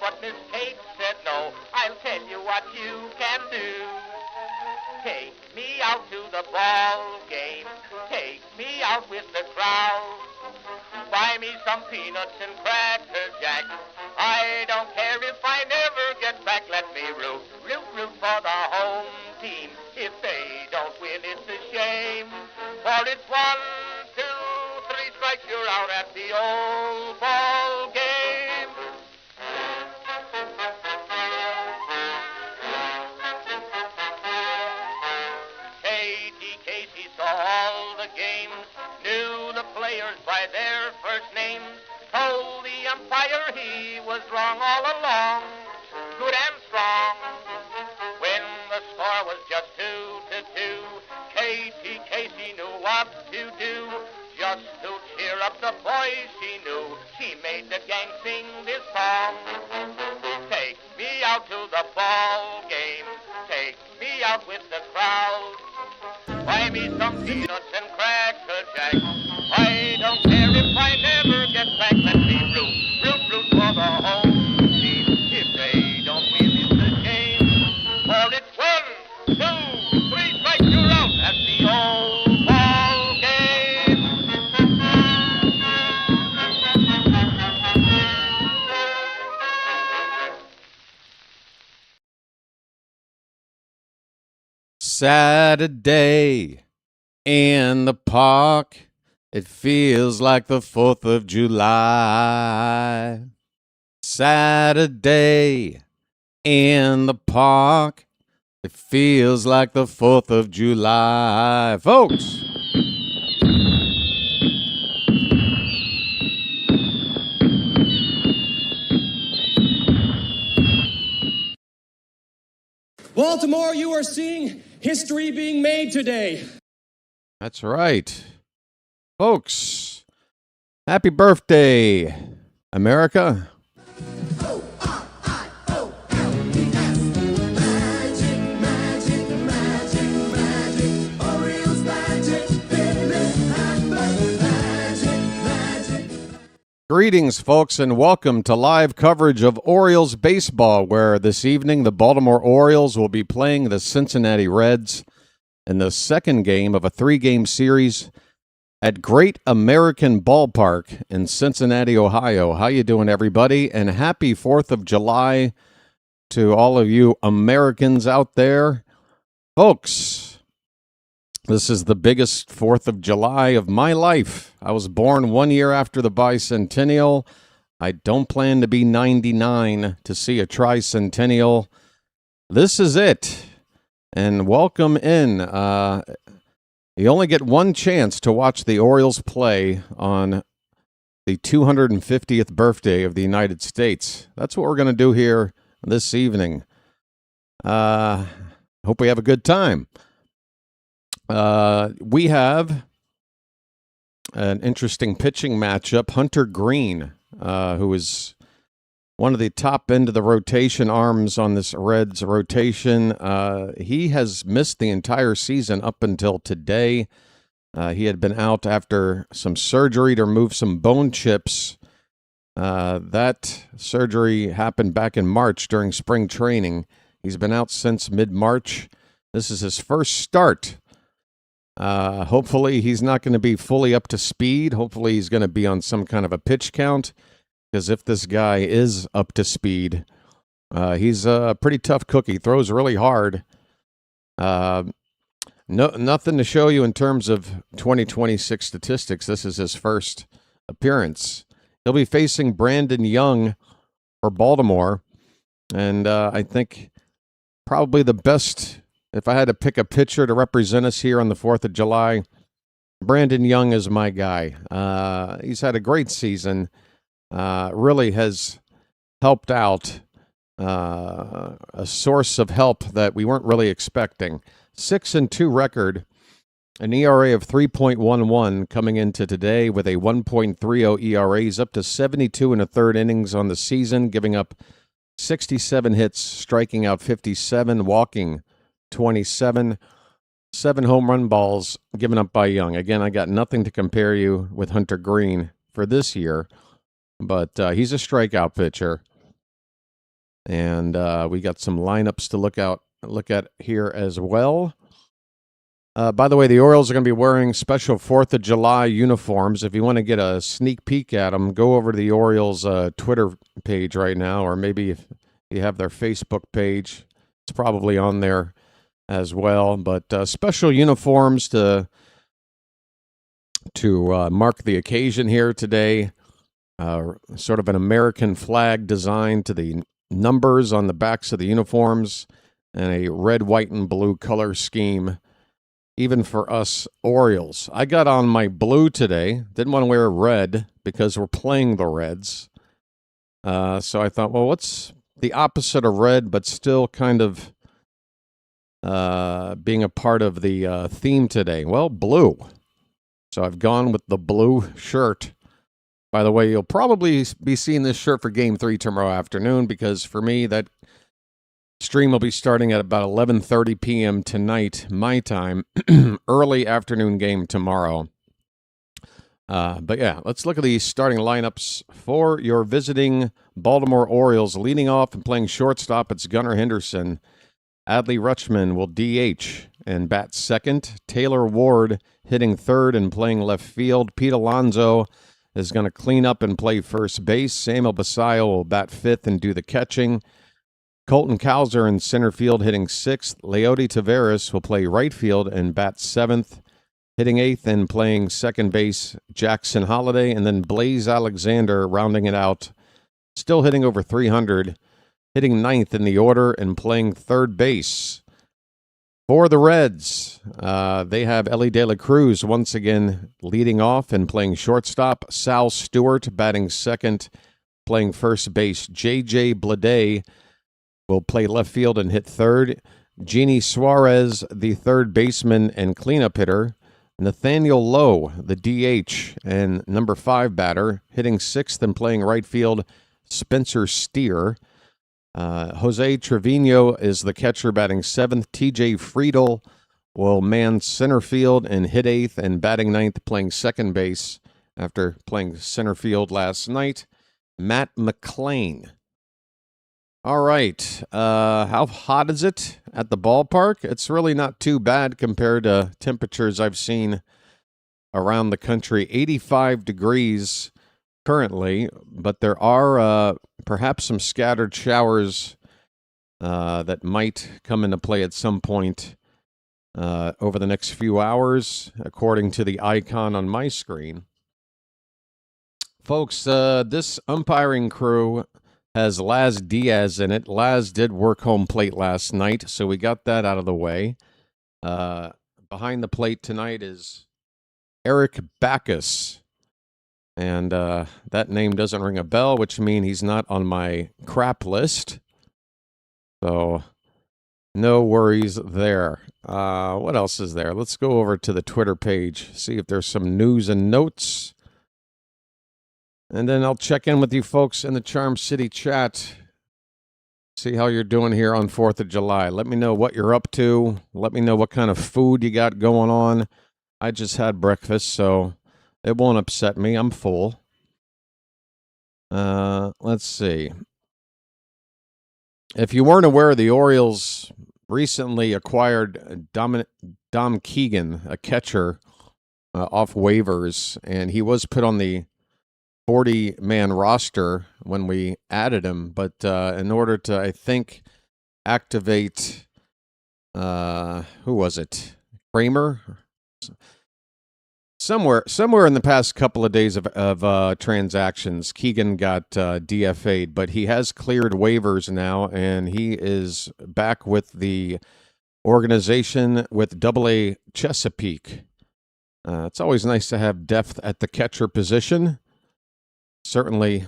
but Miss Kate said no. I'll tell you what you can do. Take me out to the ball game. Take me out with the crowd. Buy me some peanuts and cracker jack. I don't care if I never get back. Let me root for the home team. If they don't win, it's a shame. For it's 1, 2, 3 strikes, you're out at the old ball game. Katie Casey saw all the games, knew the players by their first names, told the umpire he was wrong all along, good and strong. When the score was just 2-2, Katie Casey knew what to do. Just to cheer up the boys she knew, she made the gang sing this song. Take me out to the ball game, take me out with the crowd. Buy me some peanuts and cracker jack. I don't care if I never get back. Let me root for the home team. If they don't win, it's a shame. For it's 1, 2, 3 strikes, you're out at the old ball game. Saturday in the park, it feels like the 4th of July. Saturday in the park, it feels like the 4th of July. Folks, Baltimore, you are seeing history being made today. that's right. Folks, happy birthday, America. Magic, magic, magic, magic. Orioles magic, magic. Greetings, folks, and welcome to live coverage of Orioles baseball, where this evening the Baltimore Orioles will be playing the Cincinnati Reds in the second game of a 3-game series at Great American Ballpark in Cincinnati, Ohio. How you doing, everybody? And happy 4th of July to all of you Americans out there. Folks, this is the biggest 4th of July of my life. I was born 1 year after the bicentennial. I don't plan to be 99 to see a tricentennial. This is it. And welcome in. You only get one chance to watch the Orioles play on the 250th birthday of the United States. That's what we're going to do here this evening. Hope we have a good time. We have an interesting pitching matchup. Hunter Greene, who is one of the top end of the rotation arms on this Reds rotation. He has missed the entire season up until today. He had been out after some surgery to remove some bone chips. That surgery happened back in March during spring training. He's been out since mid-March. This is his first start. Hopefully he's not going to be fully up to speed. Hopefully he's going to be on some kind of a pitch count. Because if this guy is up to speed, he's a pretty tough cookie. Throws really hard. Nothing to show you in terms of 2026 statistics. This is his first appearance. He'll be facing Brandon Young for Baltimore. And I think probably the best, if I had to pick a pitcher to represent us here on the 4th of July, Brandon Young is my guy. He's had a great season. Really has helped out, a source of help that we weren't really expecting. 6-2 record, an ERA of 3.11 coming into today with a 1.30 ERA. He's up to 72 1/3 innings on the season, giving up 67 hits, striking out 57, walking 27, 7 home run balls given up by Young. Again, I got nothing to compare you with Hunter Greene for this year. But he's a strikeout pitcher. And we got some lineups to look at here as well. By the way, the Orioles are going to be wearing special 4th of July uniforms. If you want to get a sneak peek at them, go over to the Orioles Twitter page right now, or maybe if you have their Facebook page, it's probably on there as well. But special uniforms to mark the occasion here today. Sort of an American flag design to the numbers on the backs of the uniforms, and a red, white, and blue color scheme. Even for us Orioles. I got on my blue today. Didn't want to wear red because we're playing the Reds. So I thought, well, what's the opposite of red, but still kind of being a part of the theme today? Well, blue. So I've gone with the blue shirt. By the way, you'll probably be seeing this shirt for Game 3 tomorrow afternoon, because for me, that stream will be starting at about 11:30 p.m. tonight, my time. Early afternoon game tomorrow. But yeah, let's look at the starting lineups for your visiting Baltimore Orioles. Leading off and playing shortstop, it's Gunnar Henderson. Adley Rutschman will DH and bat second. Taylor Ward hitting third and playing left field. Pete Alonso is going to clean up and play first base. Samuel Basayo will bat fifth and do the catching. Colton Cowser in center field hitting sixth. Leody Taveras will play right field and bat seventh. Hitting eighth and playing second base, Jackson Holliday. And then Blaze Alexander rounding it out, still hitting over 300. Hitting ninth in the order and playing third base. For the Reds, they have Ellie De La Cruz once again leading off and playing shortstop. Sal Stewart batting second, playing first base. J.J. Bleday will play left field and hit third. Jeannie Suarez, the third baseman and cleanup hitter. Nathaniel Lowe, the DH and number 5 batter, hitting sixth and playing right field. Spencer Steer. Jose Trevino is the catcher batting seventh. TJ Friedel will man center field and hit eighth, and batting ninth, playing second base after playing center field last night. Matt McClain. All right. How hot is it at the ballpark? It's really not too bad compared to temperatures I've seen around the country. 85 degrees currently, but there are perhaps some scattered showers that might come into play at some point over the next few hours, according to the icon on my screen. Folks, this umpiring crew has Laz Diaz in it. Laz did work home plate last night, so we got that out of the way. Behind the plate tonight is Eric Backus. And that name doesn't ring a bell, which means he's not on my crap list. So no worries there. What else is there? Let's go over to the Twitter page, see if there's some news and notes. And then I'll check in with you folks in the Charm City chat. See how you're doing here on 4th of July. Let me know what you're up to. Let me know what kind of food you got going on. I just had breakfast, so it won't upset me. I'm full. Let's see. If you weren't aware, the Orioles recently acquired Dom Keegan, a catcher, off waivers, and he was put on the 40-man roster when we added him. But in order to, I think, activate, who was it? Kramer? Somewhere in the past couple of days of transactions, Keegan got DFA'd, but he has cleared waivers now, and he is back with the organization with Double-A Chesapeake. It's always nice to have depth at the catcher position. Certainly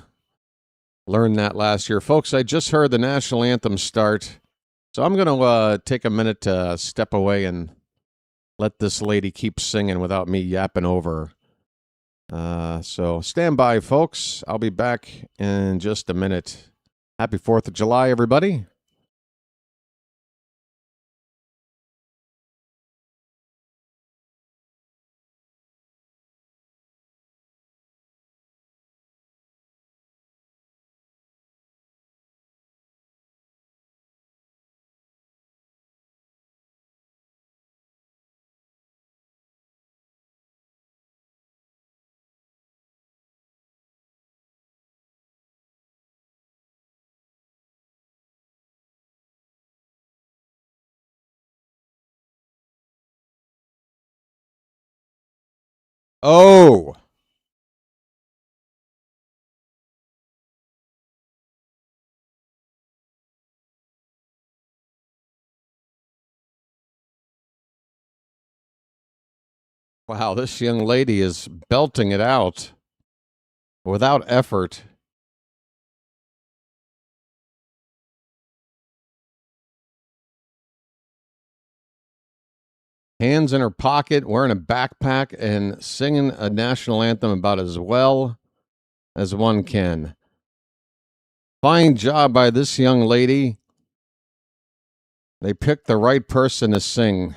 learned that last year. Folks, I just heard the national anthem start, so I'm going to take a minute to step away and let this lady keep singing without me yapping over. So stand by, folks. I'll be back in just a minute. Happy 4th of July, everybody. Oh, wow, this young lady is belting it out without effort. Hands in her pocket, wearing a backpack, and singing a national anthem about as well as one can. Fine job by this young lady. They picked the right person to sing.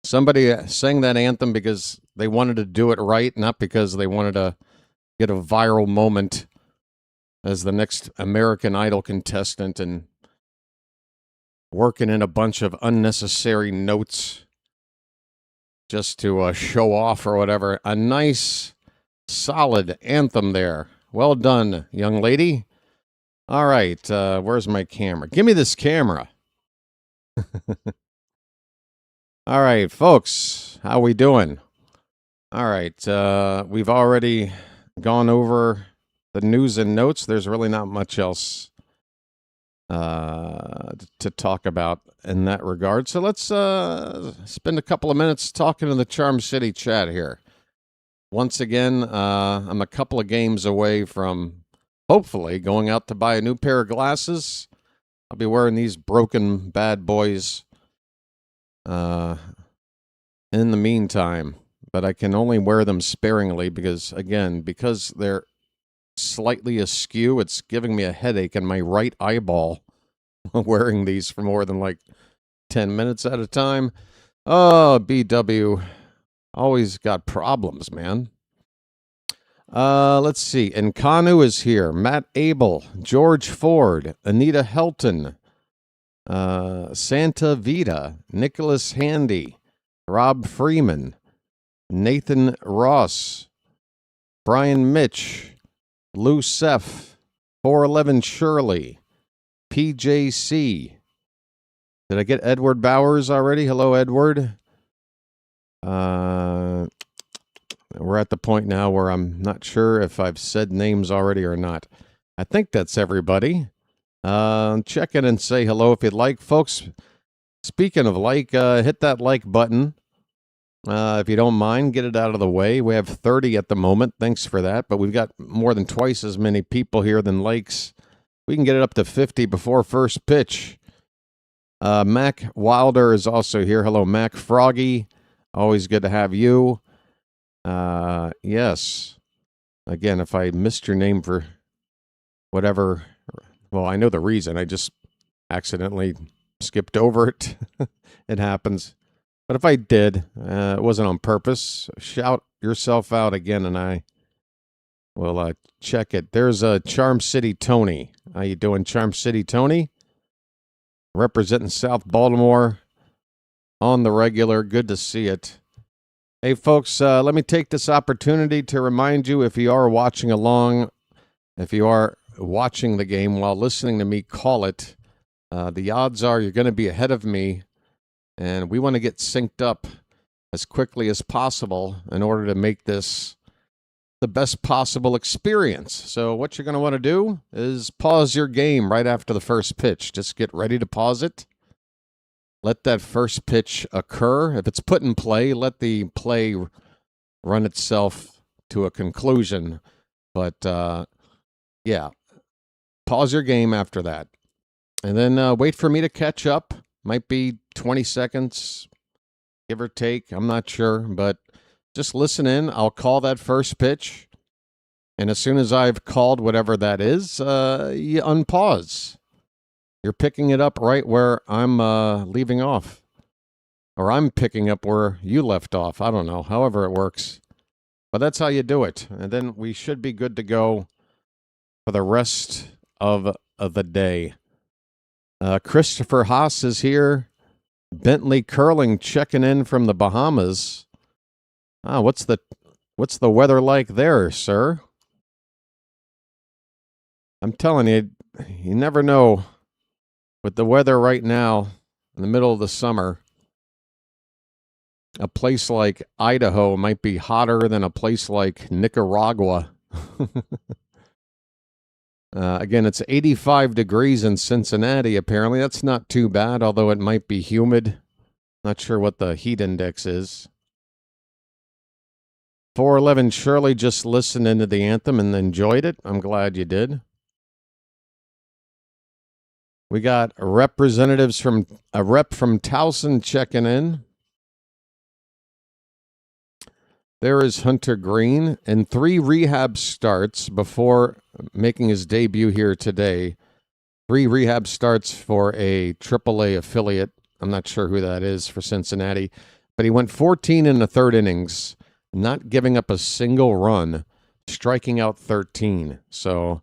Somebody sang that anthem because they wanted to do it right, not because they wanted to get a viral moment as the next American Idol contestant and working in a bunch of unnecessary notes just to show off or whatever. A nice, solid anthem there. Well done, young lady. All right, where's my camera? Give me this camera. All right, folks, how we doing? All right, we've already gone over the news and notes. There's really not much else to talk about in that regard. So let's spend a couple of minutes talking to the Charm City chat here. Once again, I'm a couple of games away from hopefully going out to buy a new pair of glasses. I'll be wearing these broken bad boys in the meantime, but I can only wear them sparingly because, again, because they're slightly askew, it's giving me a headache in my right eyeball wearing these for more than like 10 minutes at a time. Oh, BW, always got problems, man. Let's see. Nkanu is here. Matt Abel, George Ford, Anita Helton, Santa Vita, Nicholas Handy, Rob Freeman, Nathan Ross, Brian Mitch, Lou Seff, 411 Shirley, PJC. Did I get Edward Bowers already? Hello, Edward. We're at the point now where I'm not sure if I've said names already or not. I think that's everybody. Check in and say hello if you'd like. Folks, speaking of like, hit that like button. If you don't mind, get it out of the way. We have 30 at the moment. Thanks for that. But we've got more than twice as many people here than likes. We can get it up to 50 before first pitch. Mac Wilder is also here. Hello, Mac Froggy. Always good to have you. Yes. Again, if I missed your name for whatever, well, I know the reason. I just accidentally skipped over it. It happens. But if I did, it wasn't on purpose. Shout yourself out again, and I will check it. There's a Charm City Tony. How you doing, Charm City Tony? Representing South Baltimore on the regular. Good to see it. Hey, folks, let me take this opportunity to remind you, if you are watching along, if you are watching the game while listening to me call it, the odds are you're going to be ahead of me, and we want to get synced up as quickly as possible in order to make this the best possible experience. So what you're going to want to do is pause your game right after the first pitch. Just get ready to pause it. Let that first pitch occur. If it's put in play, let the play run itself to a conclusion. But, yeah, pause your game after that. And then wait for me to catch up. Might be 20 seconds, give or take. I'm not sure. But just listen in. I'll call that first pitch. And as soon as I've called whatever that is, you unpause. You're picking it up right where I'm leaving off. Or I'm picking up where you left off. I don't know. However it works. But that's how you do it. And then we should be good to go for the rest of the day. Christopher Haas is here. Bentley Curling checking in from the Bahamas. What's the weather like there, sir? I'm telling you, you never know. With the weather right now, in the middle of the summer, a place like Idaho might be hotter than a place like Nicaragua. Again, it's 85 degrees in Cincinnati, apparently. That's not too bad, although it might be humid. Not sure what the heat index is. 411 Shirley just listened into the anthem and enjoyed it. I'm glad you did. We got a rep from Towson checking in. There is Hunter Greene, and 3 rehab starts before making his debut here today. 3 rehab starts for a AAA affiliate. I'm not sure who that is for Cincinnati, but he went 14 in the 3rd innings, not giving up a single run, striking out 13. So,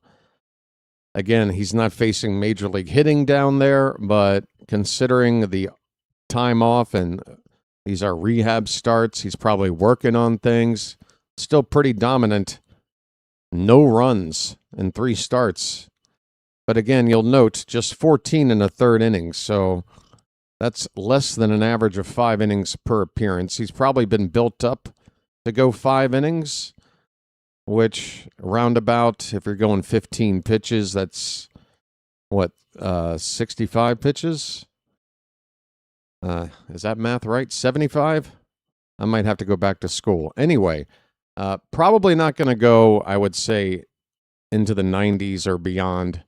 again, he's not facing major league hitting down there, but considering the time off and these are rehab starts, he's probably working on things. Still pretty dominant. No runs in 3 starts. But again, you'll note just 14 in the 3rd innings, so that's less than an average of 5 innings per appearance. He's probably been built up to go 5 innings, which roundabout, if you're going 15 pitches, that's what, 65 pitches? Is that math right? 75? I might have to go back to school. Anyway, probably not going to go, I would say, into the 90s or beyond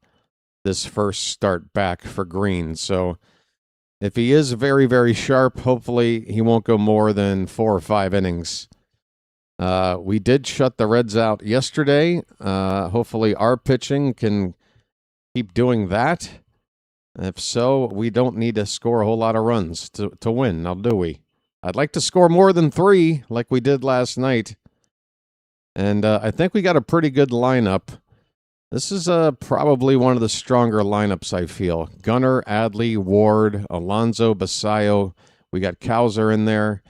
this first start back for Greene. So if he is very, very sharp, hopefully he won't go more than 4 or 5 innings. We did shut the Reds out yesterday. Hopefully our pitching can keep doing that. If so, we don't need to score a whole lot of runs to win, now do we? I'd like to score more than 3 like we did last night. And I think we got a pretty good lineup. This is probably one of the stronger lineups, I feel. Gunnar, Adley, Ward, Alonso, Basayo. We got Cowser in there.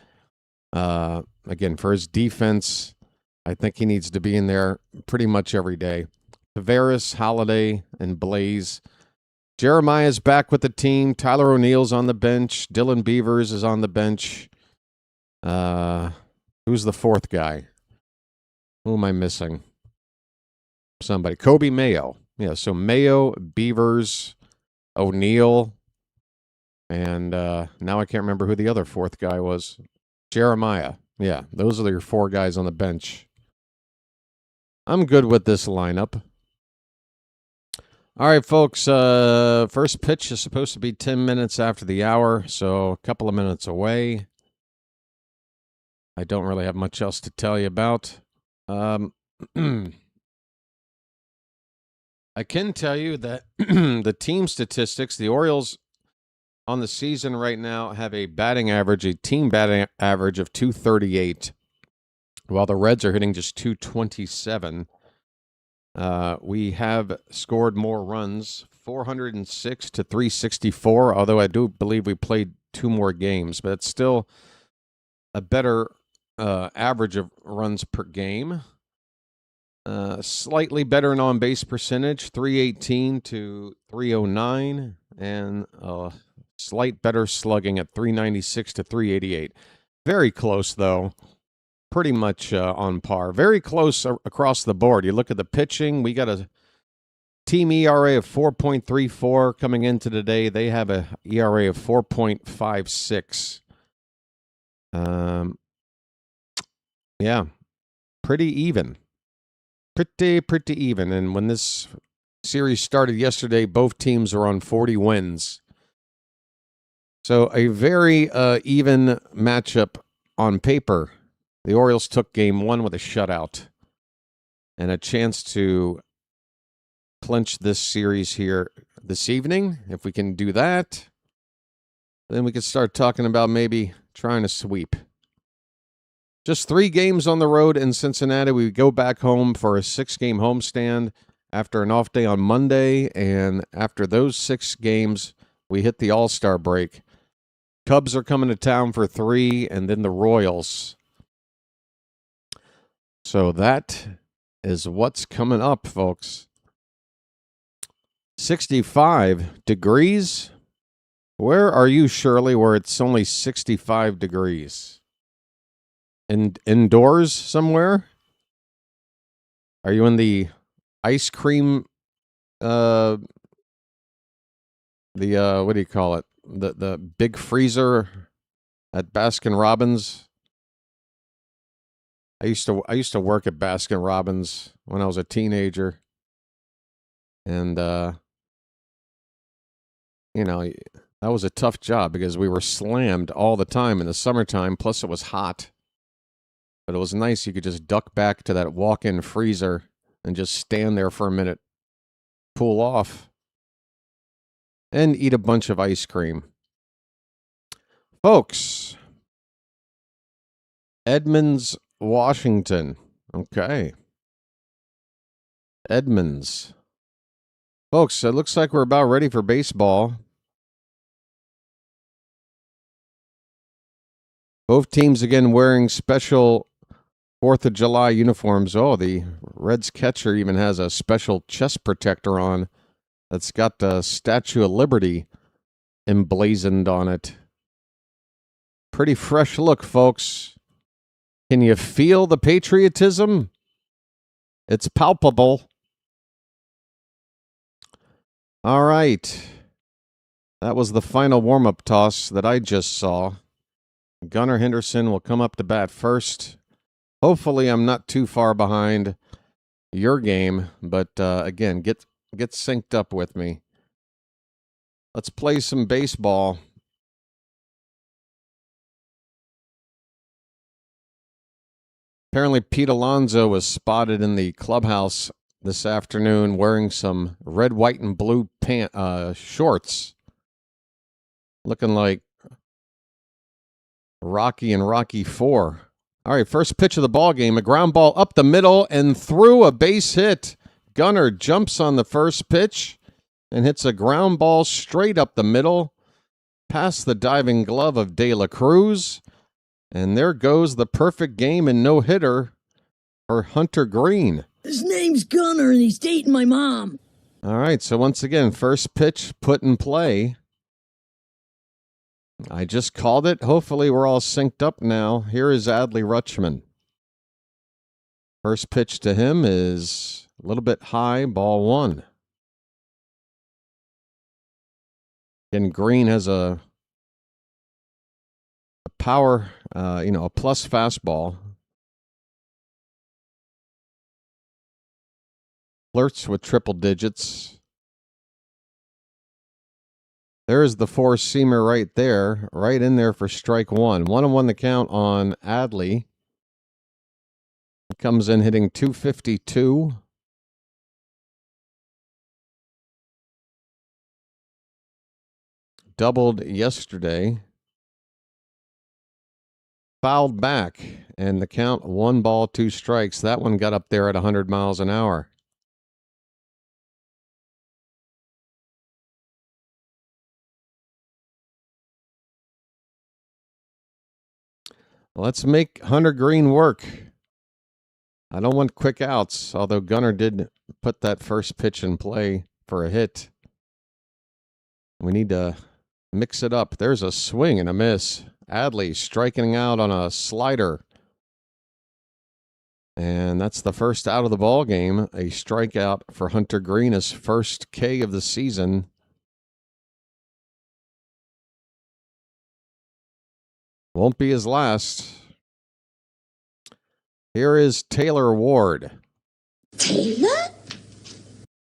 Again, for his defense, I think he needs to be in there pretty much every day. Tavares, Holiday, and Blaze. Jeremiah's back with the team. Tyler O'Neill's on the bench. Dylan Beavers is on the bench. Who's the 4th guy? Who am I missing? Somebody. Kobe Mayo. Yeah, so Mayo, Beavers, O'Neill, and now I can't remember who the other 4th guy was. Jeremiah. Yeah, those are your 4 guys on the bench. I'm good with this lineup. All right, folks, first pitch is supposed to be 10 minutes after the hour, so a couple of minutes away. I don't really have much else to tell you about. I can tell you that the team statistics, the Orioles on the season right now have a team batting average of 238, while the Reds are hitting just 227. We have scored more runs, 406 to 364, although I do believe we played 2 more games, but it's still a better average of runs per game. Slightly better in on-base percentage, 318 to 309, and slight better slugging at 396 to 388. Very close, though. Pretty much on par. Very close across the board. You look at the pitching, we got a team ERA of 4.34 coming into today. They have a ERA of 4.56. Yeah, pretty even. Pretty even. And when this series started yesterday, both teams are on 40 wins. So a very even matchup on paper. The Orioles took game 1 with a shutout and a chance to clinch this series here this evening. If we can do that, then we can start talking about maybe trying to sweep. Just 3 games on the road in Cincinnati. We go back home for a 6-game homestand after an off day on Monday, and after those 6 games, we hit the All-Star break. Cubs are coming to town for 3, and then the Royals. So that is what's coming up, folks. 65 degrees. Where are you, Shirley, where it's only 65 degrees? indoors somewhere? Are you in the ice cream? What do you call it? The big freezer at Baskin Robbins. I used to work at Baskin Robbins when I was a teenager, and you know, that was a tough job because we were slammed all the time in the summertime. Plus, it was hot. But it was nice. You could just duck back to that walk-in freezer and just stand there for a minute, cool off, and eat a bunch of ice cream. Folks, Edmonds, Washington. Okay. Edmonds. Folks, it looks like we're about ready for baseball. Both teams again wearing special 4th of July uniforms. Oh, the Reds catcher even has a special chest protector on that's got the Statue of Liberty emblazoned on it. Pretty fresh look, folks. Can you feel the patriotism? It's palpable. All right. That was the final warm-up toss that I just saw. Gunnar Henderson will come up to bat first. Hopefully I'm not too far behind your game, but again, get synced up with me. Let's play some baseball. Apparently Pete Alonso was spotted in the clubhouse this afternoon wearing some red, white, and blue shorts. Looking like Rocky and Rocky 4. All right, first pitch of the ball game, a ground ball up the middle and through, a base hit. Gunnar jumps on the first pitch and hits a ground ball straight up the middle, past the diving glove of De La Cruz. And there goes the perfect game and no-hitter for Hunter Greene. His name's Gunnar, and he's dating my mom. All right, so once again, first pitch put in play. I just called it. Hopefully we're all synced up now. Here is Adley Rutschman. First pitch to him is a little bit high, ball one. And Greene has a power, a plus fastball. Flirts with triple digits. There's the four-seamer right there, right in there for strike one. 1-1 the count on Adley. He comes in hitting .252. Doubled yesterday. Fouled back, and the count 1 ball, 2 strikes. That one got up there at 100 miles an hour. Let's make Hunter Greene work. I don't want quick outs, although Gunnar did put that first pitch in play for a hit. We need to mix it up. There's a swing and a miss. Adley striking out on a slider. And that's the first out of the ball game. A strikeout for Hunter Greene, his first K of the season. Won't be his last. Here is Taylor Ward. Taylor?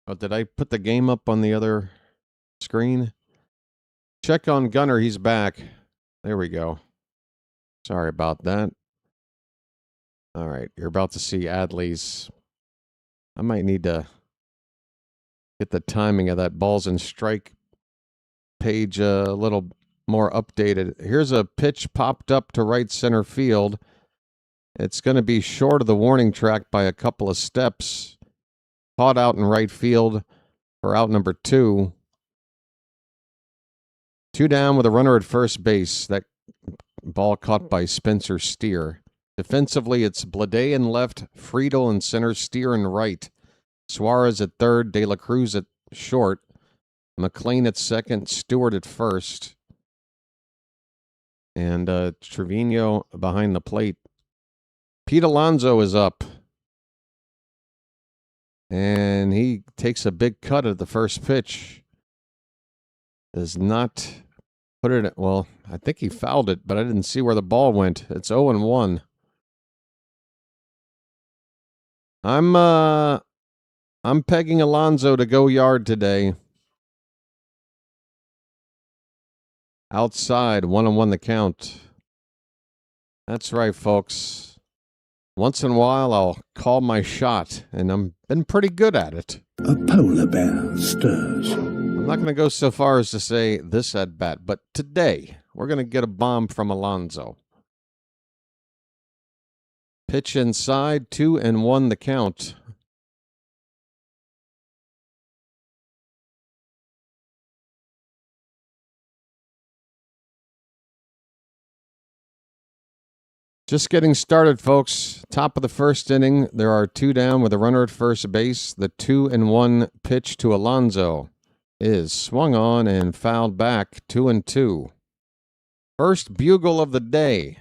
Oh, did I put the game up on the other screen? Check on Gunnar. He's back. There we go. Sorry about that. All right. You're about to see Adley's. I might need to get the timing of that balls and strike page a little more updated. Here's a pitch popped up to right center field. It's going to be short of the warning track by a couple of steps. Caught out in right field for out number 2. 2 down with a runner at first base. That ball caught by Spencer Steer. Defensively, it's Blade in left, Friedel in center, Steer in right. Suarez at third, De La Cruz at short, McLean at second, Stewart at first. And Trevino behind the plate Pete Alonso is up. And he takes a big cut at the first pitch. Does not put it, well, I think he fouled it, but I didn't see where the ball went. It's 0-1. I'm pegging Alonso to go yard today. Outside, 1-1 the count. That's right, folks. Once in a while, I'll call my shot, and I've been pretty good at it. A polar bear stirs. I'm not going to go so far as to say this at bat, but today we're going to get a bomb from Alonso. Pitch inside, 2-1 the count. Just getting started, folks. Top of the first inning. There are 2 down with a runner at first base. The 2-1 pitch to Alonso is swung on and fouled back, 2-2. First bugle of the day.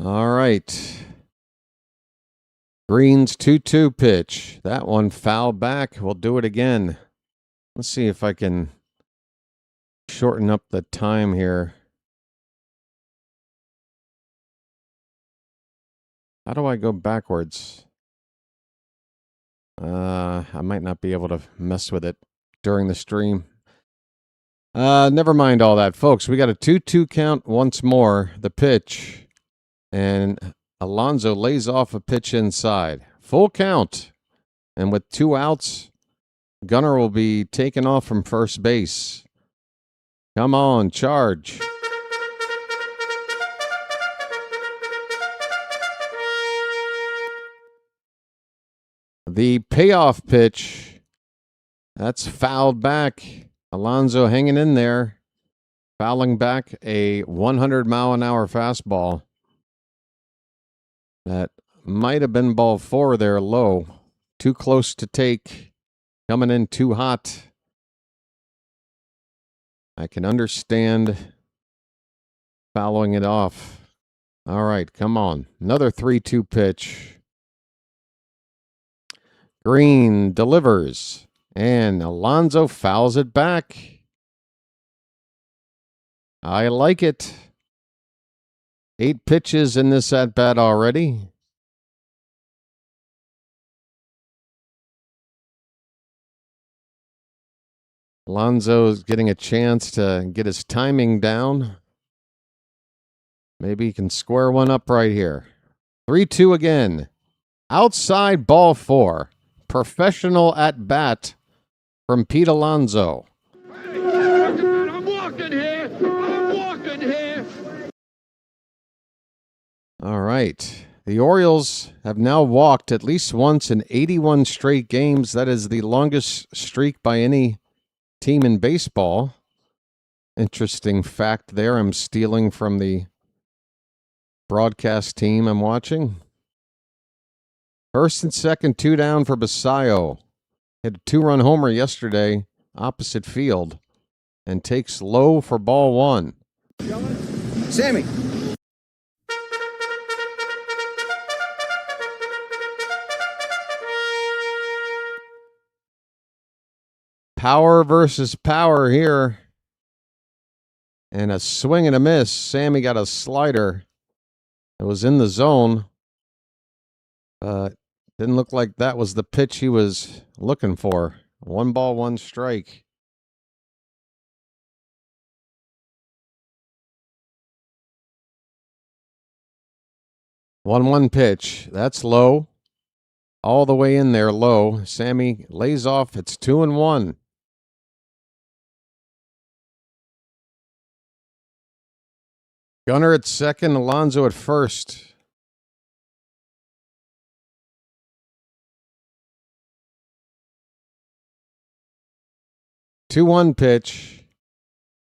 All right. Greene's 2-2 pitch. That one fouled back. We'll do it again. Let's see if I can shorten up the time here. How do I go backwards? I might not be able to mess with it during the stream. Never mind all that, folks. We got a 2-2 count once more. The pitch. And Alonso lays off a pitch inside. Full count. And with 2 outs, Gunnar will be taken off from first base. Come on, charge. The payoff pitch. That's fouled back. Alonso hanging in there. Fouling back a 100-mile-an-hour fastball. That might have been ball 4 there, low. Too close to take. Coming in too hot. I can understand fouling it off. All right, come on. Another 3-2 pitch. Greene delivers. And Alonso fouls it back. I like it. 8 pitches in this at-bat already. Alonso's getting a chance to get his timing down. Maybe he can square one up right here. 3-2 again. Outside ball 4. Professional at-bat from Pete Alonso. I'm walking here. I'm walking here. All right. The Orioles have now walked at least once in 81 straight games. That is the longest streak by any team in baseball. Interesting fact there. I'm stealing from the broadcast team I'm watching. First and second, 2 down for Basayo. Hit a 2-run homer yesterday, opposite field, and takes low for ball 1. Sammy. Power versus power here. And a swing and a miss. Sammy got a slider. It was in the zone. Didn't look like that was the pitch he was looking for. 1 ball, 1 strike. One pitch. That's low. All the way in there, low. Sammy lays off. It's 2-1. Gunnar at second, Alonso at first. Two-one pitch.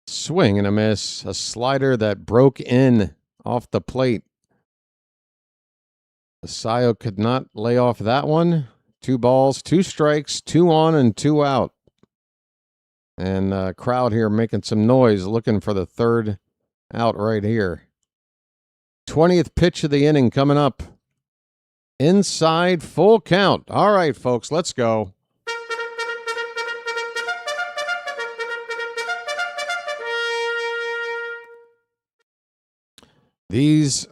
Swing and a miss. A slider that broke in off the plate. Basayo could not lay off that one. 2 balls, 2 strikes, 2 on and 2 out. And crowd here making some noise, looking for the 3rd out right here. 20th pitch of the inning coming up. Inside, full count. All right, folks, let's go. This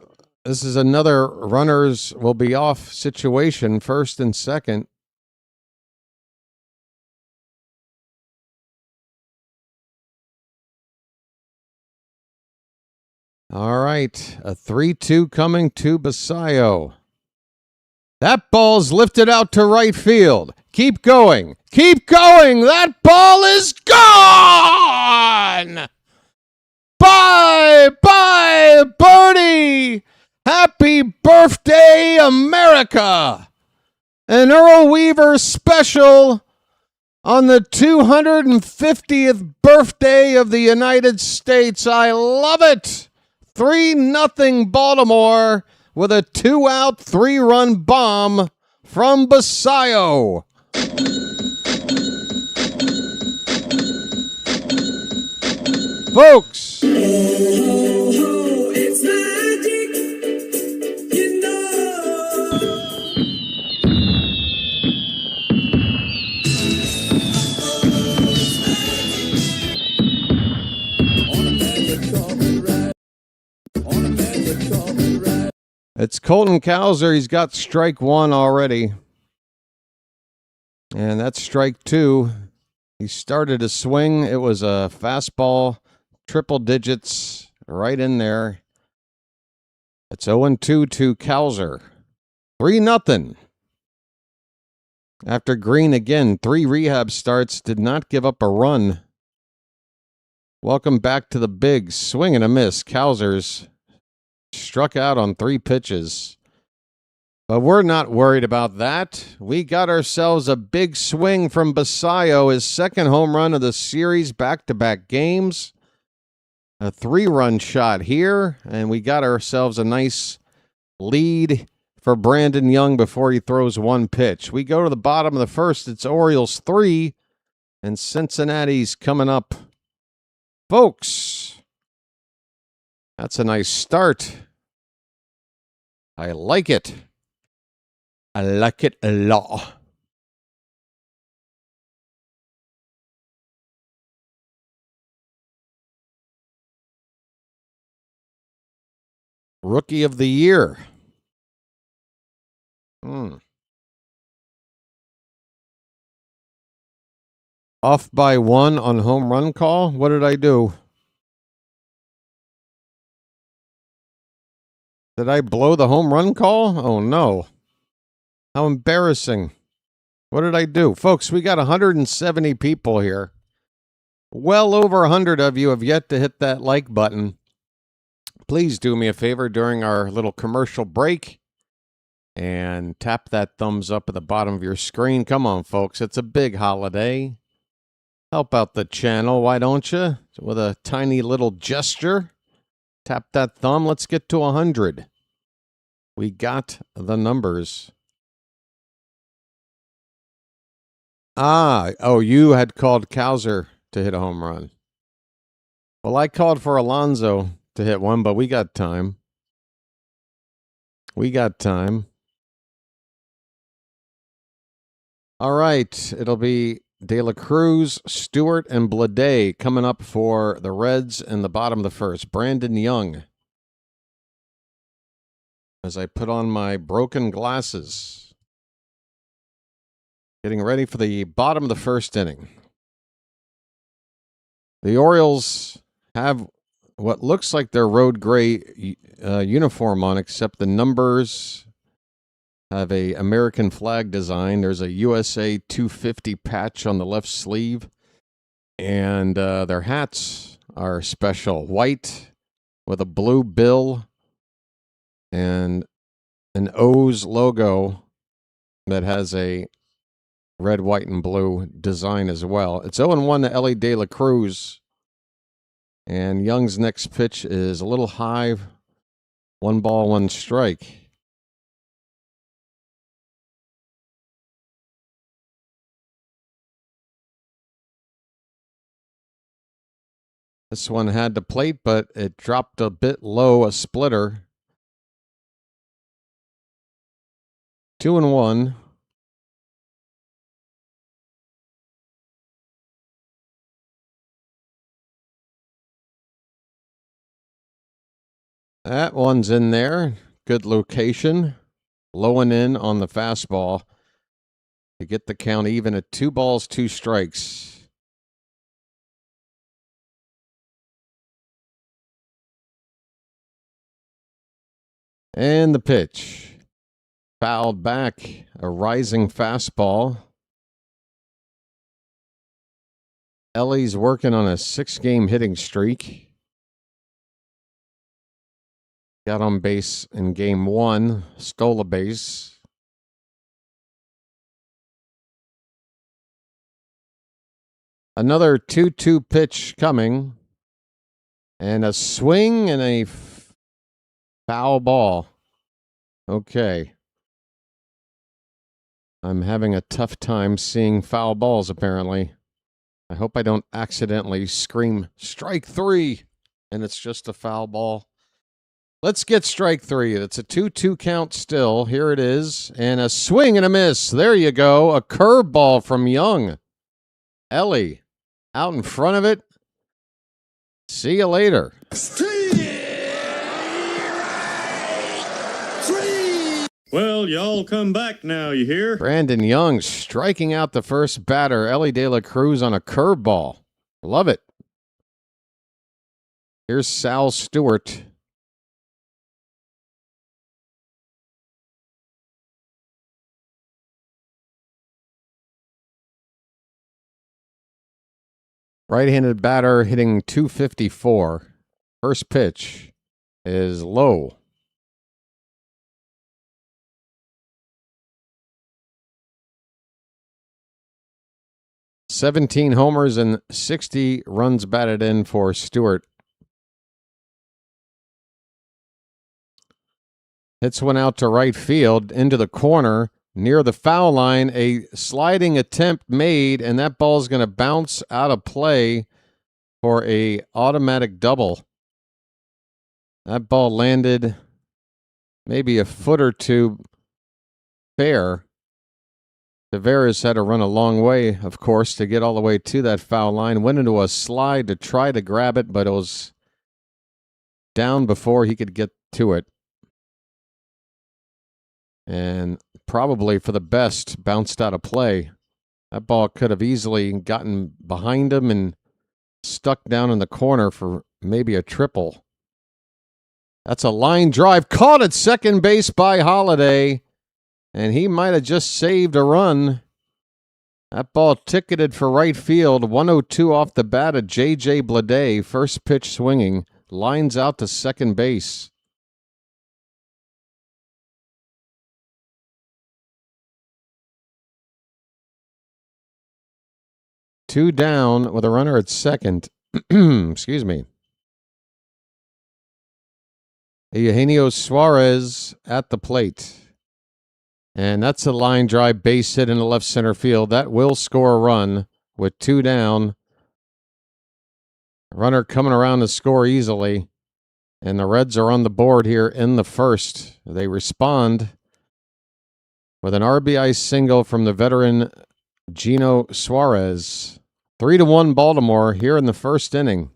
is another runners will be off situation, 1st and 2nd. All right, a 3-2 coming to Basayo. That ball's lifted out to right field. Keep going. Keep going. That ball is gone. Bye, bye, Birdie. Happy birthday, America. An Earl Weaver special on the 250th birthday of the United States. I love it. 3-0 Baltimore with a 2-out, 3-run bomb from Basayo. Folks. It's magic, you know. It's Colton Cowser. He's got strike 1 already. And that's strike 2. He started a swing. It was a fastball, triple digits, right in there. It's 0-2 to Cowser. 3-0. After Greene again, 3 rehab starts, did not give up a run. Welcome back to the big swing and a miss. Cowser's struck out on 3 pitches. But we're not worried about that. We got ourselves a big swing from Basayo, his 2nd home run of the series, back-to-back games. A 3-run shot here, and we got ourselves a nice lead for Brandon Young before he throws 1 pitch. We go to the bottom of the 1st. It's Orioles 3, and Cincinnati's coming up. Folks, that's a nice start. I like it. I like it a lot. Rookie of the year. Off by 1 on home run call. What did I do? Did I blow the home run call? Oh, no. How embarrassing. What did I do? Folks, we got 170 people here. Well over 100 of you have yet to hit that like button. Please do me a favor during our little commercial break and tap that thumbs up at the bottom of your screen. Come on, folks. It's a big holiday. Help out the channel, why don't you? With a tiny little gesture. Tap that thumb. Let's get to 100. We got the numbers. You had called Cowser to hit a home run. Well, I called for Alonso to hit one, but we got time. All right, it'll be De La Cruz, Stewart, and Blade coming up for the Reds in the bottom of the 1st. Brandon Young. As I put on my broken glasses. Getting ready for the bottom of the 1st inning. The Orioles have what looks like their road gray uniform on, except the numbers have a American flag design. There's a USA 250 patch on the left sleeve. And their hats are special. White with a blue bill and an O's logo that has a red, white, and blue design as well. It's 0-1 to Ellie De La Cruz. And Young's next pitch is a little high. 1 ball, 1 strike. This one had the plate, but it dropped a bit low, a splitter. 2-1. That one's in there. Good location. Low and in on the fastball to get the count even at 2 balls, 2 strikes. And the pitch. Fouled back. A rising fastball. Ellie's working on a 6-game hitting streak. Got on base in game 1. Stole a base. Another 2-2 pitch coming. And a swing and a foul ball. Okay. I'm having a tough time seeing foul balls, apparently. I hope I don't accidentally scream, strike 3, and it's just a foul ball. Let's get strike 3. It's a 2-2 count still. Here it is. And a swing and a miss. There you go. A curveball from Young. Ellie out in front of it. See you later. Well, y'all come back now, you hear? Brandon Young striking out the first batter. Ellie De La Cruz on a curveball. Love it. Here's Sal Stewart. Right-handed batter hitting .254. First pitch is low. "17 homers and 60 runs batted in for Stewart. Hits one out to right field into the corner near the foul line. A sliding attempt made, and that ball's going to bounce out of play for a automatic double. That ball landed maybe a foot or two fair. Tavares had to run a long way, of course, to get all the way to that foul line. Went into a slide to try to grab it, but it was down before he could get to it. And probably for the best, bounced out of play. That ball could have easily gotten behind him and stuck down in the corner for maybe a triple. That's a line drive. Caught at second base by Holiday. And he might have just saved a run. That ball ticketed for right field. 102 off the bat of J.J. Bleday. First pitch swinging. Lines out to second base. Two down with a runner at second. Excuse me. Eugenio Suarez at the plate. And that's a line drive base hit in the left center field. That will score a run with 2 down. Runner coming around to score easily. And the Reds are on the board here in the first. They respond with an RBI single from the veteran Gino Suarez. 3-1 Baltimore here in the first inning.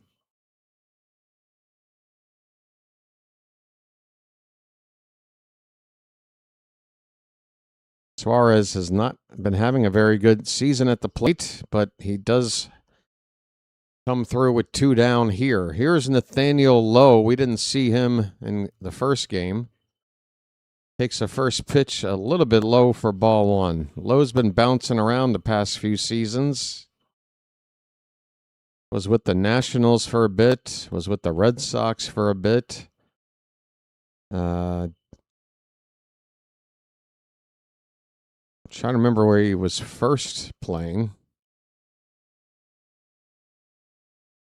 Suarez has not been having a very good season at the plate, but he does come through with 2 down here. Here's Nathaniel Lowe. We didn't see him in the first game. Takes a first pitch a little bit low for ball 1. Lowe's been bouncing around the past few seasons. Was with the Nationals for a bit. Was with the Red Sox for a bit. Trying to remember where he was first playing.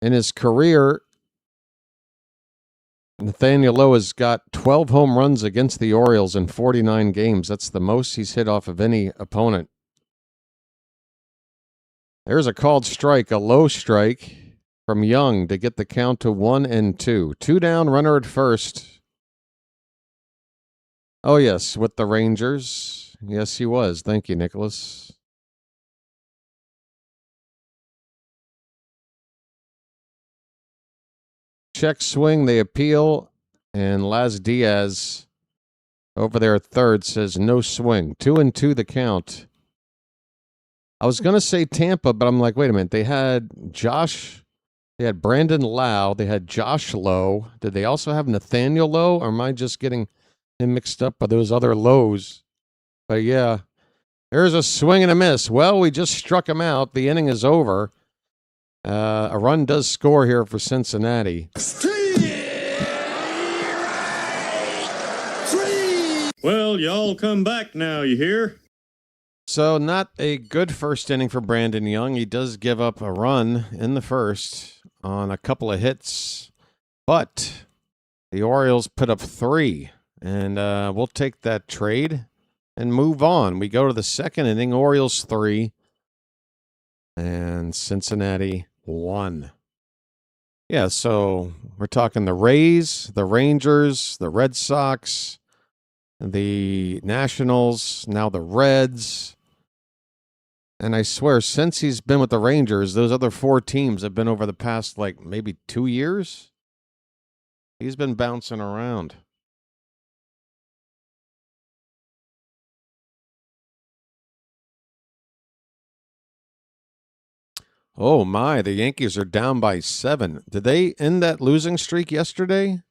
In his career, Nathaniel Lowe has got 12 home runs against the Orioles in 49 games. That's the most he's hit off of any opponent. There's a called strike, a low strike. from Young to get the count to 1-2. 2 down, runner at first. Oh, yes, with the Rangers. Yes, he was. Thank you, Nicholas. Check swing, they appeal, and Laz Diaz over there at third says no swing. 2-2 the count. I was going to say Tampa, but I'm like, wait a minute. They had Brandon Lau, they had Josh Lowe. Did they also have Nathaniel Lowe, or am I just getting him mixed up by those other Lows? But yeah, there's a swing and a miss. Well, we just struck him out. The inning is over. A run does score here for Cincinnati. Well, y'all come back now, you hear? So not a good first inning for Brandon Young. He does give up a run in the first on a couple of hits, but the Orioles put up 3, and we'll take that trade and move on. We go to the second inning, Orioles 3, and Cincinnati 1. Yeah, so we're talking the Rays, the Rangers, the Red Sox, the Nationals, now the Reds. And I swear, since he's been with the Rangers, those other 4 teams have been over the past, like, maybe 2 years. He's been bouncing around. Oh, my, the Yankees are down by 7. Did they end that losing streak yesterday?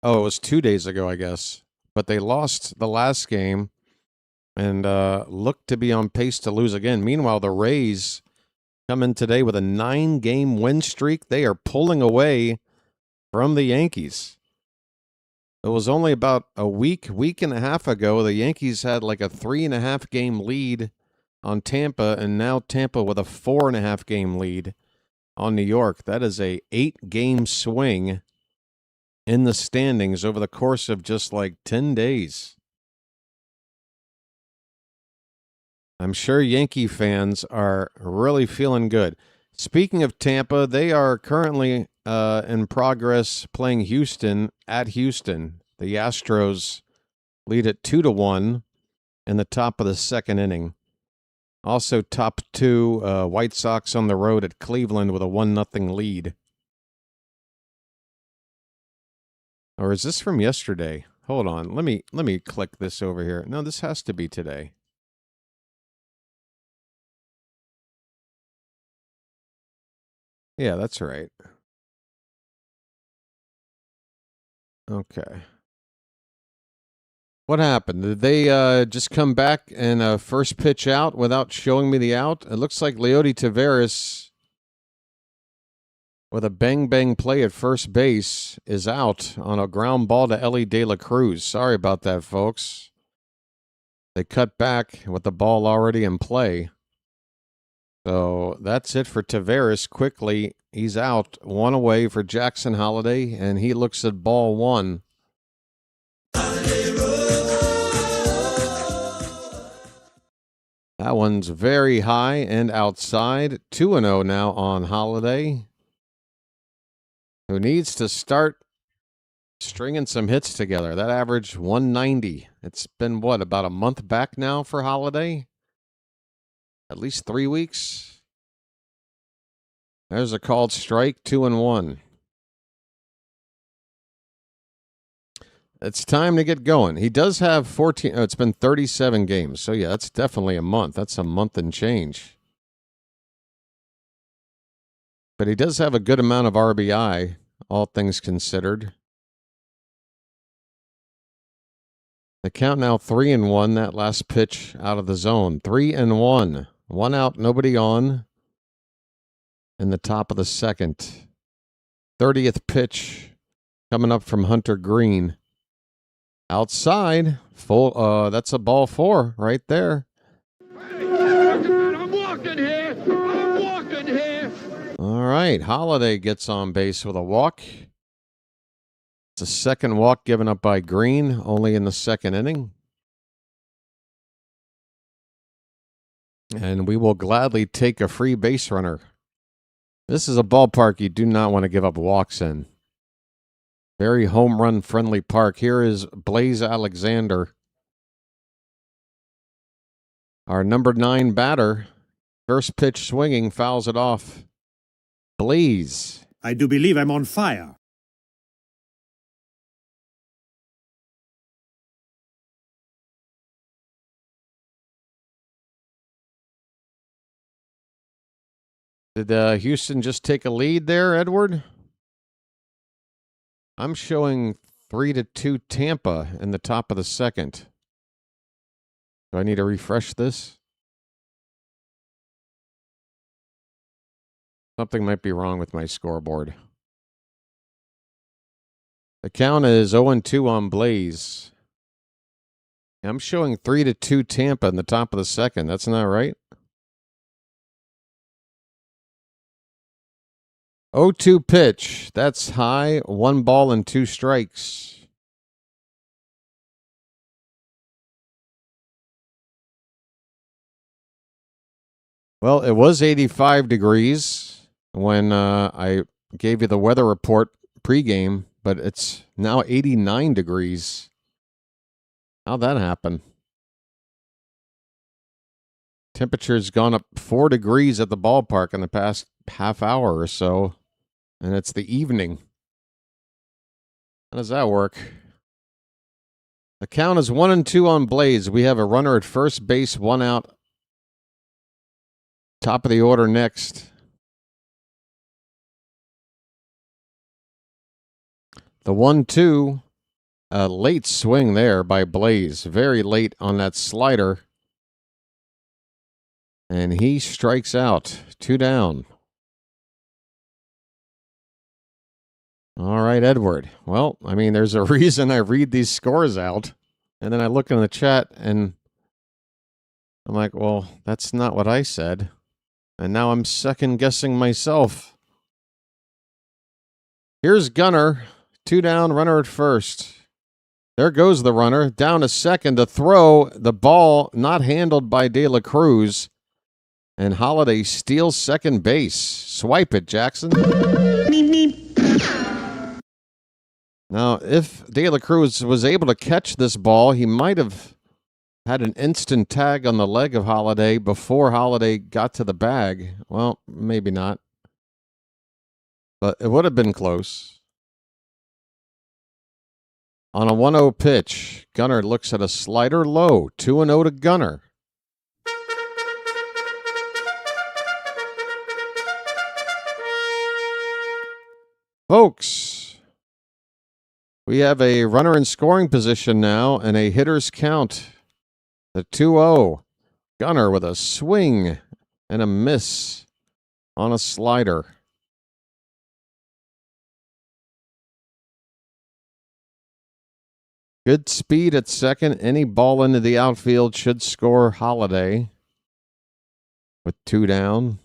Oh, it was 2 days ago, I guess. But they lost the last game and look to be on pace to lose again. Meanwhile, the Rays come in today with a 9-game win streak. They are pulling away from the Yankees. It was only about a week and a half ago, the Yankees had like a 3.5-game lead on Tampa, and now Tampa with a 4.5-game lead on New York. That is a 8-game swing in the standings over the course of just like 10 days. I'm sure Yankee fans are really feeling good. Speaking of Tampa, they are currently in progress playing Houston at Houston. The Astros lead at 2-1 in the top of the second inning. Also top 2 White Sox on the road at Cleveland with a 1-0 lead. Or is this from yesterday? Hold on. Let me click this over here. No, this has to be today. Yeah, that's right. Okay. What happened? Did they just come back and first pitch out without showing me the out? It looks like Leody Taveras, with a bang-bang play at first base, is out on a ground ball to Ellie De La Cruz. Sorry about that, folks. They cut back with the ball already in play. So that's it for Taveras. Quickly, he's out. 1 away for Jackson Holliday, and he looks at ball 1. That one's very high and outside. 2-0 now on Holliday, who needs to start stringing some hits together. That averaged 190. It's been, what, about a month back now for Holliday? At least 3 weeks. There's a called strike, 2-1. It's time to get going. He does have 14. Oh, it's been 37 games. So, yeah, that's definitely a month. That's a month and change. But he does have a good amount of RBI, all things considered. The count now 3-1. That last pitch out of the zone. 3-1. 1 out, nobody on. In the top of the second. 30th pitch coming up from Hunter Greene. Outside, full. That's a ball 4 right there. I'm walking here. I'm walking here. All right, Holliday gets on base with a walk. It's a second walk given up by Greene, only in the second inning. And we will gladly take a free base runner. This is a ballpark you do not want to give up walks in. Very home run friendly park. Here is Blaze Alexander, our number 9 batter. First pitch swinging, fouls it off. Blaze. I do believe I'm on fire. Did Houston just take a lead there, Edward? I'm showing 3-2 Tampa in the top of the second. Do I need to refresh this? Something might be wrong with my scoreboard. The count is 0-2 on Blaze. I'm showing 3-2 Tampa in the top of the second. That's not right. 0-2 pitch. That's high. 1 ball and 2 strikes. Well, it was 85 degrees when I gave you the weather report pregame, but it's now 89 degrees. How'd that happen? Temperature's gone up 4 degrees at the ballpark in the past half hour or so, and it's the evening. How does that work? The count is 1-2 on Blaze. We have a runner at first base, 1 out. Top of the order next. The 1-2, a late swing there by Blaze. Very late on that slider. And he strikes out. 2 down. All right, Edward. Well, I mean, there's a reason I read these scores out. And then I look in the chat and I'm like, well, that's not what I said. And now I'm second guessing myself. Here's Gunnar. 2 down, runner at first. There goes the runner. Down to second. To throw, the ball not handled by De La Cruz. And Holiday steals second base. Swipe it, Jackson. Now, if De La Cruz was able to catch this ball, he might have had an instant tag on the leg of Holiday before Holiday got to the bag. Well, maybe not. But it would have been close. On a 1-0 pitch, Gunnar looks at a slider low. 2-0 to Gunnar. Folks, we have a runner in scoring position now and a hitter's count. The 2-0. Gunnar with a swing and a miss on a slider. Good speed at second. Any ball into the outfield should score Holiday with 2 down.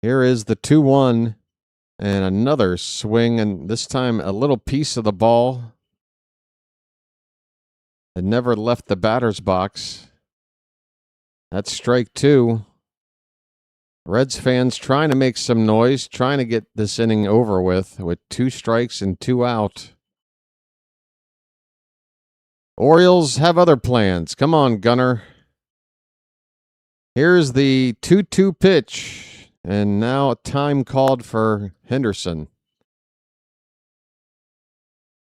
Here is the 2-1 and another swing, and this time a little piece of the ball. It never left the batter's box. That's strike 2. Reds fans trying to make some noise, trying to get this inning over with 2 strikes and 2 out. Orioles have other plans. Come on, Gunnar. Here's the 2-2 pitch. And now a time called for Henderson.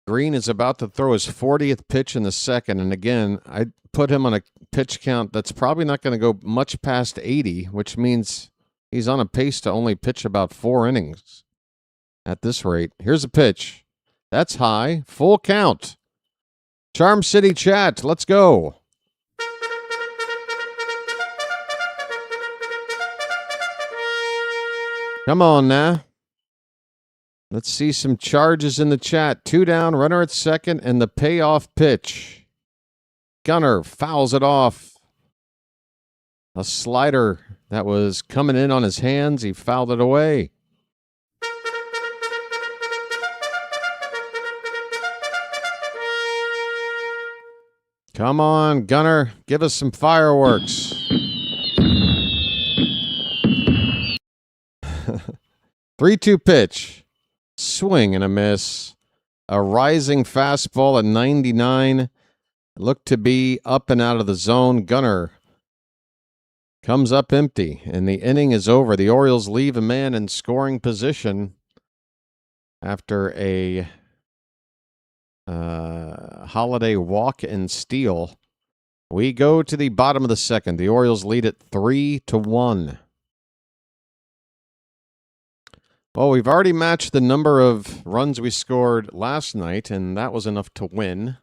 Greene is about to throw his 40th pitch in the second. And again, I put him on a pitch count that's probably not going to go much past 80, which means he's on a pace to only pitch about 4 innings at this rate. Here's a pitch. That's high. Full count. Charm City chat. Let's go. Come on now. Let's see some charges in the chat. 2 down, runner at second, and the payoff pitch. Gunnar fouls it off. A slider that was coming in on his hands. He fouled it away. Come on, Gunner. Give us some fireworks. 3-2 pitch. Swing and a miss. A rising fastball at 99. Looked to be up and out of the zone. Gunner comes up empty, and the inning is over. The Orioles leave a man in scoring position after a holiday walk and steal. We go to the bottom of the second. The Orioles lead it 3-1. Well, we've already matched the number of runs we scored last night, and that was enough to win.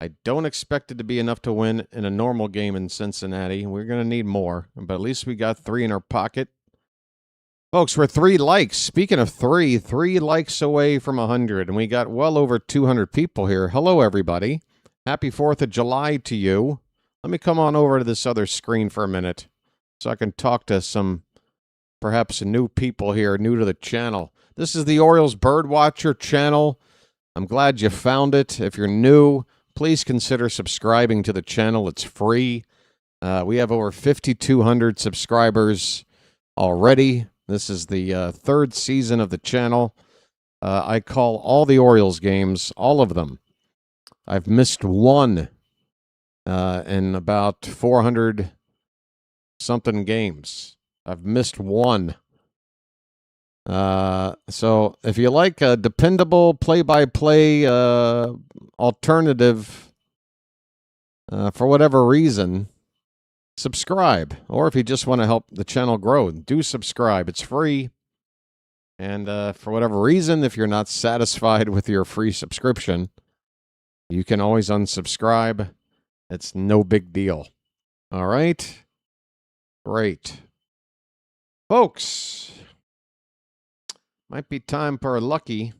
I don't expect it to be enough to win in a normal game in Cincinnati. We're going to need more, but at least we got 3 in our pocket. Folks, we're 3 likes. Speaking of 3 likes away from 100, and we got well over 200 people here. Hello, everybody. Happy 4th of July to you. Let me come on over to this other screen for a minute so I can talk to some perhaps new people here, new to the channel. This is the Orioles BirdWatcher Channel. I'm glad you found it. If you're new, please consider subscribing to the channel. It's free. We have over 5,200 subscribers already. This is the 3rd season of the channel. I call all the Orioles games, all of them. I've missed one in about 400-something games. I've missed one. So if you like a dependable play-by-play alternative for whatever reason, subscribe. Or if you just want to help the channel grow, do subscribe. It's free. And for whatever reason, if you're not satisfied with your free subscription, you can always unsubscribe. It's no big deal. All right? Great. Folks, might be time for a lucky.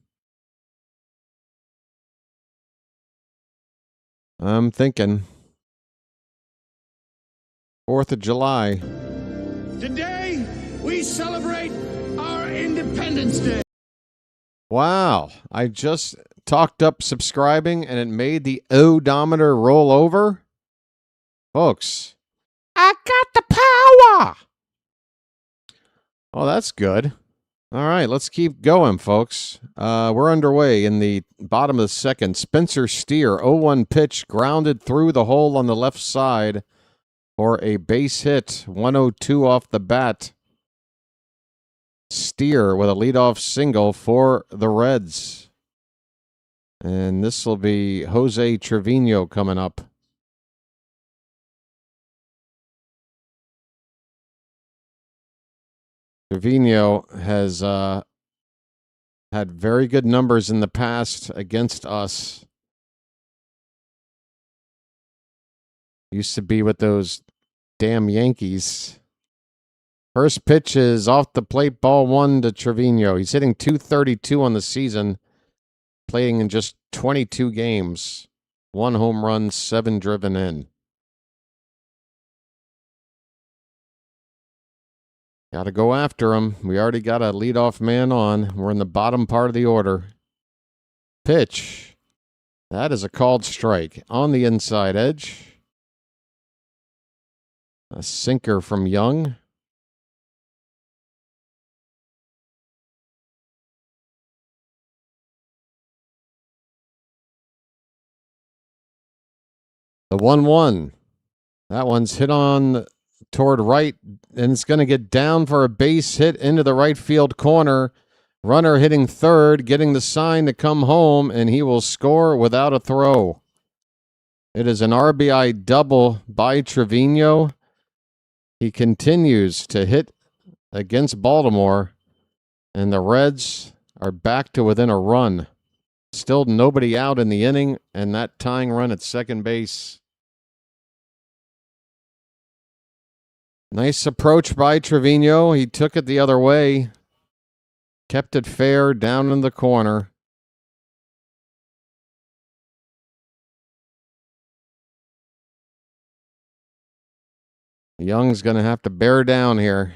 I'm thinking 4th of July. Today, we celebrate our Independence Day. Wow. I just talked up subscribing and it made the odometer roll over. Folks, I got the power. Oh, that's good. All right, let's keep going, folks. We're underway in the bottom of the second. Spencer Steer, 0-1 pitch, grounded through the hole on the left side for a base hit. 102 off the bat. Steer with a leadoff single for the Reds. And this will be Jose Trevino coming up. Trevino has had very good numbers in the past against us. Used to be with those damn Yankees. First pitch is off the plate, ball 1 to Trevino. He's hitting .232 on the season, playing in just 22 games. 1 home run, 7 driven in. Got to go after him. We already got a leadoff man on. We're in the bottom part of the order. Pitch. That is a called strike on the inside edge. A sinker from Young. The 1-1. That one's hit on toward right, and it's going to get down for a base hit into the right field corner. Runner hitting third, getting the sign to come home, and he will score without a throw. It is an RBI double by Trevino. He continues to hit against Baltimore, and the Reds are back to within a run. Still nobody out in the inning, and that tying run at second base. Nice approach by Trevino. He took it the other way. Kept it fair down in the corner. Young's going to have to bear down here.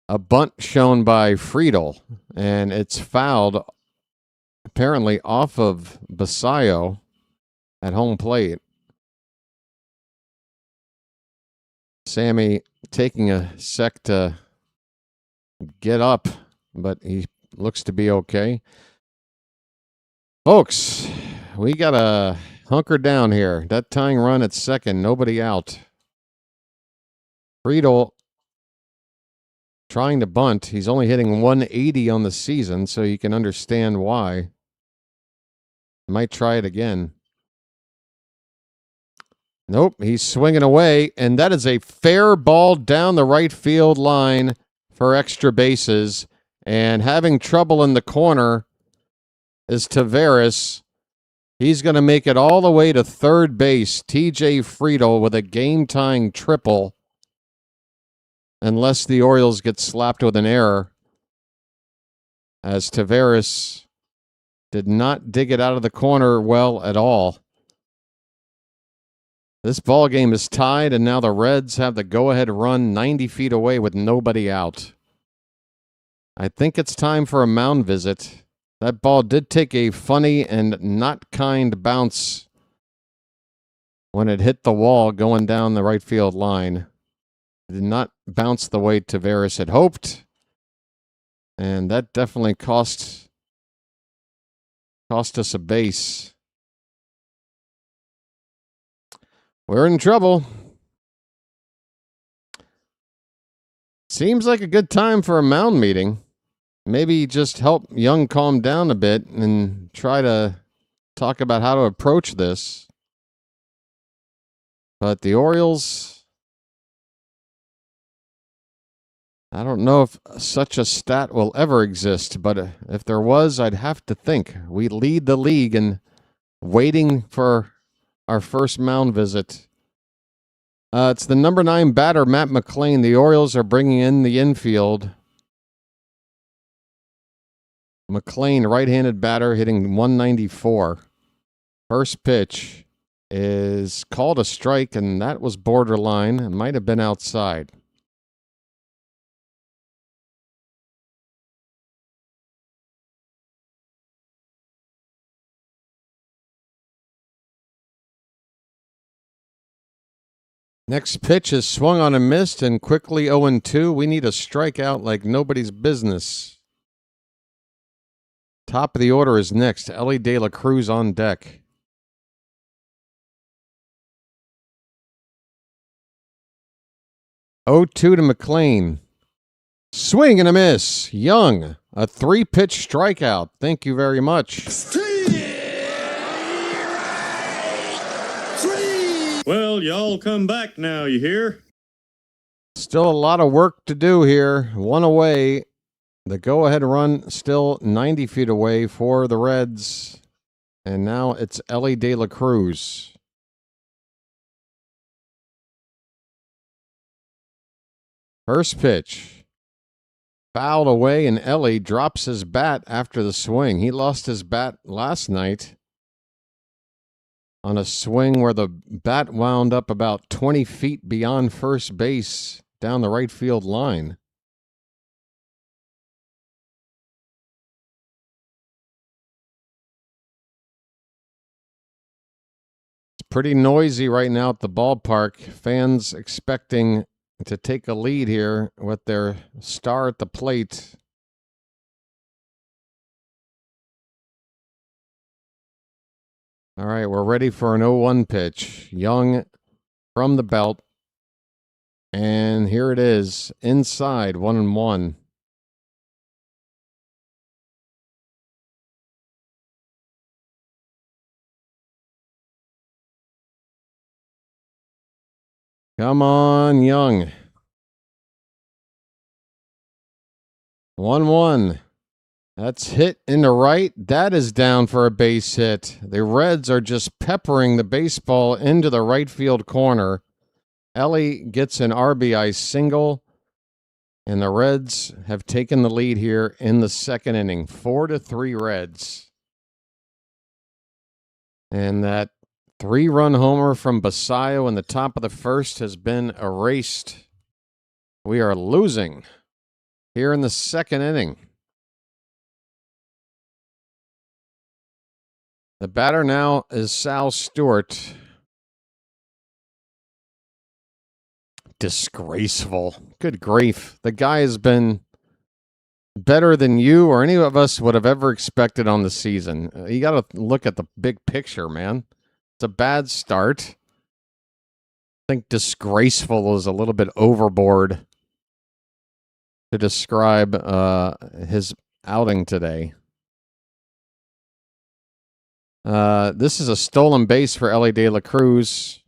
A bunt shown by Friedel, and it's fouled apparently off of Basayo. at home plate. Sammy taking a sec to get up, but he looks to be okay. Folks, we got to hunker down here. That tying run at second, nobody out. Friedel trying to bunt. He's only hitting 180 on the season, so you can understand why. Might try it again. Nope, he's swinging away, and that is a fair ball down the right field line for extra bases. And having trouble in the corner is Taveras. He's going to make it all the way to third base. TJ Friedel with a game-tying triple. Unless the Orioles get slapped with an error. As Taveras did not dig it out of the corner well at all. This ball game is tied, and now the Reds have the go-ahead run 90 feet away with nobody out. I think it's time for a mound visit. That ball did take a funny and not kind bounce when it hit the wall going down the right field line. It did not bounce the way Taveras had hoped, and that definitely cost us a base. We're in trouble. Seems like a good time for a mound meeting. Maybe just help Young calm down a bit and try to talk about how to approach this. But the Orioles, I don't know if such a stat will ever exist, but if there was, I'd have to think. We lead the league in waiting for our first mound visit. It's the number 9 batter, Matt McLean. The Orioles are bringing in the infield. McLean, right-handed batter, hitting 194. First pitch is called a strike, and that was borderline. It might have been outside. Next pitch is swung on and missed, and quickly 0-2. We need a strikeout like nobody's business. Top of the order is next. Ellie De La Cruz on deck. Oh, 2 to McLean. Swing and a miss. Young, a 3-pitch strikeout. Thank you very much. Well, y'all come back now, you hear? Still a lot of work to do here. One away. The go-ahead run still 90 feet away for the Reds. And now it's Ellie De La Cruz. First pitch. Fouled away, and Ellie drops his bat after the swing. He lost his bat last night on a swing where the bat wound up about 20 feet beyond first base down the right field line. It's pretty noisy right now at the ballpark. Fans expecting to take a lead here with their star at the plate. All right, we're ready for an 0-1 pitch. Young from the belt. And here it is, inside, 1-1. Come on, Young. 1-1. That's hit into right. That is down for a base hit. The Reds are just peppering the baseball into the right field corner. Ellie gets an RBI single, and the Reds have taken the lead here in the second inning. 4-3 Reds. And that 3-run homer from Basayo in the top of the first has been erased. We are losing here in the second inning. The batter now is Sal Stewart. Disgraceful. Good grief. The guy has been better than you or any of us would have ever expected on the season. You got to look at the big picture, man. It's a bad start. I think disgraceful is a little bit overboard to describe his outing today. This is a stolen base for Ellie De La Cruz.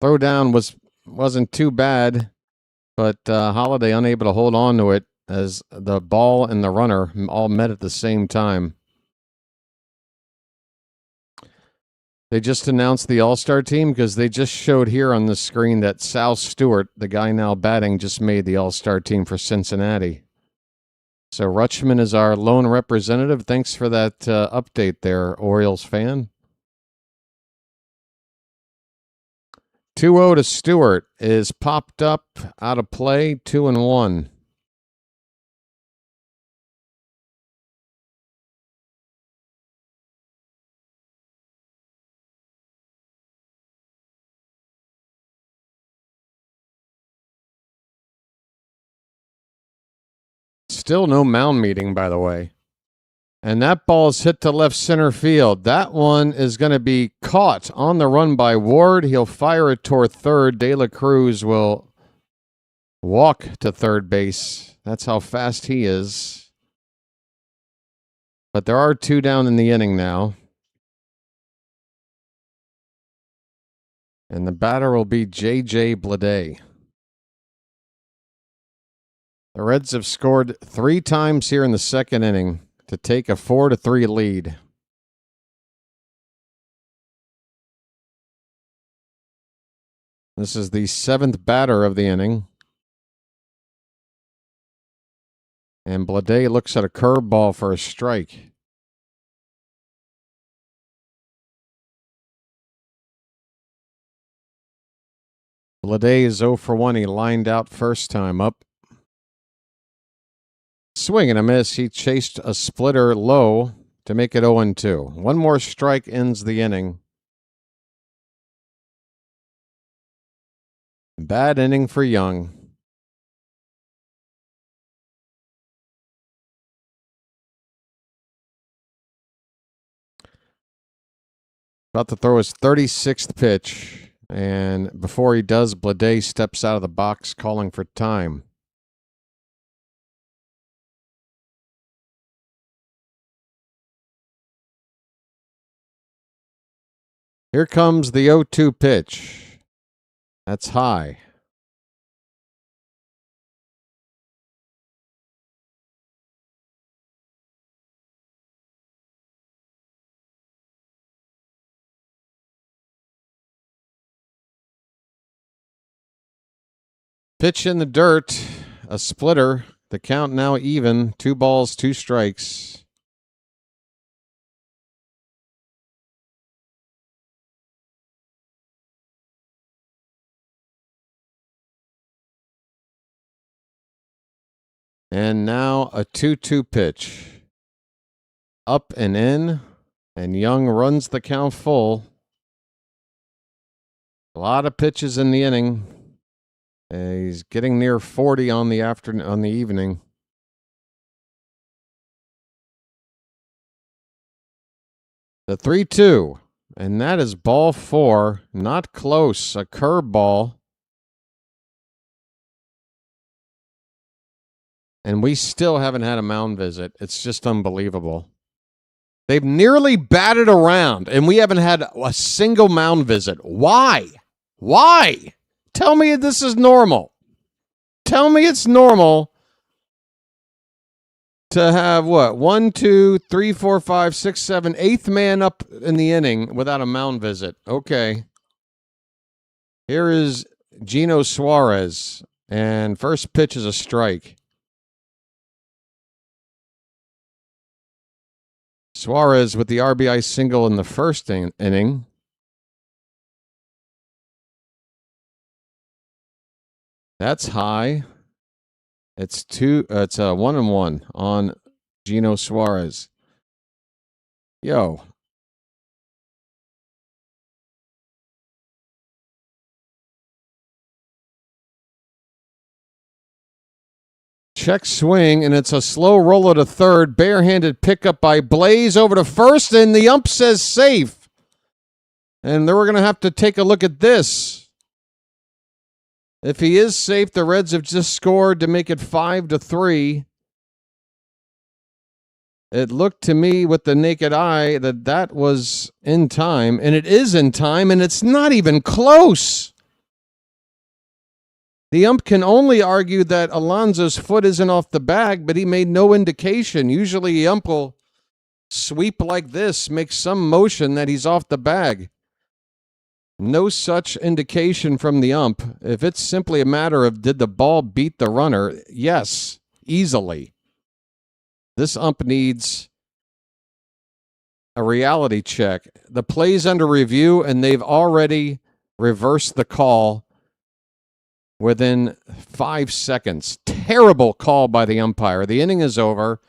Throwdown wasn't too bad, but Holiday unable to hold on to it as the ball and the runner all met at the same time. They just announced the All-Star team because they just showed here on the screen that Sal Stewart, the guy now batting, just made the All-Star team for Cincinnati. So Rutschman is our lone representative. Thanks for that update there, Orioles fan. 2-0 to Stewart is popped up, out of play, 2-1. Still no mound meeting, by the way. And that ball is hit to left center field. That one is going to be caught on the run by Ward. He'll fire it toward third. De La Cruz will walk to third base. That's how fast he is. But there are 2 down in the inning now. And the batter will be J.J. Bleday. The Reds have scored 3 times here in the second inning to take a 4-3 lead. This is the 7th batter of the inning. And Bleday looks at a curveball for a strike. Bleday is 0 for 1. He lined out first time up. Swing and a miss. He chased a splitter low to make it 0-2. One more strike ends the inning. Bad inning for Young. About to throw his 36th pitch. And before he does, Bleday steps out of the box calling for time. Here comes the 0-2 pitch. That's high. Pitch in the dirt, a splitter. The count now even. 2 balls, 2 strikes. And now a 2-2 pitch. Up and in, and Young runs the count full. A lot of pitches in the inning. He's getting near 40 on the evening. The 3-2, and that is ball 4. Not close. A curveball. And we still haven't had a mound visit. It's just unbelievable. They've nearly batted around, and we haven't had a single mound visit. Why? Why? Tell me this is normal. Tell me it's normal to have what? 1, 2, 3, 4, 5, 6, 7, 8th man up in the inning without a mound visit. Okay. Here is Gino Suarez, and first pitch is a strike. Suarez with the RBI single in the first inning. That's high. It's a 1-1 on Gino Suarez. Yo, Check swing, and it's a slow roller to third. Barehanded pickup by Blaze over to first, and the ump says safe. And then we're going to have to take a look at this. If he is safe, the Reds have just scored to make it 5-3. It looked to me with the naked eye that that was in time, and it is in time, and it's not even close. The ump can only argue that Alonso's foot isn't off the bag, but he made no indication. Usually the ump will sweep like this, make some motion that he's off the bag. No such indication from the ump. If it's simply a matter of did the ball beat the runner, yes, easily. This ump needs a reality check. The play's under review, and they've already reversed the call within 5 seconds. Terrible call by the umpire. The inning is over.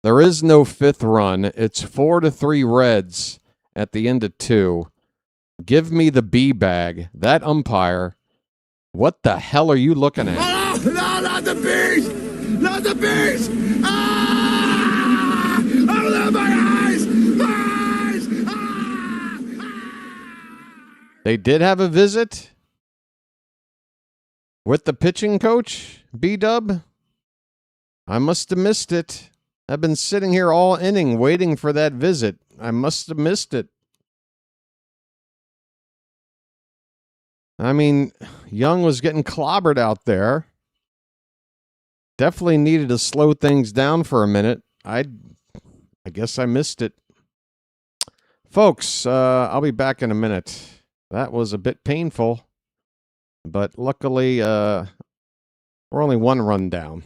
There is no fifth run. It's 4-3 Reds at the end of 2. Give me the B bag. That umpire, what the hell are you looking at? Oh, no, not the bees! Not the bees! Ah! Oh, my eyes! Eyes! Ah! They did have a visit with the pitching coach, B-Dub. I must have missed it. I've been sitting here all inning waiting for that visit. I must have missed it. I mean, Young was getting clobbered out there. Definitely needed to slow things down for a minute. I guess I missed it. Folks, I'll be back in a minute. That was a bit painful. But luckily, we're only 1 run down.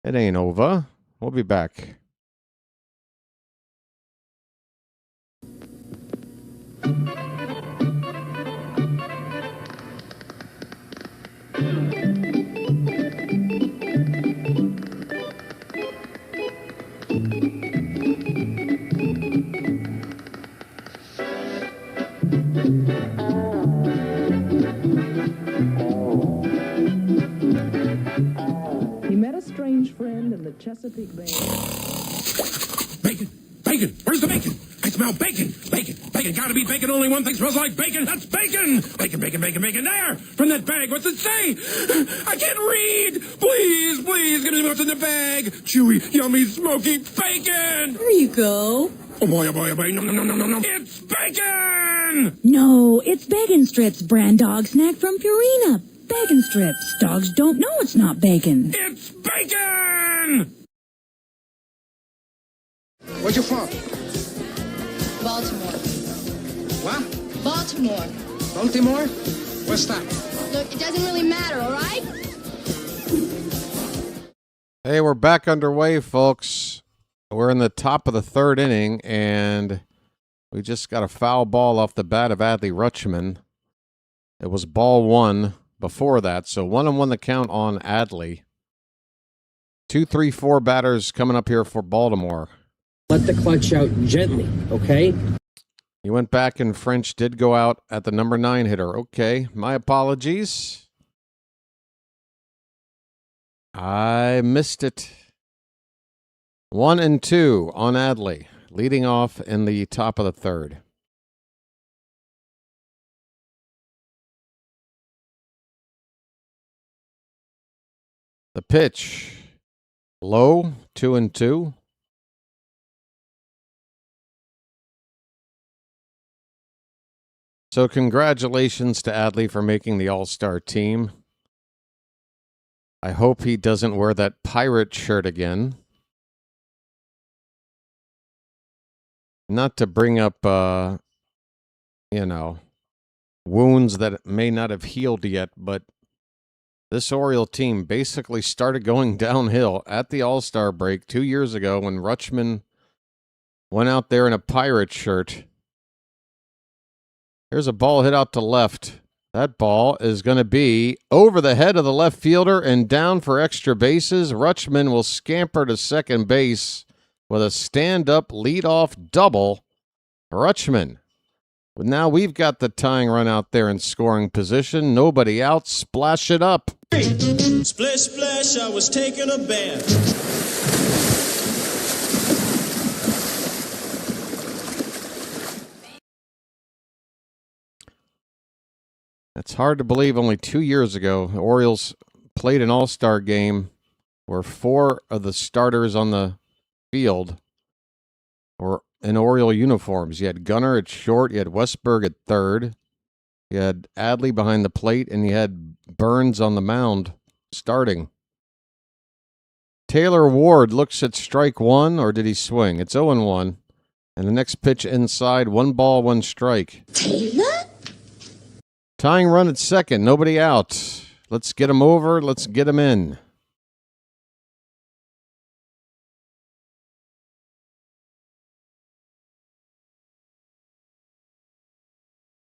It ain't over. We'll be back. He met a strange friend in the Chesapeake Bay. Bacon! Bacon! Where's the bacon? I smell bacon! Bacon! Bacon! Gotta be bacon! Only one thing smells like bacon! That's bacon! Bacon, bacon, bacon, bacon! There! From that bag! What's it say? I can't read! Please, please, give me what's in the bag! Chewy, yummy, smoky bacon! There you go. Oh boy, oh boy, oh boy! No, no, no, no, no, no! It's bacon! No, it's Bacon Strips, brand dog snack from Purina. Bacon Strips. Dogs don't know it's not bacon. It's bacon! Where you from? Baltimore. What? Baltimore. Baltimore? What's that? Look, it doesn't really matter, all right? Hey, we're back underway, folks. We're in the top of the 3rd inning, and we just got a foul ball off the bat of Adley Rutschman. It was ball 1 before that, so 1-1 the count on Adley. 2, 3, 4 batters coming up here for Baltimore. Let the clutch out gently, okay? He went back, and French did go out at the number 9 hitter. Okay, my apologies. I missed it. 1-2 on Adley, leading off in the top of the 3rd. The pitch, low, 2-2. So congratulations to Adley for making the All-Star team. I hope he doesn't wear that pirate shirt again. Not to bring up, wounds that may not have healed yet, but this Oriole team basically started going downhill at the All-Star break 2 years ago when Rutschman went out there in a pirate shirt. Here's a ball hit out to left. That ball is going to be over the head of the left fielder and down for extra bases. Rutschman will scamper to second base with a stand-up leadoff double. Rutschman. But now we've got the tying run out there in scoring position. Nobody out. Splash it up. Splish, splash, I was taking a bath. It's hard to believe only 2 years ago, the Orioles played an all-star game where 4 of the starters on the field were in Oriole uniforms. You had Gunnar at short, you had Westberg at third, you had Adley behind the plate, and you had Burns on the mound starting. Taylor Ward looks at strike one, or did he swing? It's 0-1. And the next pitch inside, 1 ball, 1 strike. Taylor? Tying run at second, nobody out. Let's get him over, let's get him in.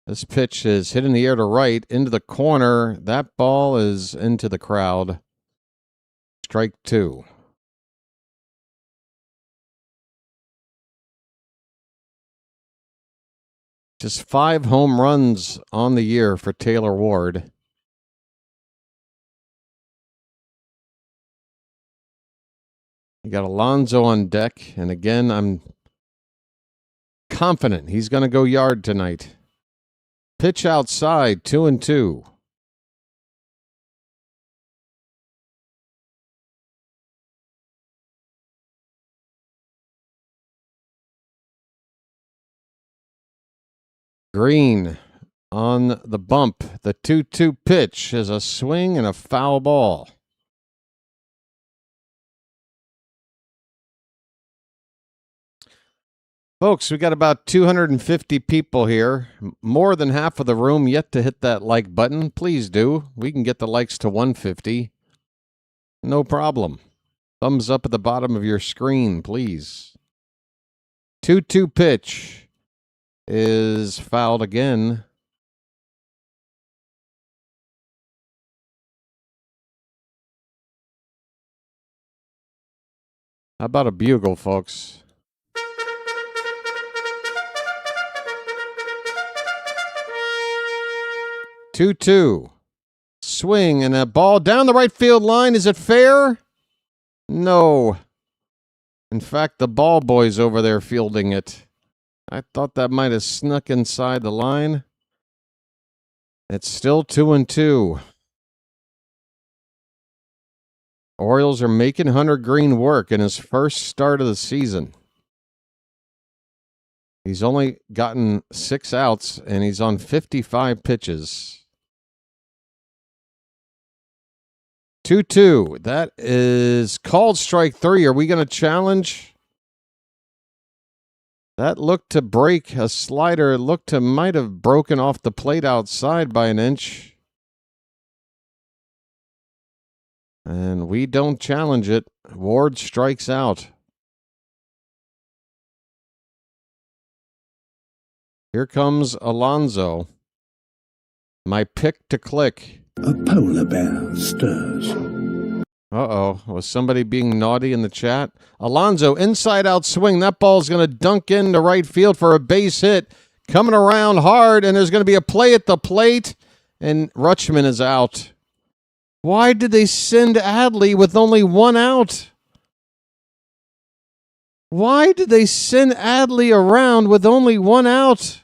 This pitch is hit in the air to right, into the corner. That ball is into the crowd. Strike 2. Just 5 home runs on the year for Taylor Ward. You got Alonso on deck, and again, I'm confident he's going to go yard tonight. Pitch outside, 2-2. Greene on the bump. The 2-2 pitch is a swing and a foul ball. Folks, we got about 250 people here. More than half of the room yet to hit that like button. Please do. We can get the likes to 150. No problem. Thumbs up at the bottom of your screen, please. 2-2 pitch is fouled again. How about a bugle, folks? Two. Swing and a ball down the right field line. Is it fair? No. In fact, the ball boy's over there fielding it. I thought that might have snuck inside the line. It's still 2-2. Orioles are making Hunter Greene work in his first start of the season. He's only gotten 6 outs, and he's on 55 pitches. 2-2. That is called strike 3. Are we going to challenge? That looked to break a slider. It looked to might have broken off the plate outside by an inch. And we don't challenge it. Ward strikes out. Here comes Alonso. My pick to click. A polar bear stirs. Uh-oh. Was somebody being naughty in the chat? Alonso, inside-out swing. That ball's going to dunk into right field for a base hit. Coming around hard, and there's going to be a play at the plate, and Rutschman is out. Why did they send Adley with only 1 out? Why did they send Adley around with only 1 out?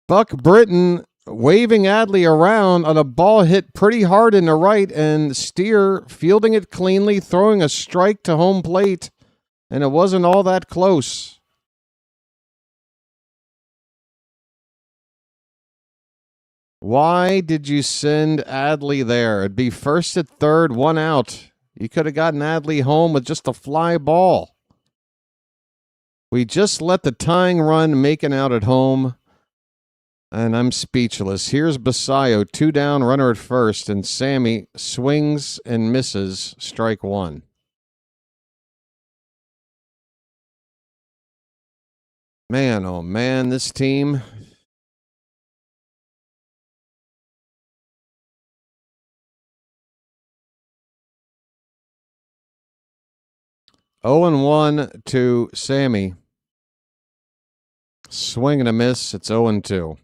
Buck Britton waving Adley around on a ball hit pretty hard in the right, and Steer fielding it cleanly, throwing a strike to home plate, and it wasn't all that close. Why did you send Adley there? It'd be first at third, 1 out. You could have gotten Adley home with just a fly ball. We just let the tying run make an out at home. And I'm speechless. Here's Basayo, 2 down, runner at first, and Sammy swings and misses, strike 1. Man, oh man, this team. Oh and 1 to Sammy. Swing and a miss. It's 0-2.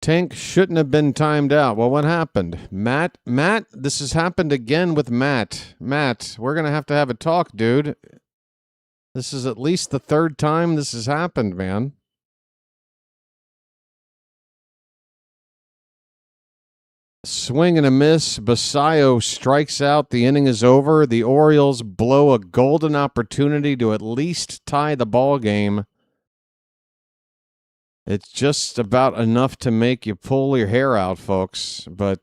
Tank shouldn't have been timed out. Well, what happened? Matt, this has happened again with Matt. Matt, we're going to have a talk, dude. This is at least the third time this has happened, man. Swing and a miss. Basayo strikes out. The inning is over. The Orioles blow a golden opportunity to at least tie the ball game. It's just about enough to make you pull your hair out, folks. But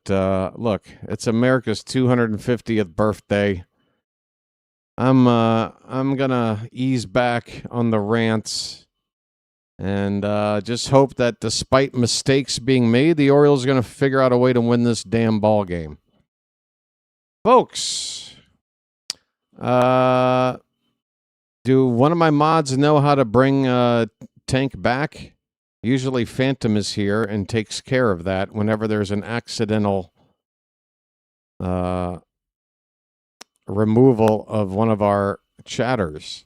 look, it's America's 250th birthday. I'm gonna ease back on the rants and just hope that despite mistakes being made, the Orioles are gonna figure out a way to win this damn ball game. Folks, do one of my mods know how to bring Tank back? Usually Phantom is here and takes care of that whenever there's an accidental removal of one of our chatters.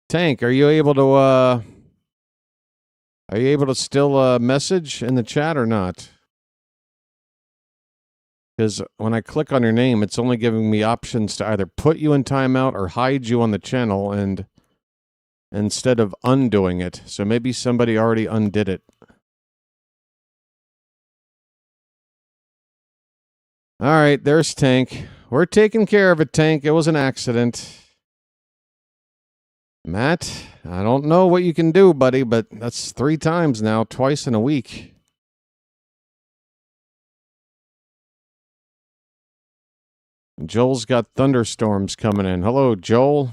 Tank, are you able to still message in the chat or not? Because when I click on your name, it's only giving me options to either put you in timeout or hide you on the channel, and instead of undoing it. So maybe somebody already undid it. All right, there's Tank. We're taking care of it, Tank. It was an accident. Matt, I don't know what you can do, buddy, but that's 3 times now, twice in a week. Joel's got thunderstorms coming in. Hello, Joel.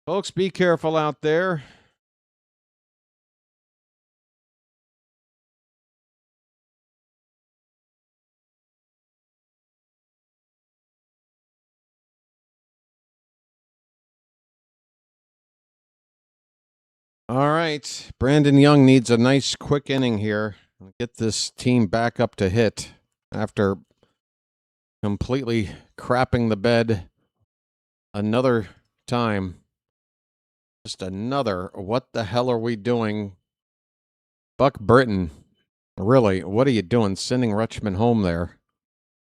Folks, be careful out there. All right. Brandon Young needs a nice quick inning here. Get this team back up to hit after completely crapping the bed another time. Just another, what the hell are we doing? Buck Britton, really, what are you doing sending Rutschman home there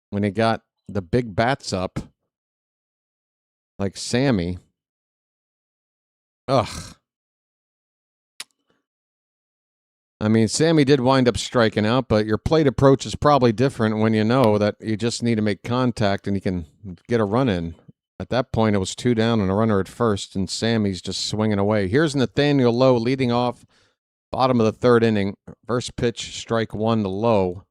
when he got the big bats up like Sammy? Ugh. I mean, Sammy did wind up striking out, but your plate approach is probably different when you know that you just need to make contact and you can get a run in. At that point, it was 2 down and a runner at first, and Sammy's just swinging away. Here's Nathaniel Lowe leading off, bottom of the 3rd inning. First pitch, strike 1 to Lowe.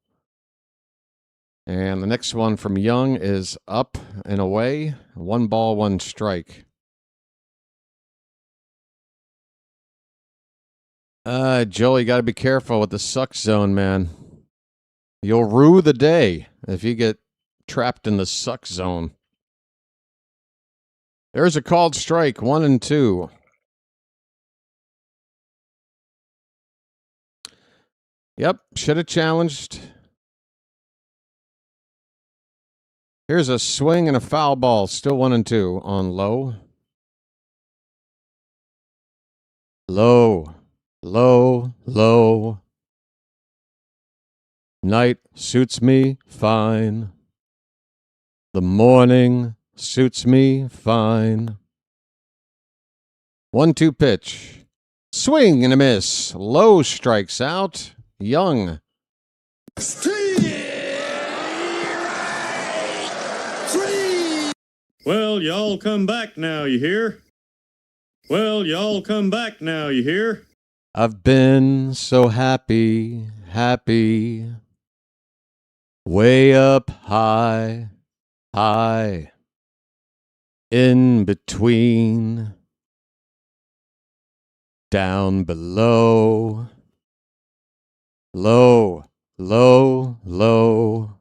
And the next one from Young is up and away. 1 ball, 1 strike. Joel, you got to be careful with the suck zone, man. You'll rue the day if you get trapped in the suck zone. There's a called strike, 1 and 2. Yep, should have challenged. Here's a swing and a foul ball, still 1 and 2 on Lowe. Low. Low, low. Night suits me fine. The morning suits me fine. 1-2 pitch. Swing and a miss. Low strikes out. Young. Well, y'all come back now, you hear? Well, y'all come back now, you hear? I've been so happy, happy. Way up high, high. In between. Down below. Low, low, low.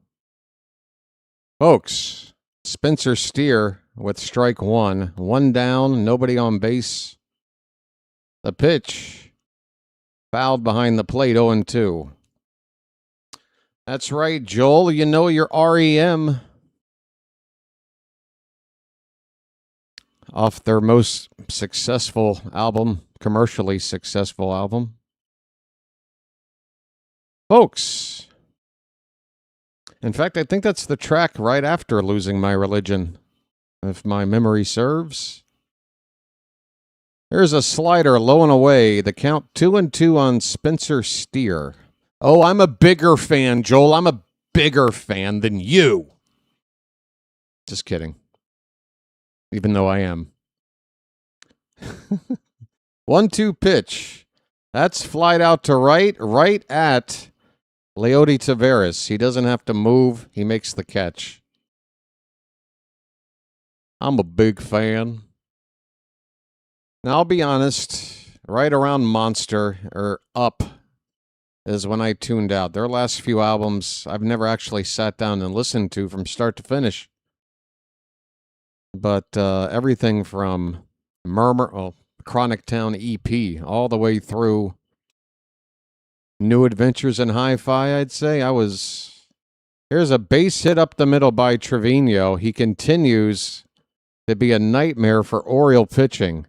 Folks, Spencer Steer with strike 1. 1 down, nobody on base. The pitch. Fouled behind the plate, 0-2. That's right, Joel. You know your REM. off their most successful album, commercially successful album. Folks, in fact, I think that's the track right after Losing My Religion, if my memory serves. There's a slider low and away. The count 2-2 on Spencer Steer. Oh, I'm a bigger fan, Joel. I'm a bigger fan than you. Just kidding. Even though I am. 1-2 pitch. That's flied out to right at Leody Taveras. He doesn't have to move. He makes the catch. I'm a big fan. Now, I'll be honest. Right around Monster, or Up, is when I tuned out. Their last few albums, I've never actually sat down and listened to from start to finish. But everything from Chronic Town EP, all the way through New Adventures in Hi-Fi, I'd say. Here's a base hit up the middle by Trevino. He continues to be a nightmare for Oriole pitching.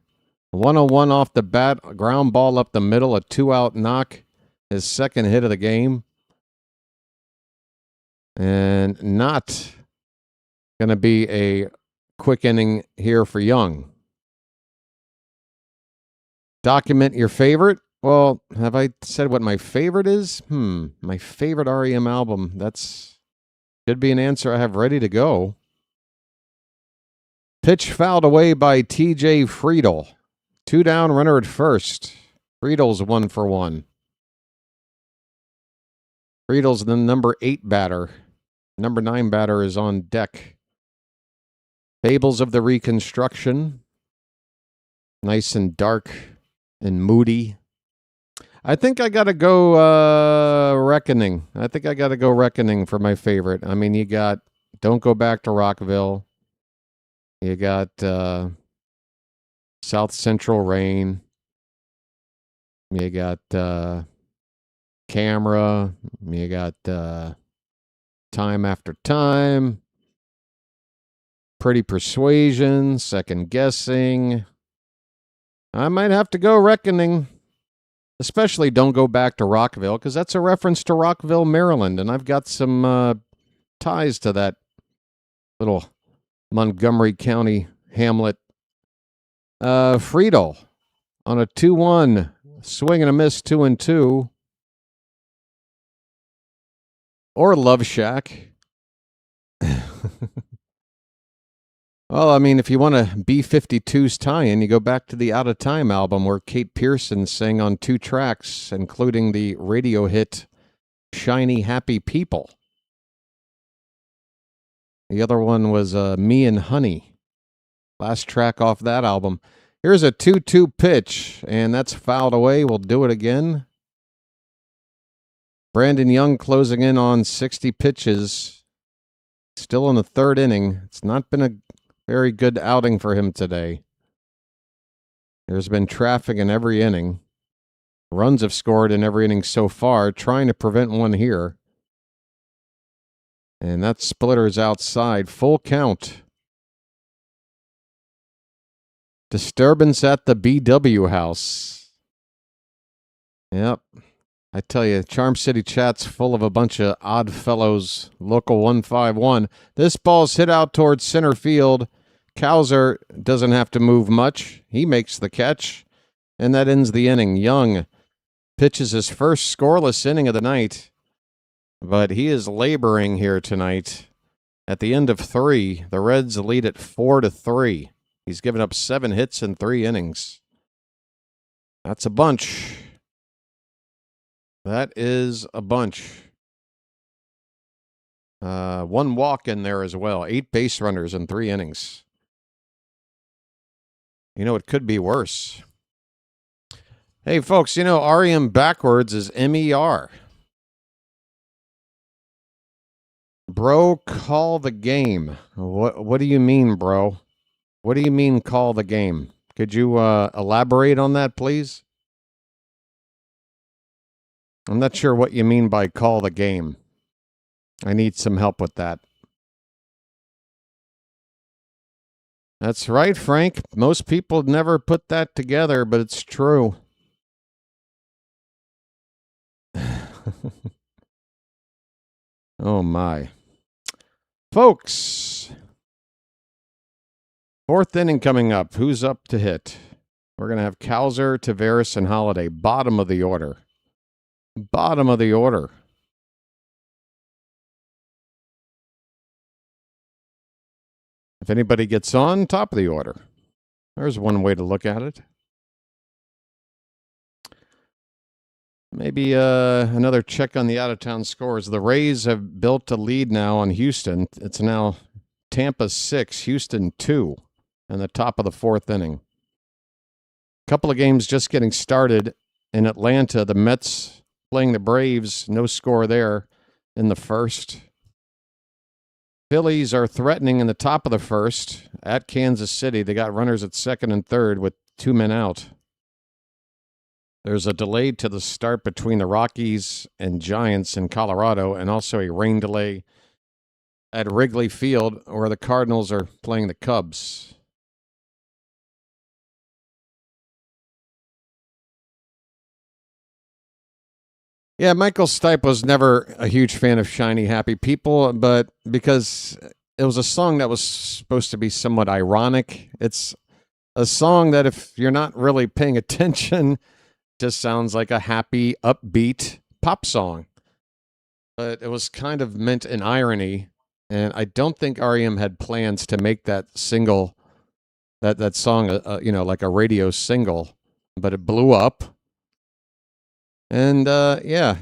101 off the bat, ground ball up the middle, a 2-out knock, his second hit of the game. And not going to be a quick inning here for Young. Document your favorite. Well, have I said what my favorite is? My favorite REM album. Should be an answer I have ready to go. Pitch fouled away by TJ Friedel. 2 down, runner at first. Friedel's 1 for 1. Friedel's the number 8 batter. Number 9 batter is on deck. Fables of the Reconstruction. Nice and dark and moody. I think I got to go Reckoning. I think I got to go Reckoning for my favorite. I mean, you got Don't Go Back to Rockville. You got South Central Rain. You got Camera. You got Time After Time. Pretty Persuasion. Second Guessing. I might have to go Reckoning. Especially Don't Go Back to Rockville, because that's a reference to Rockville, Maryland, and I've got some ties to that little Montgomery County hamlet. Friedel on a 2-1, swing and a miss, 2-2. Or Love Shack. Well, I mean, if you want a B-52's tie-in, you go back to the Out of Time album where Kate Pearson sang on 2 tracks, including the radio hit Shiny Happy People. The other one was Me and Honey. Last track off that album. Here's a 2-2 pitch, and that's fouled away. We'll do it again. Brandon Young closing in on 60 pitches. Still in the 3rd inning. It's not been a very good outing for him today. There's been traffic in every inning. Runs have scored in every inning so far, trying to prevent one here. And that splitter's outside. Full count. Disturbance at the BW house. Yep. I tell you, Charm City Chat's full of a bunch of odd fellows. Local 151. This ball's hit out towards center field. Cowser doesn't have to move much. He makes the catch. And that ends the inning. Young pitches his first scoreless inning of the night. But he is laboring here tonight. At the end of 3, the Reds lead at 4-3. He's given up 7 hits in 3 innings. That's a bunch. That is a bunch. 1 walk in there as well. 8 base runners in 3 innings. You know, it could be worse. Hey, folks, you know, REM backwards is MER. Bro, call the game. What do you mean, bro? What do you mean, call the game? Could you elaborate on that, please? I'm not sure what you mean by call the game. I need some help with that. That's right, Frank. Most people never put that together, but it's true. Oh, my. Folks, fourth inning coming up. Who's up to hit? We're going to have Cowser, Taveras, and Holiday. Bottom of the order. Bottom of the order. If anybody gets on, top of the order. There's one way to look at it. Maybe another check on the out-of-town scores. The Rays have built a lead now on Houston. It's now Tampa 6, Houston 2, and the top of the fourth inning. A couple of games just getting started in Atlanta. The Mets playing the Braves, no score there in the first. Phillies are threatening in the top of the first at Kansas City. They got runners at second and third with 2 men out. There's a delay to the start between the Rockies and Giants in Colorado, and also a rain delay at Wrigley Field where the Cardinals are playing the Cubs. Yeah, Michael Stipe was never a huge fan of Shiny Happy People, but because it was a song that was supposed to be somewhat ironic, it's a song that if you're not really paying attention, just sounds like a happy, upbeat pop song. But it was kind of meant in irony, and I don't think REM had plans to make that single, that song, like a radio single, but it blew up. And, yeah,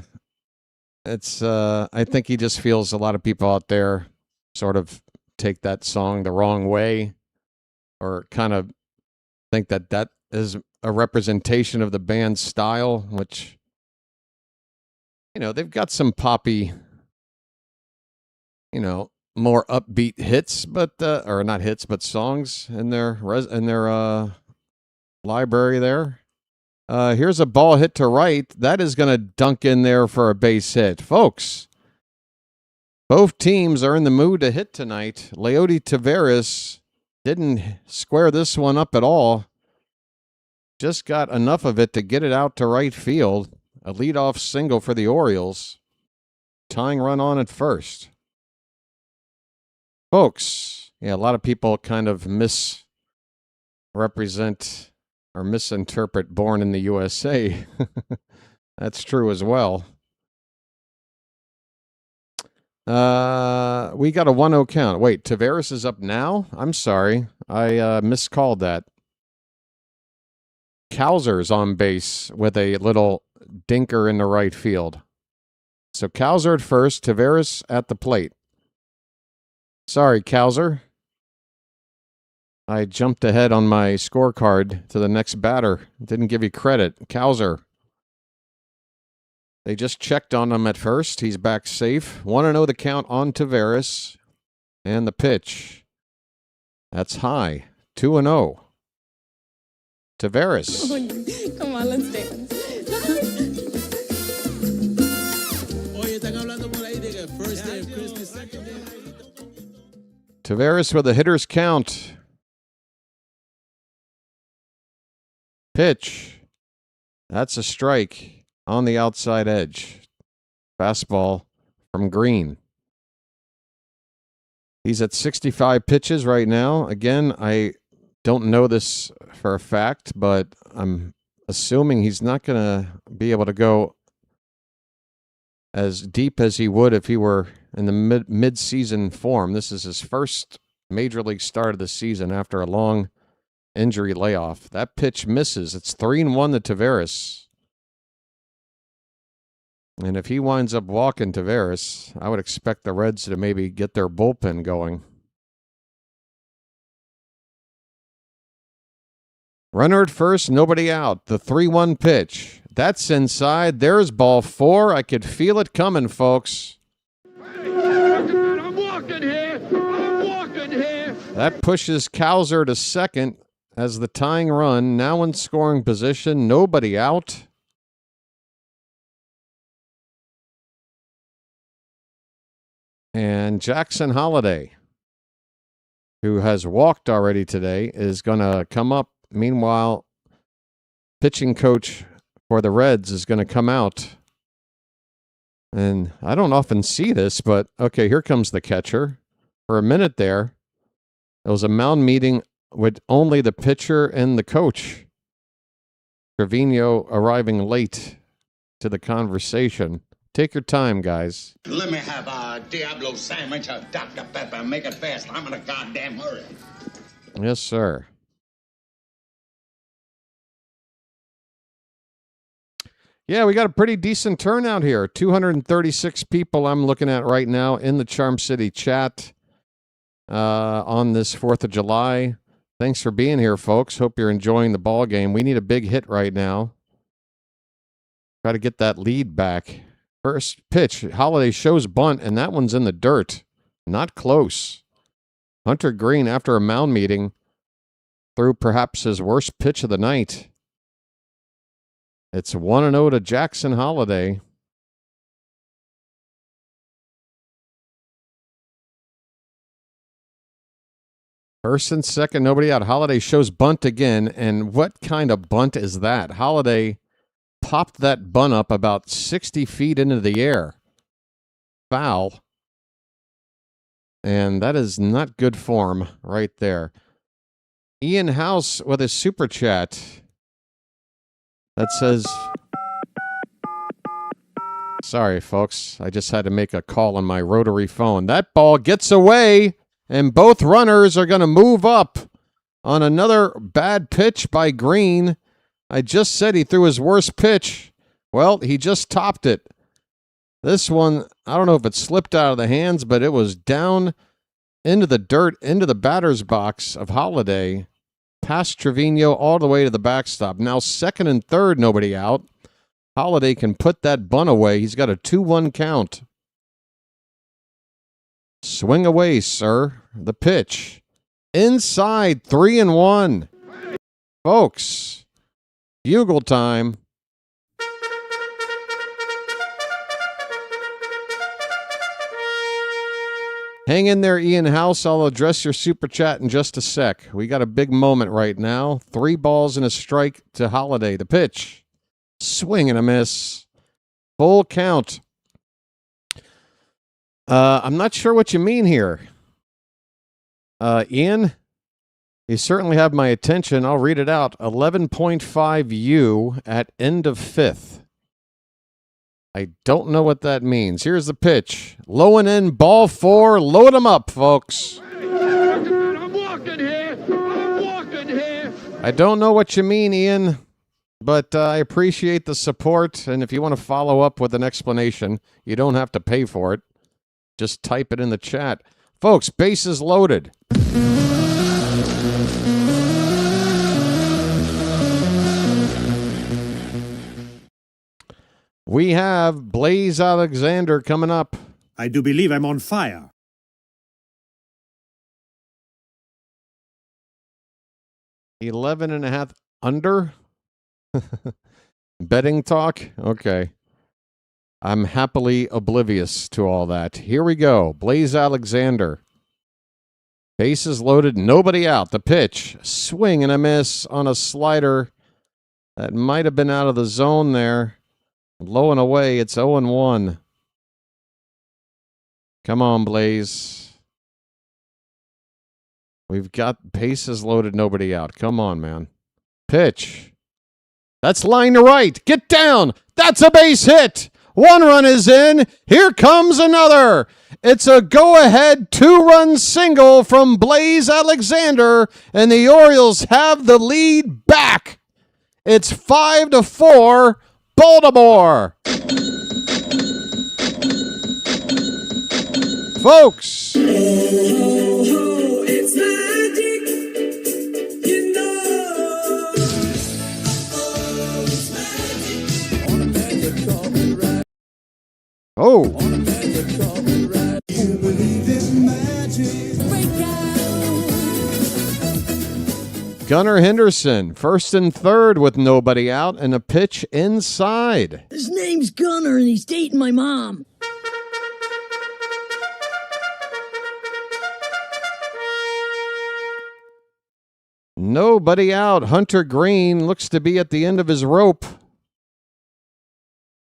it's, I think he just feels a lot of people out there sort of take that song the wrong way or kind of think that that is a representation of the band's style, which, they've got some poppy, more upbeat hits, but, or not hits, but songs in their library there. Here's a ball hit to right. That is going to dunk in there for a base hit. Folks, both teams are in the mood to hit tonight. Leody Taveras didn't square this one up at all. Just got enough of it to get it out to right field. A leadoff single for the Orioles. Tying run on at first. Folks, yeah, a lot of people kind of misrepresent or misinterpret Born in the USA. That's true as well. We got a 1-0 count. Wait, Taveras is up now? I'm sorry. I miscalled that. Cowser's on base with a little dinker in the right field. So Cowser at first, Taveras at the plate. Sorry, Cowser. I jumped ahead on my scorecard to the next batter. Didn't give you credit. Cowser. They just checked on him at first. He's back safe. 1-0 the count on Taveras. And the pitch. That's high. 2-0. Taveras. Come on, let's dance. Taveras with a hitter's count. Pitch. That's a strike on the outside edge. Fastball from Greene. He's at 65 pitches right now. Again, I don't know this for a fact, but I'm assuming he's not going to be able to go as deep as he would if he were in the mid-season form. This is his first major league start of the season after a long injury layoff. That pitch misses. It's 3-1 to Taveras. And if he winds up walking Taveras, I would expect the Reds to maybe get their bullpen going. Runner at first, nobody out. The 3-1 pitch. That's inside. There's ball 4. I could feel it coming, folks. I'm walking here. I'm walking here. That pushes Cowser to second as the tying run. Now in scoring position. Nobody out. And Jackson Holiday who has walked already today, is going to come up. Meanwhile, pitching coach for the Reds is going to come out. And I don't often see this, but okay, here comes the catcher. For a minute there, it was a mound meeting with only the pitcher and the coach. Trevino arriving late to the conversation. Take your time, guys. Let me have a Diablo sandwich of Dr. Pepper. Make it fast. I'm in a goddamn hurry. Yes, sir. Yeah, we got a pretty decent turnout here. 236 people I'm looking at right now in the Charm City chat on this 4th of July. Thanks for being here, folks. Hope you're enjoying the ball game. We need a big hit right now. Try to get that lead back. First pitch, Holiday shows bunt, and that one's in the dirt. Not close. Hunter Greene, after a mound meeting, threw perhaps his worst pitch of the night. It's 1-0 to Jackson Holiday. First and second, nobody out. Holiday shows bunt again, and what kind of bunt is that? Holiday popped that bunt up about 60 feet into the air. Foul. And that is not good form right there. Ian House with a super chat that says, sorry, folks, I just had to make a call on my rotary phone. That ball gets away, and both runners are going to move up on another bad pitch by Greene. I just said he threw his worst pitch. Well, he just topped it. This one, I don't know if it slipped out of the hands, but it was down into the dirt, into the batter's box of Holiday, past Trevino all the way to the backstop. Now second and third, nobody out. Holiday can put that bunt away. He's got a 2-1 count. Swing away, sir. The pitch. Inside, 3-1. Folks, bugle time. Hang in there, Ian House. I'll address your super chat in just a sec. We got a big moment right now. 3 balls and a strike to Holiday. The pitch. Swing and a miss. Full count. I'm not sure what you mean here. Ian, you certainly have my attention. I'll read it out. 11.5 U at end of 5th. I don't know what that means. Here's the pitch. Low and in, ball 4. Load them up, folks. I'm walking here. I'm walking here. I don't know what you mean, Ian, but I appreciate the support. And if you want to follow up with an explanation, you don't have to pay for it. Just type it in the chat. Folks, bases loaded. We have Blaze Alexander coming up. I do believe I'm on fire. 11.5 under. Betting talk? Okay. I'm happily oblivious to all that. Here we go. Blaze Alexander. Bases loaded, nobody out. The pitch. Swing and a miss on a slider that might have been out of the zone there. Low and away, it's 0-1. Come on, Blaze. We've got bases loaded, nobody out. Come on, man. Pitch. That's line to right. Get down. That's a base hit. 1 run is in. Here comes another. It's a go-ahead 2-run single from Blaze Alexander, and the Orioles have the lead back. It's 5-4, Baltimore. Folks. It's magic. You know. Oh. Gunnar Henderson, first and third with nobody out, and a pitch inside. His name's Gunnar, and he's dating my mom. Nobody out. Hunter Greene looks to be at the end of his rope.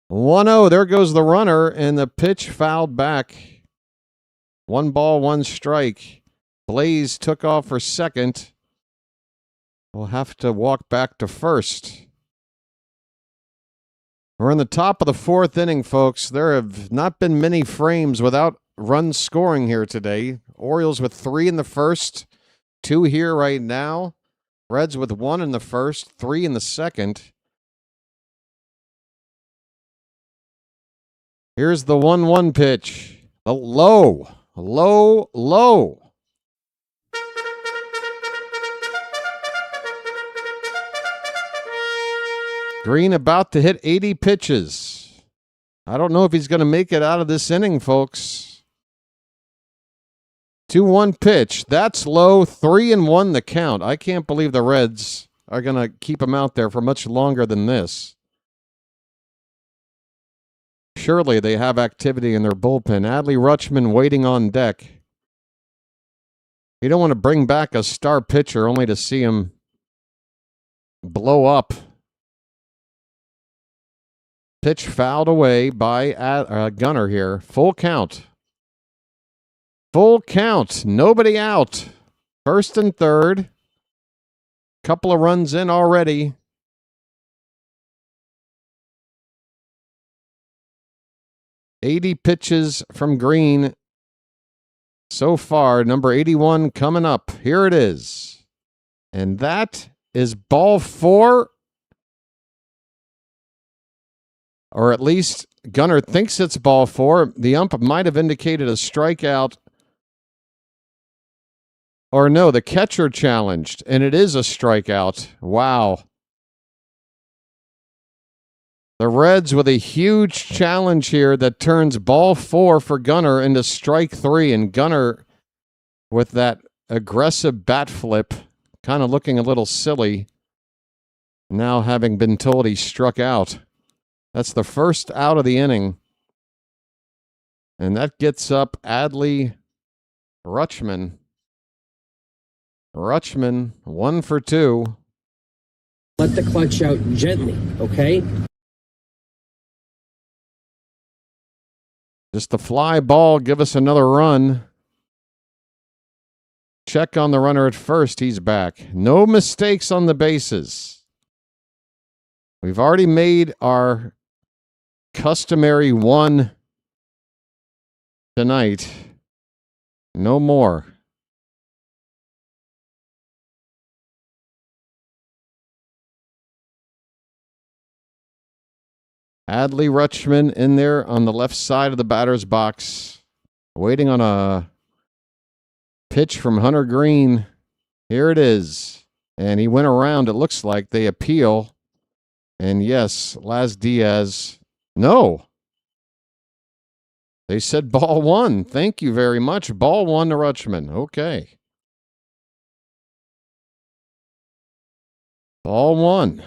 1-0. There goes the runner, and the pitch fouled back. 1 ball, 1 strike. Blaze took off for second. We'll have to walk back to first. We're in the top of the 4th inning, folks. There have not been many frames without runs scoring here today. Orioles with 3 in the first, 2 here right now. Reds with 1 in the first, 3 in the second. Here's the 1-1 pitch. A low. Greene about to hit 80 pitches. I don't know if he's going to make it out of this inning, folks. 2-1 pitch. That's low. 3-1 the count. I can't believe the Reds are going to keep him out there for much longer than this. Surely they have activity in their bullpen. Adley Rutschman waiting on deck. You don't want to bring back a star pitcher only to see him blow up. Pitch fouled away by Gunnar here. Full count. Nobody out. First and third. Couple of runs in already. $80 pitches from Greene so far. Number 81 coming up. Here it is. And that is ball 4. Or at least Gunnar thinks it's ball 4. The ump might have indicated a strikeout. Or no, the catcher challenged, and it is a strikeout. Wow. The Reds with a huge challenge here that turns ball 4 for Gunnar into strike 3. And Gunnar with that aggressive bat flip, kind of looking a little silly, now having been told he struck out. That's the first out of the inning. And that gets up Adley Rutschman. 1 for 2. Let the clutch out gently, okay? Just a fly ball, give us another run. Check on the runner at first, he's back. No mistakes on the bases. We've already made our customary 1 tonight. No more. Adley Rutschman in there on the left side of the batter's box, waiting on a pitch from Hunter Greene. Here it is. And he went around. It looks like they appeal. And yes, Laz Diaz. No. They said ball 1. Thank you very much. Ball 1 to Rutschman. Okay. Ball 1.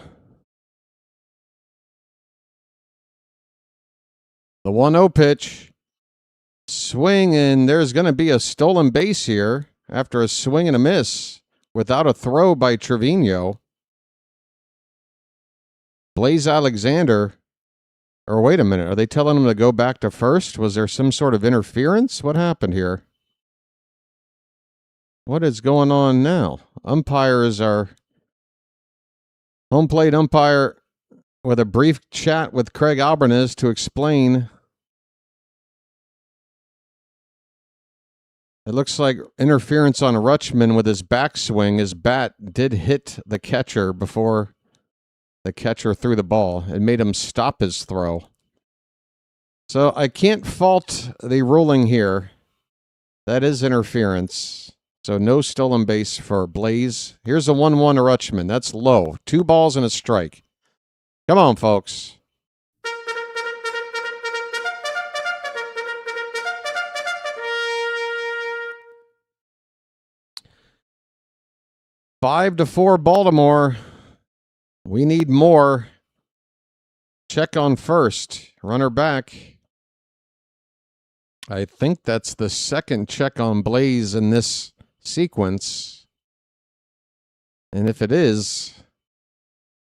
The 1-0 pitch. Swing, and there's going to be a stolen base here after a swing and a miss without a throw by Trevino. Blaze Alexander. Or wait a minute, are they telling him to go back to first? Was there some sort of interference? What happened here? What is going on now? Umpires are... Home plate umpire with a brief chat with Craig Albanese to explain. It looks like interference on Rutschman with his backswing. His bat did hit the catcher before the catcher threw the ball. It made him stop his throw. So I can't fault the ruling here. That is interference. So no stolen base for Blaze. Here's a 1-1 to Rutschman. That's low. 2 balls and a strike. Come on, folks. Five to 4 Baltimore. We need more. Check on first. Runner back. I think that's the second check on Blaze in this sequence. And if it is,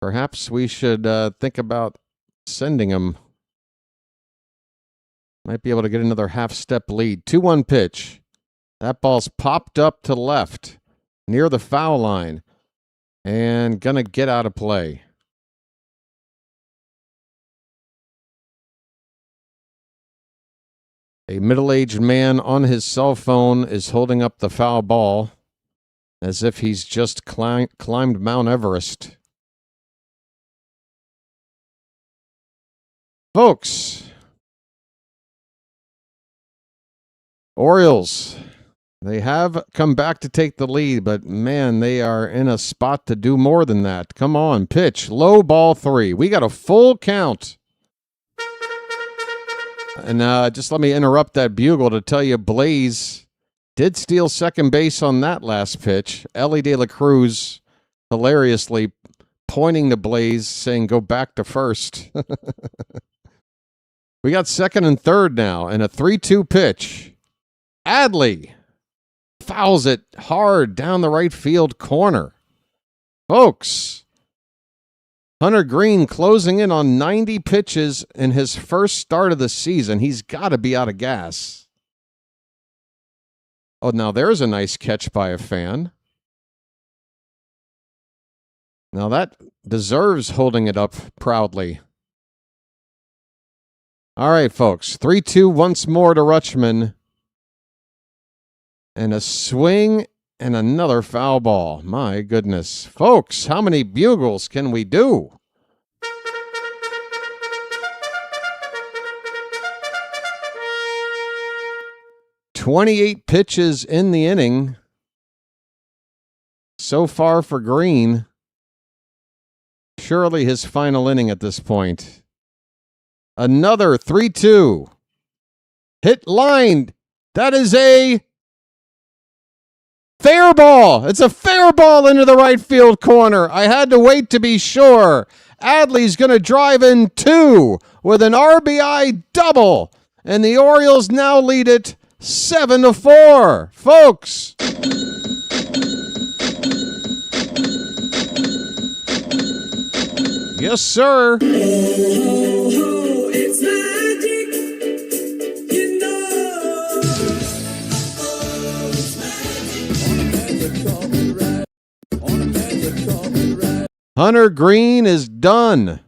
perhaps we should think about sending him. Might be able to get another half-step lead. 2-1 pitch. That ball's popped up to left, near the foul line, and gonna get out of play. A middle-aged man on his cell phone is holding up the foul ball as if he's just climbed Mount Everest. Folks, Orioles, they have come back to take the lead, but man, they are in a spot to do more than that. Come on, pitch, low ball 3. We got a full count. And just let me interrupt that bugle to tell you Blaze did steal second base on that last pitch. Ellie De La Cruz hilariously pointing to Blaze, saying, go back to first. We got second and third now, and a 3-2 pitch. Adley fouls it hard down the right field corner. Folks, Hunter Greene closing in on 90 pitches in his first start of the season. He's got to be out of gas. Oh, now there's a nice catch by a fan. Now that deserves holding it up proudly. All right, folks. 3-2 once more to Rutschman. And a swing and another foul ball. My goodness. Folks, how many bugles can we do? "28 pitches in the inning. So far for Greene. Surely his final inning at this point. Another 3-2. Hit lined. That is a fair ball. It's a fair ball into the right field corner. I had to wait to be sure. Adley's going to drive in 2 with an RBI double. And the Orioles now lead it 7-4. Folks. Yes, sir. It's magic, you know. Hunter Greene is done.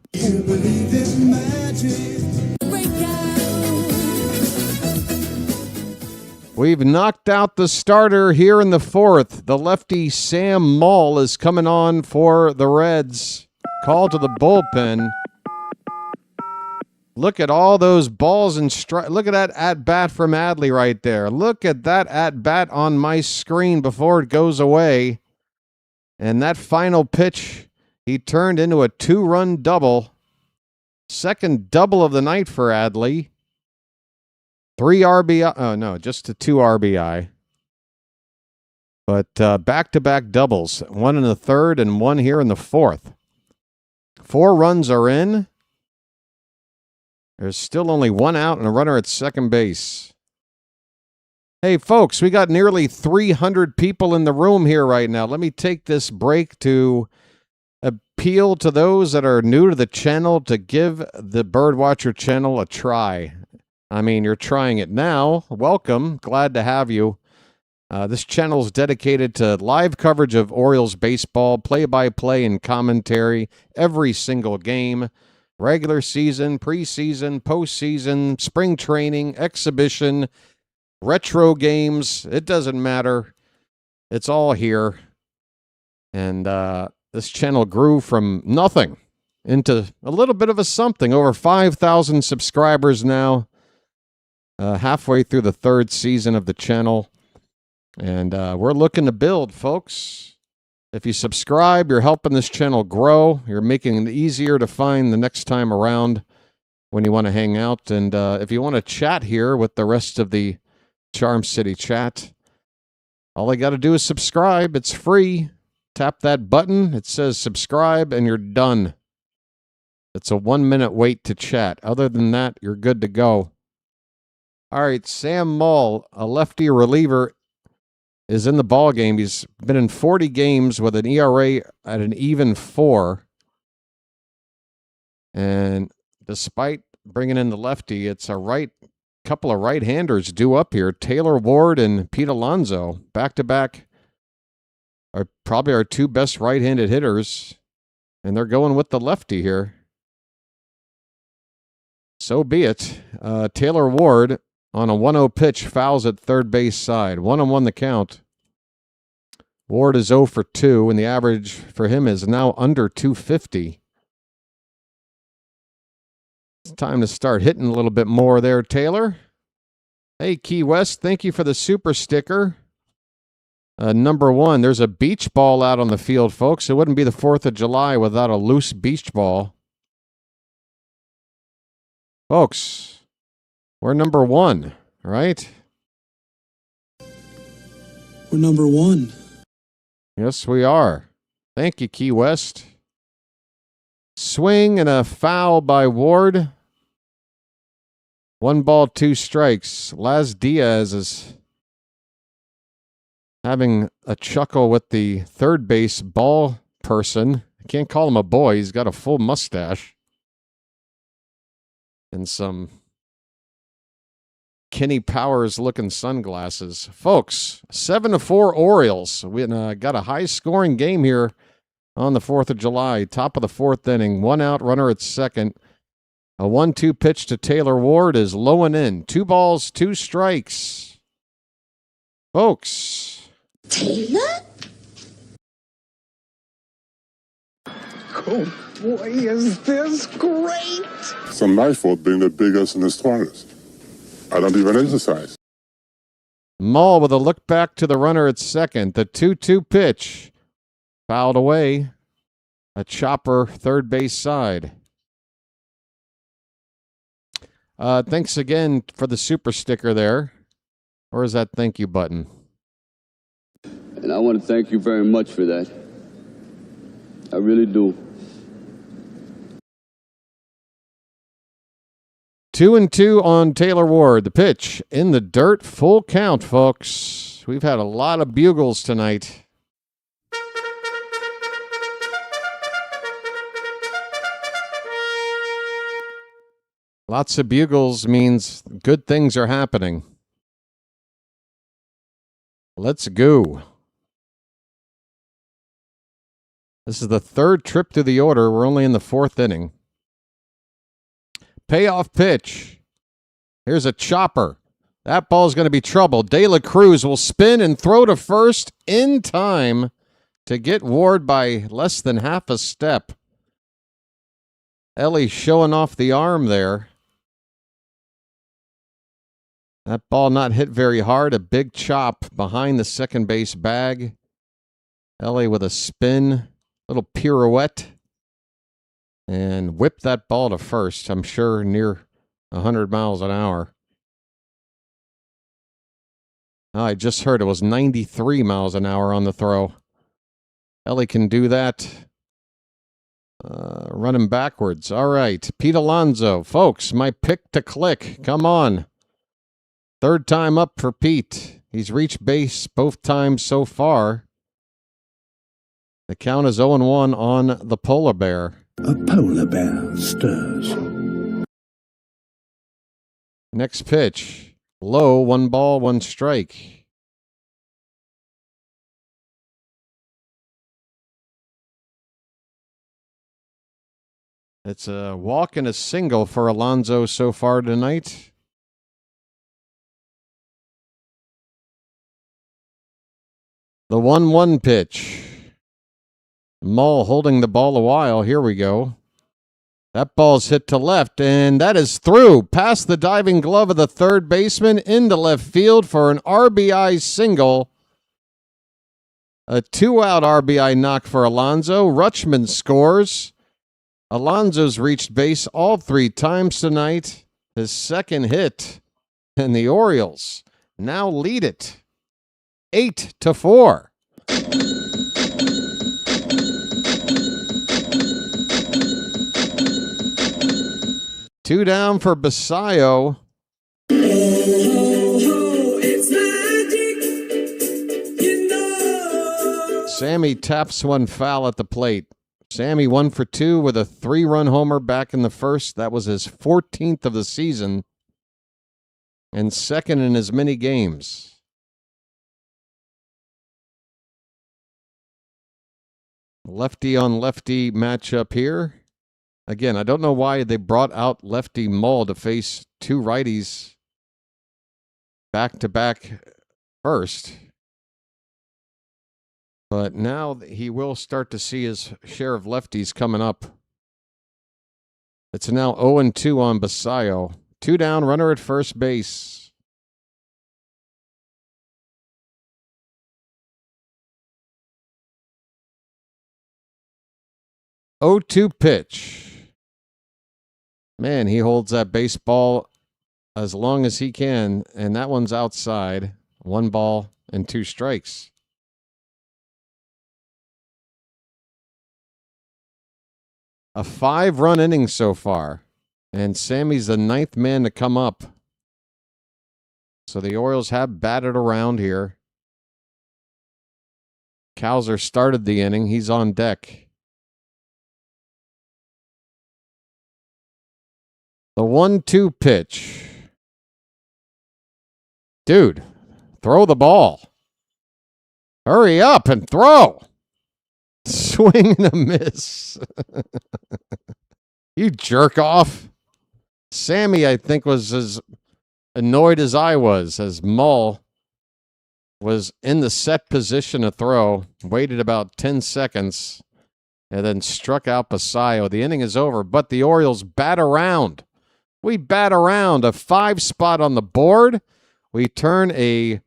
We've knocked out the starter here in the 4th. The lefty Sam Moll is coming on for the Reds. Call to the bullpen. Look at all those balls and strikes. Look at that at-bat from Adley right there. Look at that at-bat on my screen before it goes away. And that final pitch, he turned into a 2-run double. Second double of the night for Adley. 3 RBI. Oh, no, just a 2 RBI. But back-to-back doubles. 1 in the 3rd and 1 here in the 4th. 4 runs are in. There's still only 1 out and a runner at second base. Hey, folks, we got nearly 300 people in the room here right now. Let me take this break to appeal to those that are new to the channel to give the BirdWatcher Channel a try. I mean, you're trying it now. Welcome. Glad to have you. This channel is dedicated to live coverage of Orioles baseball, play-by-play and commentary, every single game, regular season, preseason, postseason, spring training, exhibition, retro games. It doesn't matter. It's all here. And this channel grew from nothing into a little bit of a something. Over 5,000 subscribers now. Halfway through the 3rd season of the channel. And we're looking to build, folks. If you subscribe, you're helping this channel grow. You're making it easier to find the next time around when you want to hang out. And if you want to chat here with the rest of the Charm City chat, all I got to do is subscribe. It's free. Tap that button. It says subscribe, and you're done. It's a 1-minute wait to chat. Other than that, you're good to go. All right, Sam Moll, a lefty reliever, is in the ball game. He's been in 40 games with an ERA at an even 4. And despite bringing in the lefty, it's a couple of right-handers due up here. Taylor Ward and Pete Alonso, back-to-back, are probably our 2 best right-handed hitters, and they're going with the lefty here. So be it. Taylor Ward on a 1-0 pitch fouls at third base side. 1-1 the count. Ward is 0 for 2, and the average for him is now under 250. It's time to start hitting a little bit more there, Taylor. Hey, Key West, thank you for the super sticker. Number 1, there's a beach ball out on the field, folks. It wouldn't be the 4th of July without a loose beach ball. Folks, we're number 1, right? We're number 1. Yes, we are. Thank you, Key West. Swing and a foul by Ward. 1 ball, 2 strikes. Laz Diaz is having a chuckle with the third base ball person. I can't call him a boy. He's got a full mustache. And some Kenny Powers-looking sunglasses. Folks, 7-4 Orioles. We got a high-scoring game here on the 4th of July. Top of the 4th inning. 1 out, runner at second. A 1-2 pitch to Taylor Ward is low and in. 2 balls, 2 strikes. Folks. Taylor? Oh, boy, is this great! It's not my fault being the biggest and the strongest. I don't even exercise. Mull with a look back to the runner at second. The 2-2 pitch. Fouled away. A chopper, third base side. Thanks again for the super sticker there. Or is that thank you button? And I want to thank you very much for that. I really do. 2-2 on Taylor Ward. The pitch in the dirt. Full count, folks. We've had a lot of bugles tonight. Lots of bugles means good things are happening. Let's go. This is the 3rd trip through the order. We're only in the 4th inning. Payoff pitch. Here's a chopper. That ball's going to be trouble. De La Cruz will spin and throw to first in time to get Ward by less than half a step. Ellie showing off the arm there. That ball not hit very hard. A big chop behind the second base bag. Ellie with a spin, little pirouette, and whipped that ball to first. I'm sure near 100 miles an hour. I just heard it was 93 miles an hour on the throw. Ellie can do that. Running backwards. All right. Pete Alonso. Folks, my pick to click. Come on. 3rd time up for Pete. He's reached base both times so far. The count is 0-1 on the polar bear. A polar bear stirs. Next pitch. Low, 1 ball, 1 strike. It's a walk and a single for Alonso so far tonight. The 1-1 pitch. Mull holding the ball a while. Here we go. That ball's hit to left, and that is through. Past the diving glove of the third baseman into left field for an RBI single. A 2-out RBI knock for Alonso. Rutschman scores. Alonso's reached base all 3 times tonight. His 2nd hit. And the Orioles now lead it 8-4. Two down for Basayo. It's magic. Sammy taps one foul at the plate. Sammy 1 for 2 with a 3-run homer back in the first. That was his 14th of the season and second in as many games. Lefty on lefty matchup here. Again, I don't know why they brought out lefty Mull to face two righties back-to-back first. But now he will start to see his share of lefties coming up. It's now 0-2 on Basayo. 2 down, runner at first base. Oh, 2 pitch. Man, he holds that baseball as long as he can, and that one's outside. 1 ball and 2 strikes. A 5-run inning so far, and Sammy's the 9th man to come up. So the Orioles have batted around here. Cowser started the inning. He's on deck. The 1-2 pitch. Dude, throw the ball. Hurry up and throw. Swing and a miss. You jerk off. Sammy, I think, was as annoyed as I was, as Mull was in the set position to throw, waited about 10 seconds, and then struck out Basayo. The inning is over, but the Orioles bat around. We bat around. A 5 spot on the board. We turn a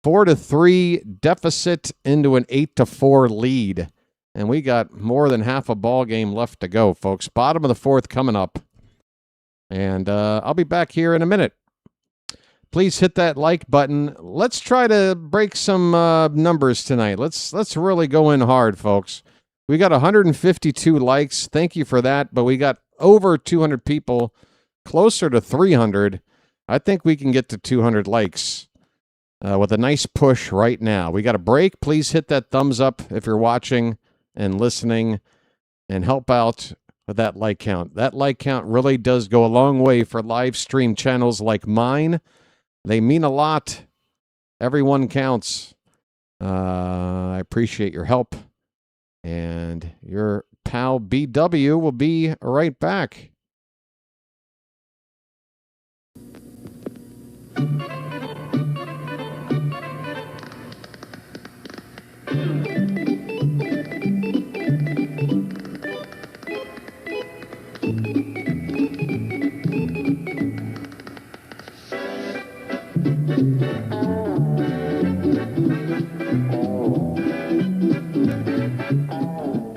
4-3 deficit into an 8-4 lead. And we got more than half a ball game left to go, folks. Bottom of the 4th coming up. And I'll be back here in a minute. Please hit that like button. Let's try to break some numbers tonight. Let's really go in hard, folks. We got 152 likes. Thank you for that. But we got over 200 people, closer to 300. I think we can get to 200 likes with a nice push right now. We got a break. Please hit that thumbs up if you're watching and listening, and help out with that like count. That like count really does go a long way for live stream channels like mine. They mean a lot. Everyone counts. I appreciate your help. And your pal BW will be right back.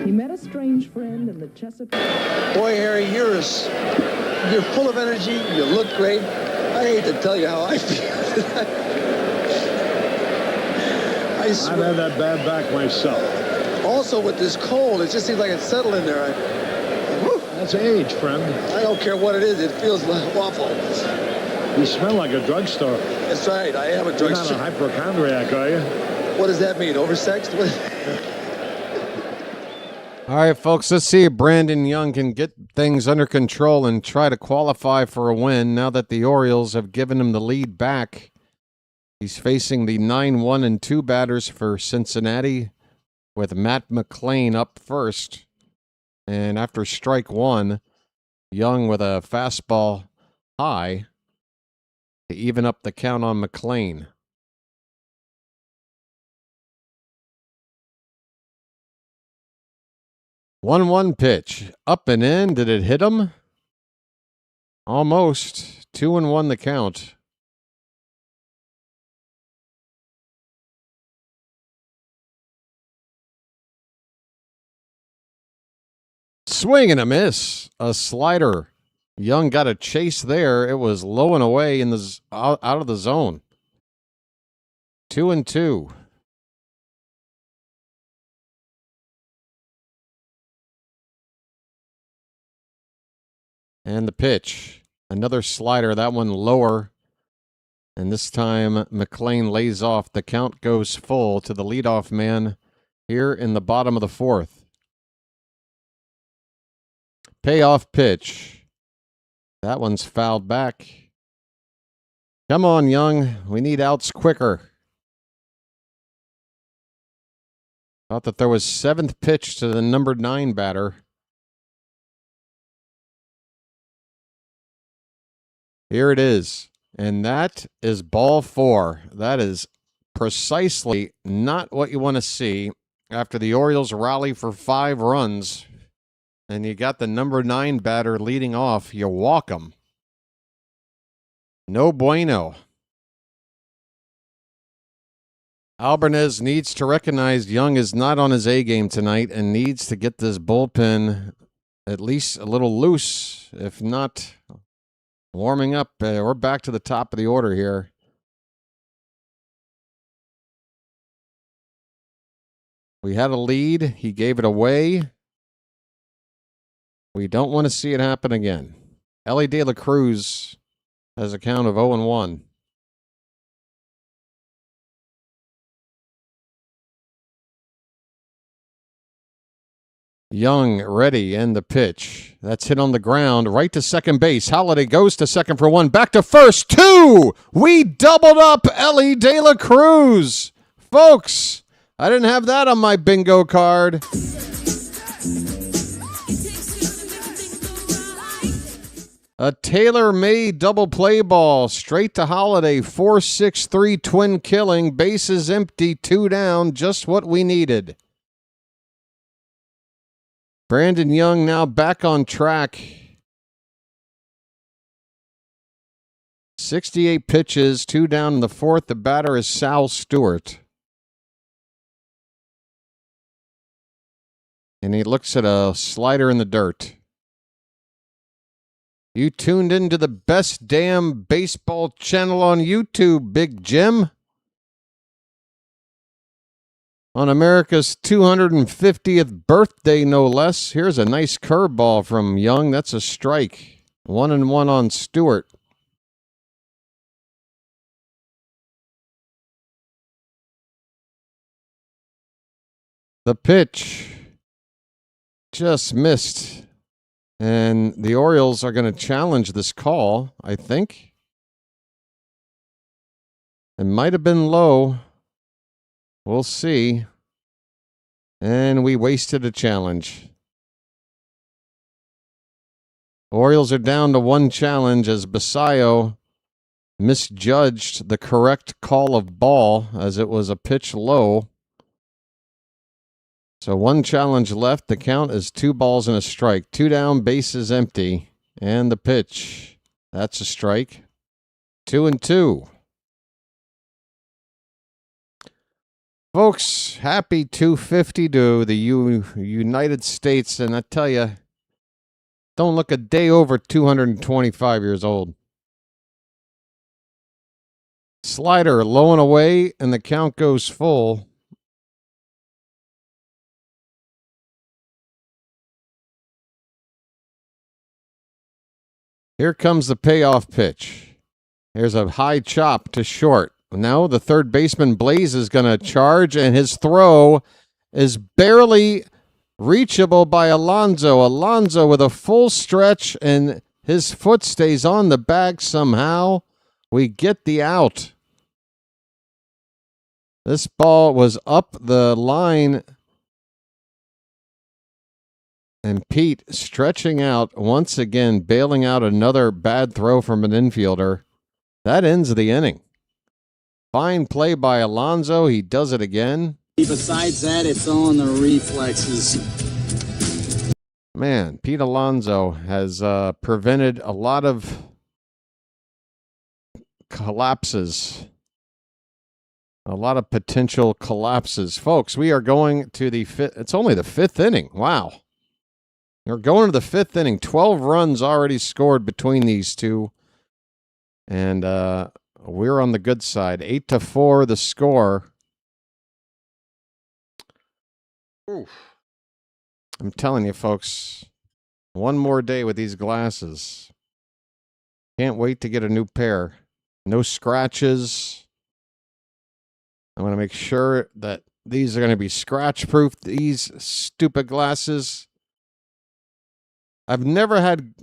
He met a strange friend in the Chesapeake. Boy, Harry, you're full of energy. You look great. I hate to tell you how I feel. I've had that bad back myself. Also, with this cold, it just seems like it's settled in there. That's age, friend. I don't care what it is. It feels awful. You smell like a drugstore. That's right. I am a drugstore. You're not a hypochondriac, are you? What does that mean? Oversexed? All right, folks, let's see if Brandon Young can get things under control and try to qualify for a win now that the Orioles have given him the lead back. He's facing the 9-1-2 batters for Cincinnati with Matt McLean up first. And after strike 1, Young with a fastball high to even up the count on McLean. One pitch. Up and in. Did it hit him? Almost. 2-1 the count. Swing and a miss. A slider. Young got a chase there. It was low and away in the out of the zone. 2-2. And the pitch. Another slider. That one lower. And this time McLean lays off. The count goes full to the leadoff man, here in the bottom of the fourth. Payoff pitch. That one's fouled back. Come on, Young. We need outs quicker. Thought that there was seventh pitch to the number 9 batter. Here it is. And that is ball 4. That is precisely not what you want to see after the Orioles rally for 5 runs. And you got the number 9 batter leading off. You walk him. No bueno. Albarnez needs to recognize Young is not on his A game tonight and needs to get this bullpen at least a little loose, if not warming up. We're back to the top of the order here. We had a lead. He gave it away. We don't want to see it happen again. Ellie De La Cruz has a count of 0-1. Young ready and the pitch. That's hit on the ground right to second base. Holiday goes to second for 1. Back to first. 2. We doubled up Ellie De La Cruz. Folks, I didn't have that on my bingo card. A tailor-made double play ball straight to Holiday. 4-6-3 twin killing. Bases empty. 2 down. Just what we needed. Brandon Young now back on track. 68 pitches, 2 down in the fourth. The batter is Sal Stewart. And he looks at a slider in the dirt. You tuned into the best damn baseball channel on YouTube, Big Jim. On America's 250th birthday, no less. Here's a nice curveball from Young. That's a strike. 1-1 on Stewart. The pitch just missed. And the Orioles are going to challenge this call, I think. It might have been low. We'll see. And we wasted a challenge. Orioles are down to 1 challenge as Basayo misjudged the correct call of ball as it was a pitch low. So 1 challenge left. The count is 2 balls and a strike. 2 down, bases empty. And the pitch. That's a strike. 2-2. Folks, happy 250 to the United States. And I tell you, don't look a day over 225 years old. Slider low and away, and the count goes full. Here comes the payoff pitch. Here's a high chop to short. Now the third baseman, Blaze, is going to charge, and his throw is barely reachable by Alonso. Alonso with a full stretch, and his foot stays on the bag somehow. We get the out. This ball was up the line, and Pete stretching out once again, bailing out another bad throw from an infielder. That ends the inning. Fine play by Alonso. He does it again. Besides that, it's on the reflexes. Man, Pete Alonso has prevented a lot of collapses. A lot of potential collapses. Folks, we are going to the fifth. It's only the 5th inning. Wow. We're going to the 5th inning. 12 runs already scored between these two. And we're on the good side. 8-4 the score. Oof. I'm telling you, folks, one more day with these glasses. Can't wait to get a new pair. No scratches. I want to make sure that these are going to be scratch proof. These stupid glasses. I've never had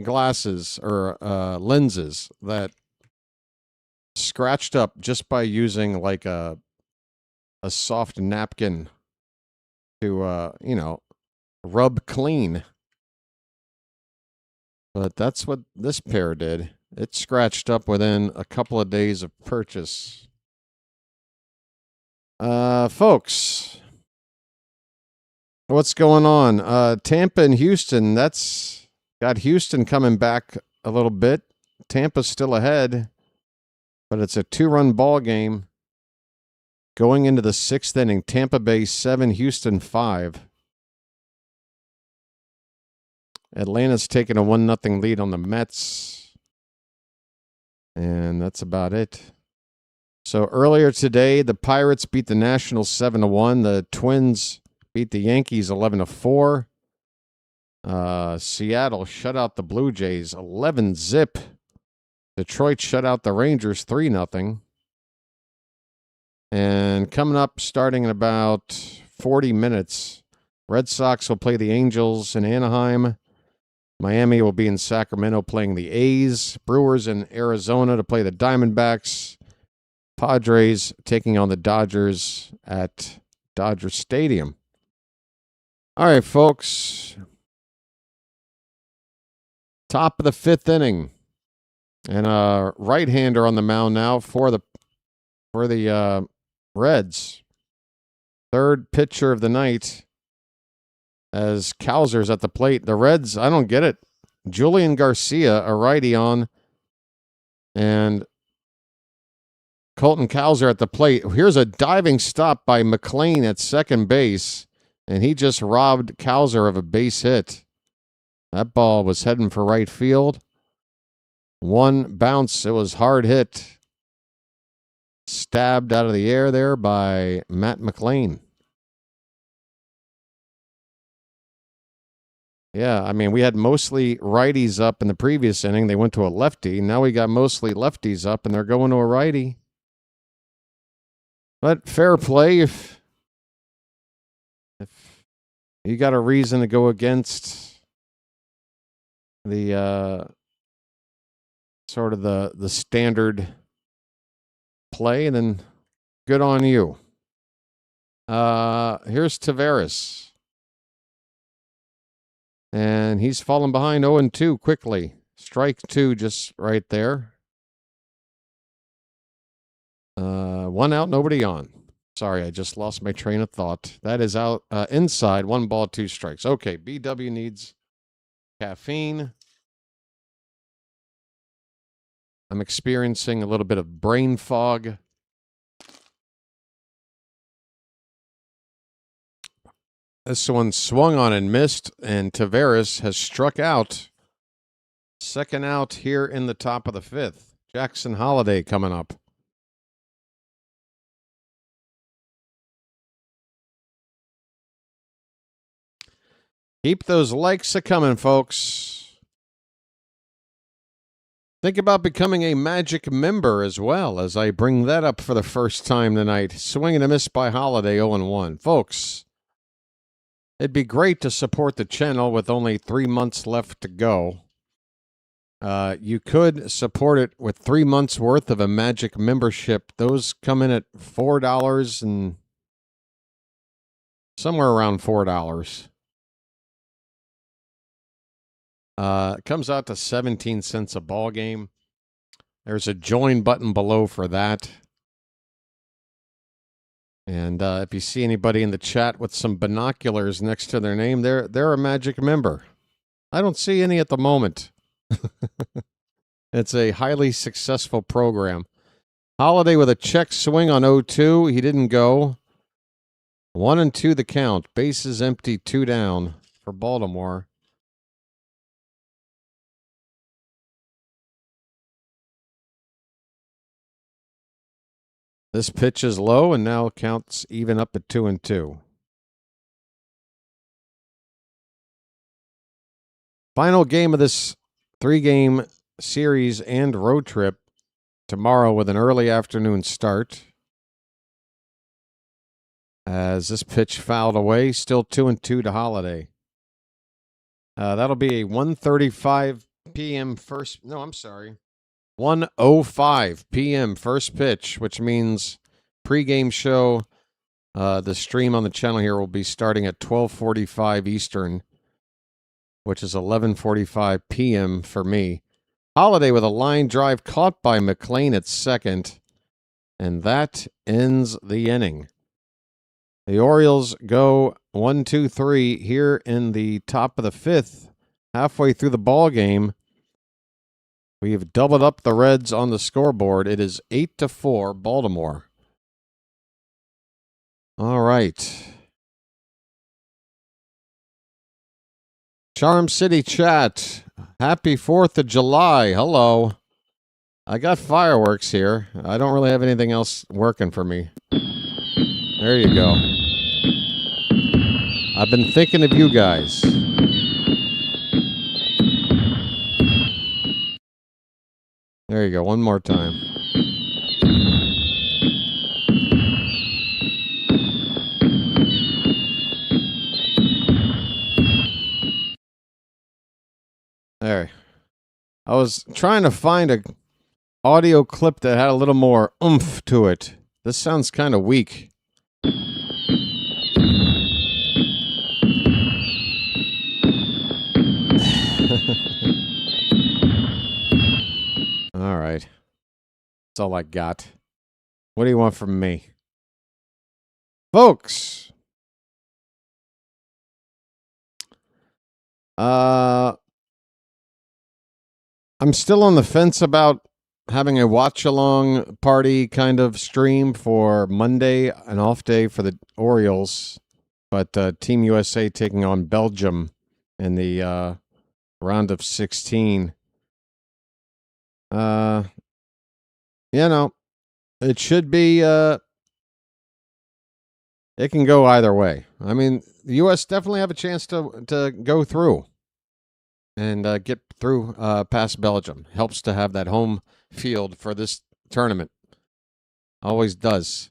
glasses or lenses that scratched up just by using like a soft napkin to rub clean. But that's what this pair did. It scratched up within a couple of days of purchase. Folks, what's going on? Tampa and Houston, that's got Houston coming back a little bit. Tampa's still ahead, but it's a 2-run ball game. Going into the 6th inning, Tampa Bay 7, Houston 5. Atlanta's taking a 1-0 lead on the Mets. And that's about it. So earlier today, the Pirates beat the Nationals 7-1. The Twins beat the Yankees 11-4. Seattle shut out the Blue Jays 11-zip. Detroit shut out the Rangers 3-0. And coming up, starting in about 40 minutes, Red Sox will play the Angels in Anaheim. Miami will be in Sacramento playing the A's. Brewers in Arizona to play the Diamondbacks. Padres taking on the Dodgers at Dodger Stadium. All right, folks. Top of the 5th inning. And a right-hander on the mound now for the Reds. Third pitcher of the night as Cowser's at the plate. The Reds, I don't get it. Julian Garcia, a righty on, and Colton Cowser at the plate. Here's a diving stop by McLean at second base, and he just robbed Cowser of a base hit. That ball was heading for right field. One bounce, it was hard hit. Stabbed out of the air there by Matt McLean. Yeah, I mean, we had mostly righties up in the previous inning. They went to a lefty. Now we got mostly lefties up, and they're going to a righty. But fair play if you got a reason to go against the sort of the standard play, and then good on you. Here's Taveras. And he's fallen behind 0-2 quickly. Strike 2 just right there. 1 out, nobody on. Sorry, I just lost my train of thought. That is out inside. 1 ball, 2 strikes. Okay, BW needs caffeine. I'm experiencing a little bit of brain fog. This one swung on and missed, and Taveras has struck out. Second out here in the top of the 5th. Jackson Holiday coming up. Keep those likes a-coming, folks. Think about becoming a Magic member as well, as I bring that up for the first time tonight. Swing and a miss by Holiday, 0-1. Folks, it'd be great to support the channel with only 3 months left to go. You could support it with 3 months worth of a Magic membership. Those come in at $4 and somewhere around $4. It comes out to 17 cents a ball game. There's a join button below for that. And if you see anybody in the chat with some binoculars next to their name, they're a Magic member. I don't see any at the moment. It's a highly successful program. Holiday with a check swing on 0-2. He didn't go. 1-2 the count. Bases empty, 2 down for Baltimore. This pitch is low and now counts even up at 2-2. Final game of this 3-game series and road trip tomorrow with an early afternoon start. As this pitch fouled away, still 2-2 to Holiday. That'll be a 1:35 p.m. first. No, I'm sorry. 1:05 p.m. first pitch, which means pregame show. The stream on the channel here will be starting at 12:45 Eastern, which is 11:45 p.m. for me. Holiday with a line drive caught by McLean at second, and that ends the inning. The Orioles go 1-2-3 here in the top of the fifth, halfway through the ball game. We've doubled up the Reds on the scoreboard. It is 8-4 Baltimore. All right. Charm City chat. Happy 4th of July. Hello. I got fireworks here. I don't really have anything else working for me. There you go. I've been thinking of you guys. There you go. One more time. There. I was trying to find a audio clip that had a little more oomph to it. This sounds kind of weak. All right. That's all I got. What do you want from me? Folks. I'm still on the fence about having a watch-along party kind of stream for Monday, an off day for the Orioles, but Team USA taking on Belgium in the round of 16. It should be, it can go either way. I mean, the U.S. definitely have a chance to go through and get through past Belgium. Helps to have that home field for this tournament. Always does.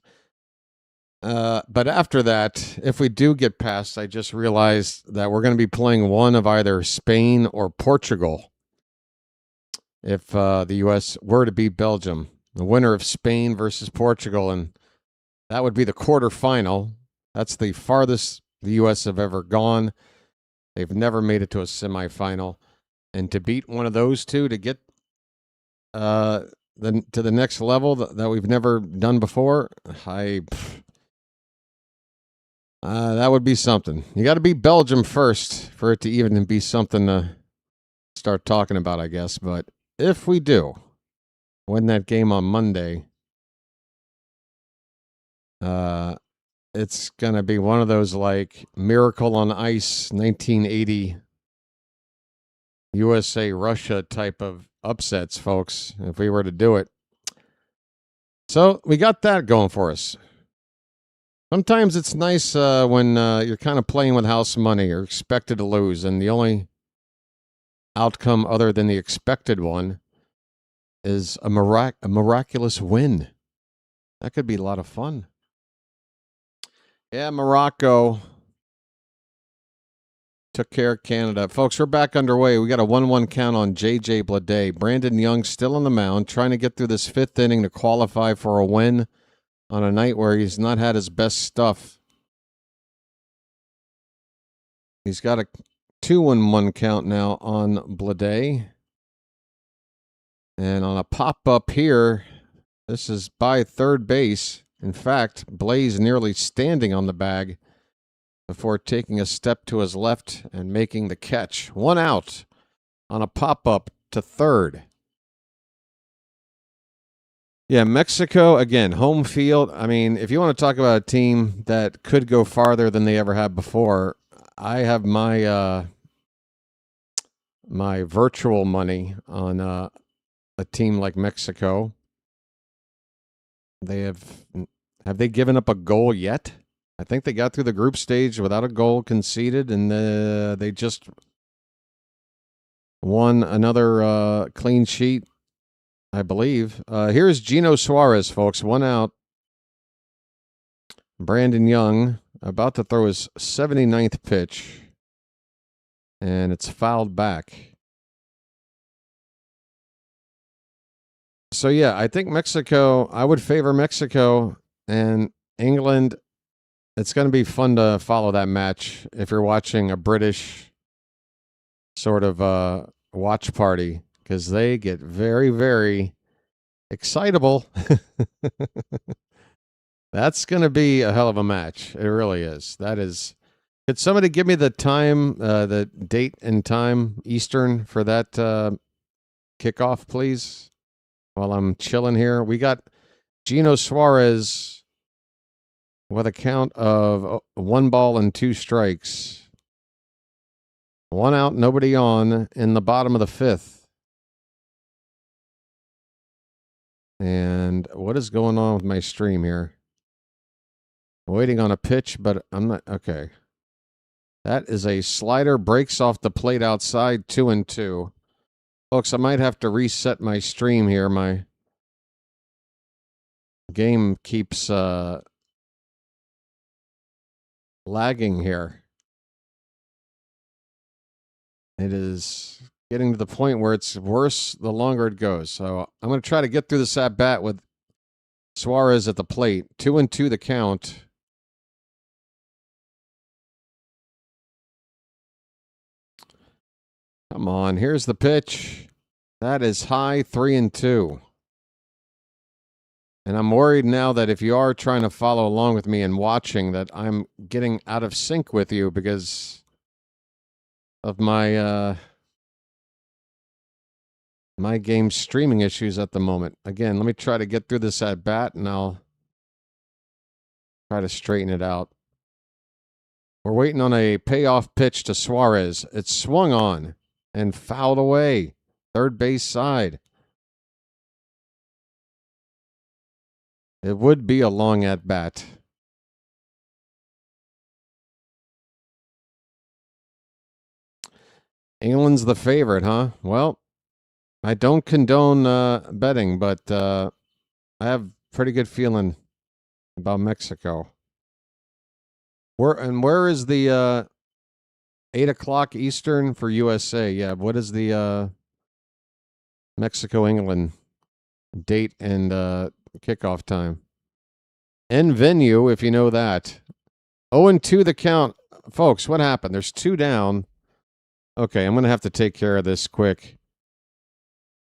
But after that, if we do get past, I just realized that we're going to be playing one of either Spain or Portugal. If the U.S. were to beat Belgium, the winner of Spain versus Portugal, and that would be the quarterfinal. That's the farthest the U.S. have ever gone. They've never made it to a semifinal. And to beat one of those two, to get to the next level that we've never done before, that would be something. You got to beat Belgium first for it to even be something to start talking about, I guess. But if we do win that game on Monday, it's going to be one of those like Miracle on Ice 1980 USA-Russia type of upsets, folks, if we were to do it. So we got that going for us. Sometimes it's nice when you're kind of playing with house money or expected to lose, and the only outcome other than the expected one is a miraculous win. That could be a lot of fun. Yeah, Morocco took care of Canada. Folks, we're back underway. We got a 1-1 count on J.J. Bleday. Brandon Young still on the mound, trying to get through this fifth inning to qualify for a win on a night where he's not had his best stuff. He's got a 2-1 count now on Bleday. And on a pop-up here, this is by third base. In fact, Blaze nearly standing on the bag before taking a step to his left and making the catch. 1 out on a pop-up to third. Yeah, Mexico, again, home field. I mean, if you want to talk about a team that could go farther than they ever have before, I have my my virtual money on a team like Mexico. They have they given up a goal yet? I think they got through the group stage without a goal conceded, and they just won another clean sheet, I believe. Here's Gino Suarez, folks. 1 out. Brandon Young about to throw his 79th pitch, and it's fouled back. So, yeah, I think Mexico, I would favor Mexico, and England, it's going to be fun to follow that match if you're watching a British sort of watch party, because they get very, very excitable. That's going to be a hell of a match. It really is. That is. Could somebody give me the time, the date and time Eastern for that kickoff, please? While I'm chilling here, we got Gino Suarez with a count of 1 ball and 2 strikes. 1 out, nobody on in the bottom of the 5th. And what is going on with my stream here? Waiting on a pitch, but I'm not. Okay. That is a slider, breaks off the plate outside, 2-2. Folks, I might have to reset my stream here. My game keeps lagging here. It is getting to the point where it's worse the longer it goes. So I'm going to try to get through this at bat with Suarez at the plate. 2-2 the count. Come on, here's the pitch. That is high, 3-2. And I'm worried now that if you are trying to follow along with me and watching, that I'm getting out of sync with you because of my my game streaming issues at the moment. Again, let me try to get through this at bat, and I'll try to straighten it out. We're waiting on a payoff pitch to Suarez. It's swung on and fouled away. Third base side. It would be a long at bat. England's the favorite, huh? Well, I don't condone betting, but I have pretty good feeling about Mexico. Where is the 8 o'clock Eastern for USA? Yeah, what is the Mexico-England date and kickoff time? And venue, if you know that. 0-2 the count. Folks, what happened? There's 2 down. Okay, I'm going to have to take care of this quick.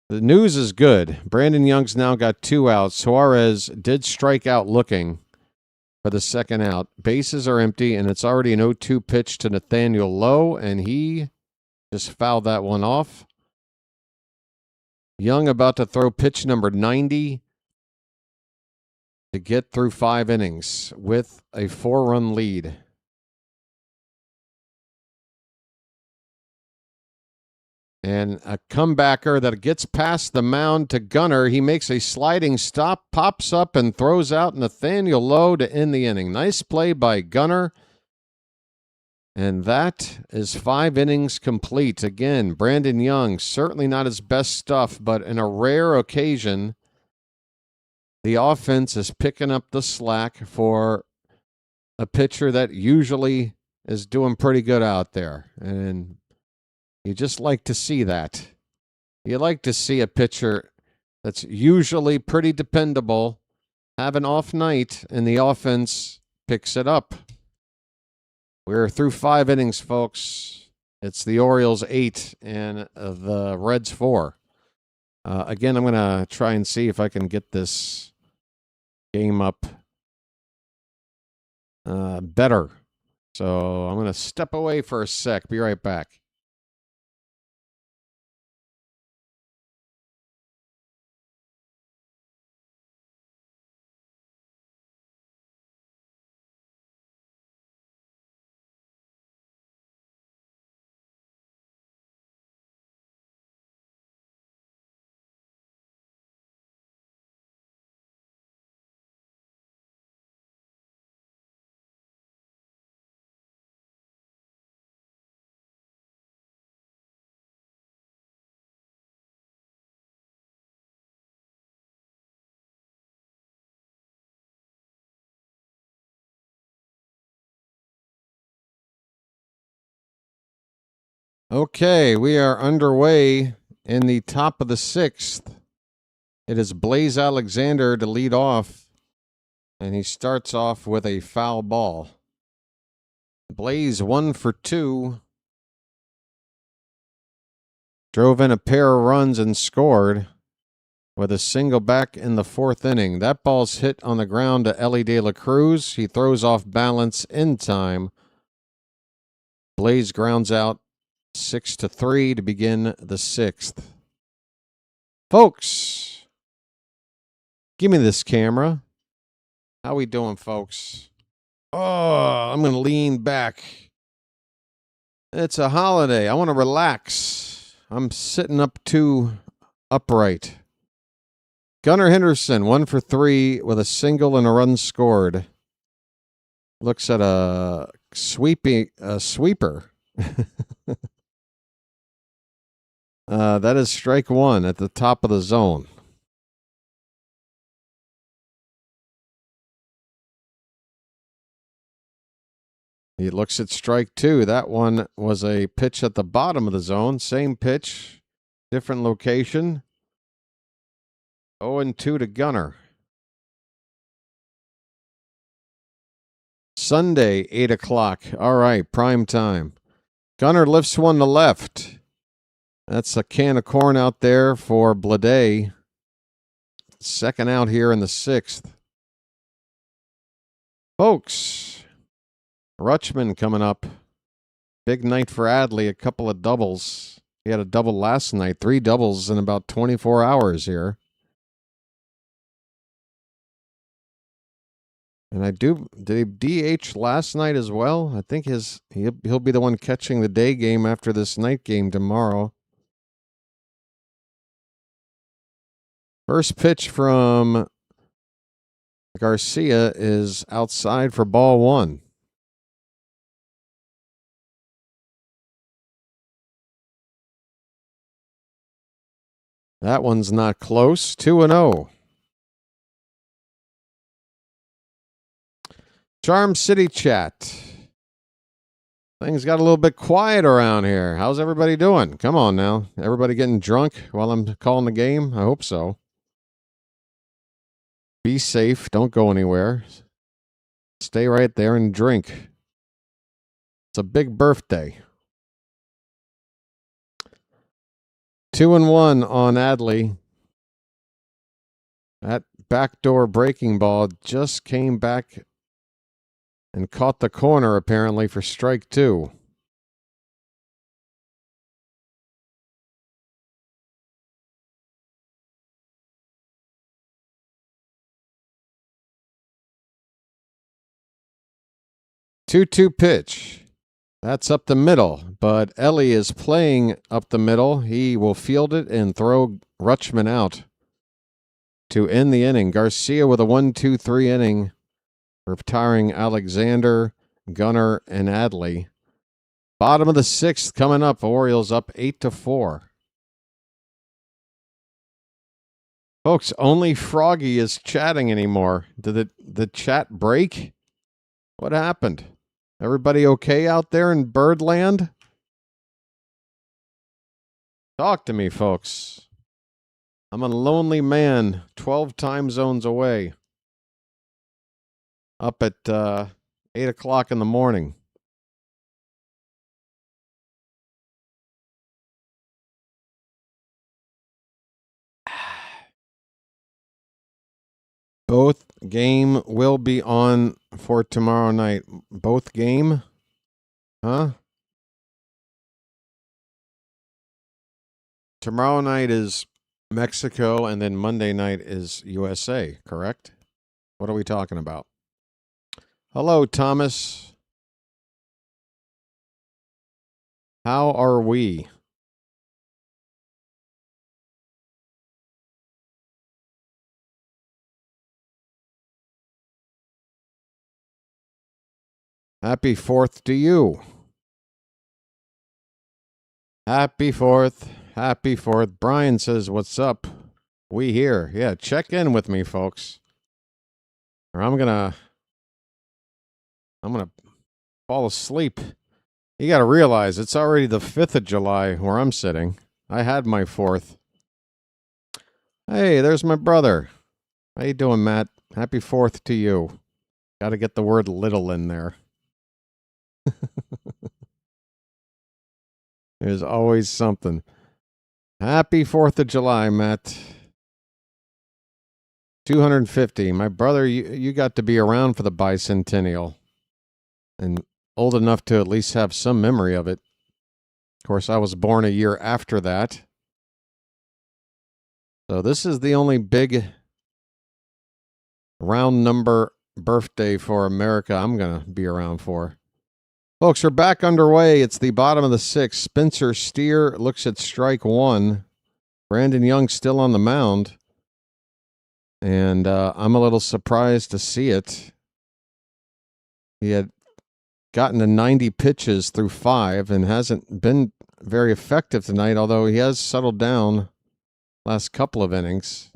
The news is good. Brandon Young's now got 2 outs. Suarez did strike out looking for the second out. Bases are empty, and it's already an 0-2 pitch to Nathaniel Lowe, and he just fouled that one off. Young about to throw pitch number 90 to get through 5 innings with a 4-run lead. And a comebacker that gets past the mound to Gunnar. He makes a sliding stop, pops up, and throws out Nathaniel Lowe to end the inning. Nice play by Gunnar. And that is 5 innings complete. Again, Brandon Young, certainly not his best stuff, but in a rare occasion, the offense is picking up the slack for a pitcher that usually is doing pretty good out there. And you just like to see that. You like to see a pitcher that's usually pretty dependable have an off night and the offense picks it up. We're through 5 innings, folks. It's the Orioles 8 and the Reds 4. Again, I'm going to try and see if I can get this game up better. So I'm going to step away for a sec. Be right back. Okay, we are underway in the top of the 6th. It is Blaze Alexander to lead off, and he starts off with a foul ball. Blaze 1 for 2. Drove in a pair of runs and scored with a single back in the 4th inning. That ball's hit on the ground to Ellie De La Cruz. He throws off balance in time. Blaze grounds out 6-3 to begin the 6th. Folks, give me this camera. How we doing, folks? Oh, I'm going to lean back. It's a holiday. I want to relax. I'm sitting up too upright. Gunnar Henderson, 1 for 3 with a single and a run scored. Looks at a sweeper. That is strike 1 at the top of the zone. He looks at strike 2. That one was a pitch at the bottom of the zone. Same pitch, different location. 0-2 to Gunnar. Sunday, 8 o'clock. All right, prime time. Gunnar lifts one to left. That's a can of corn out there for Blade. Second out here in the 6th. Folks, Rutschman coming up. Big night for Adley, a couple of doubles. He had a double last night, 3 doubles in about 24 hours here. And did he DH last night as well? I think he'll be the one catching the day game after this night game tomorrow. First pitch from Garcia is outside for ball 1. That one's not close. 2-0. Charm City chat. Things got a little bit quiet around here. How's everybody doing? Come on now. Everybody getting drunk while I'm calling the game? I hope so. Be safe. Don't go anywhere. Stay right there and drink. It's a big birthday. 2-1 on Adley. That backdoor breaking ball just came back and caught the corner, apparently, for strike 2. Two pitch. That's up the middle, but Ellie is playing up the middle. He will field it and throw Rutschman out to end the inning. Garcia with a 1-2-3 inning, retiring Alexander, Gunnar, and Adley. Bottom of the 6th coming up. Orioles up 8-4. Folks, only Froggy is chatting anymore. Did the chat break? What happened? Everybody okay out there in Birdland? Talk to me, folks. I'm a lonely man, 12 time zones away. Up at 8 o'clock in the morning. Both game will be on for tomorrow night. Both game? Huh? Tomorrow night is Mexico, and then Monday night is USA, correct? What are we talking about? Hello, Thomas. How are we? Happy 4th to you. Happy 4th. Happy 4th. Brian says, what's up? We here. Yeah, check in with me, folks. Or I'm gonna fall asleep You got to realize it's already the 5th of July where I'm sitting. I had my 4th. Hey, there's my brother. How you doing, Matt? Happy 4th to you. Got to get the word little in there. There's always something. Happy 4th of July, Matt. 250. My brother, you got to be around for the bicentennial. And old enough to at least have some memory of it. Of course, I was born a year after that. So this is the only big round number birthday for America I'm going to be around for. Folks, we're back underway. It's the bottom of the 6th. Spencer Steer looks at strike 1. Brandon Young still on the mound. And I'm a little surprised to see it. He had gotten to 90 pitches through 5 and hasn't been very effective tonight, although he has settled down last couple of innings.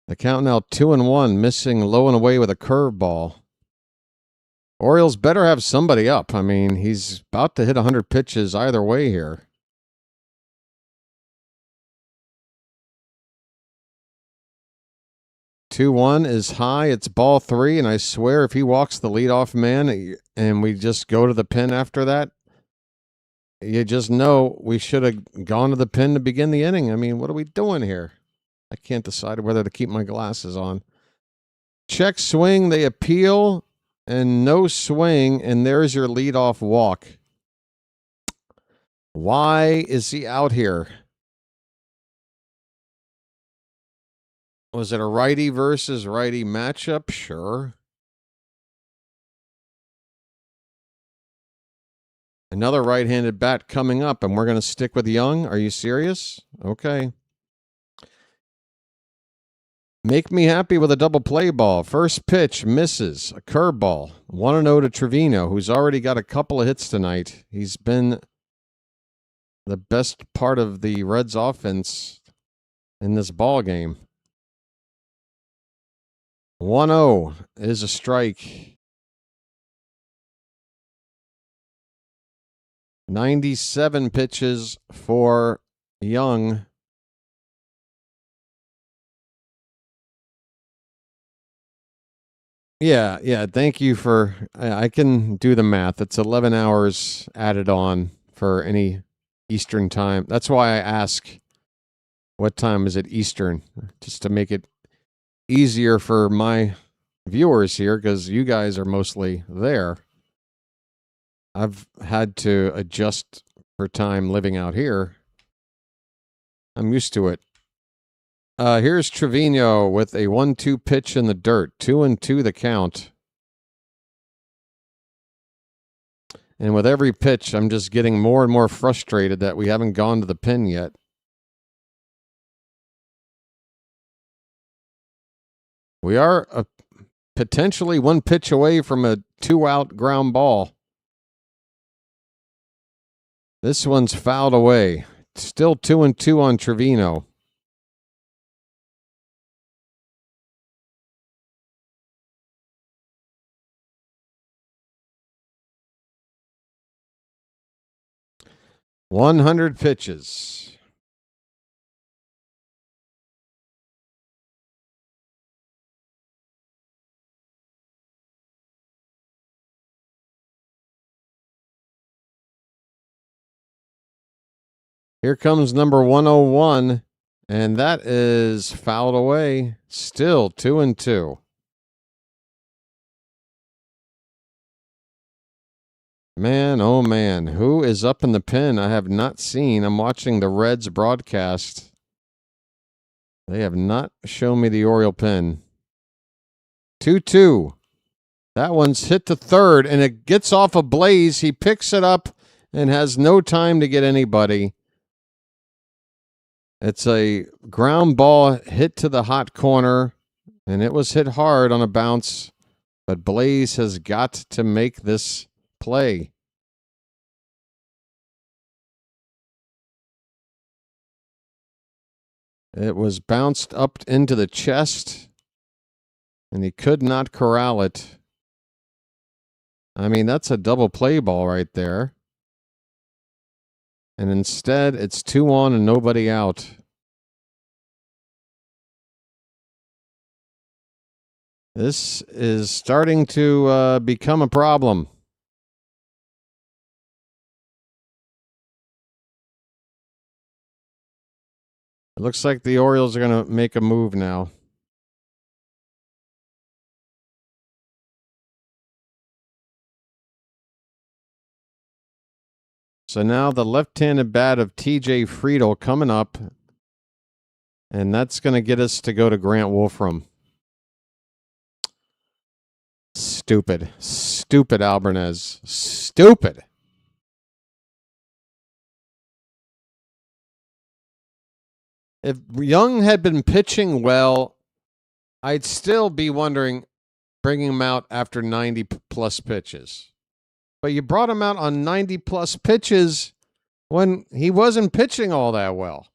The count now 2-1, missing low and away with a curveball. Orioles better have somebody up. I mean, he's about to hit 100 pitches either way here. Two-one is high. It's ball 3, and I swear if he walks the leadoff man and we just go to the pin after that, you just know we should have gone to the pin to begin the inning. I mean, what are we doing here? I can't decide whether to keep my glasses on. Check swing, they appeal, and no swing, and there's your leadoff walk. Why is he out here? Was it a righty versus righty matchup? Sure. Another right-handed bat coming up, and we're going to stick with Young. Are you serious? Okay. Make me happy with a double play ball. First pitch misses. A curveball. 1-0 to Trevino, who's already got a couple of hits tonight. He's been the best part of the Reds offense in this ball game. 1-0 is a strike. 97 pitches for Young. Yeah. Thank you for. I can do the math. It's 11 hours added on for any Eastern time. That's why I ask, what time is it Eastern? Just to make it easier for my viewers here, because you guys are mostly there. I've had to adjust for time living out here. I'm used to it. Here's Trevino with a 1-2 pitch in the dirt. 2-2 the count. And with every pitch, I'm just getting more and more frustrated that we haven't gone to the pin yet. We are potentially 1 pitch away from a 2-out ground ball. This one's fouled away. Still 2-2 on Trevino. .100 pitches. Here comes number 101, and that is fouled away. Still 2-2. Man, oh man, who is up in the pen? I have not seen. I'm watching the Reds broadcast. They have not shown me the Oriole pen. 2-2. That one's hit to third, and it gets off a Blaze. He picks it up and has no time to get anybody. It's a ground ball hit to the hot corner, and it was hit hard on a bounce, but Blaze has got to make this play. It was bounced up into the chest, and he could not corral it. I mean, that's a double play ball right there. And instead, it's 2 on and nobody out. This is starting to become a problem. It looks like the Orioles are going to make a move now. So now the left-handed bat of T.J. Friedel coming up, and that's going to get us to go to Grant Wolfram. Stupid. Stupid, Albernez. Stupid. If Young had been pitching well, I'd still be wondering bringing him out after 90-plus pitches. But you brought him out on 90-plus pitches when he wasn't pitching all that well.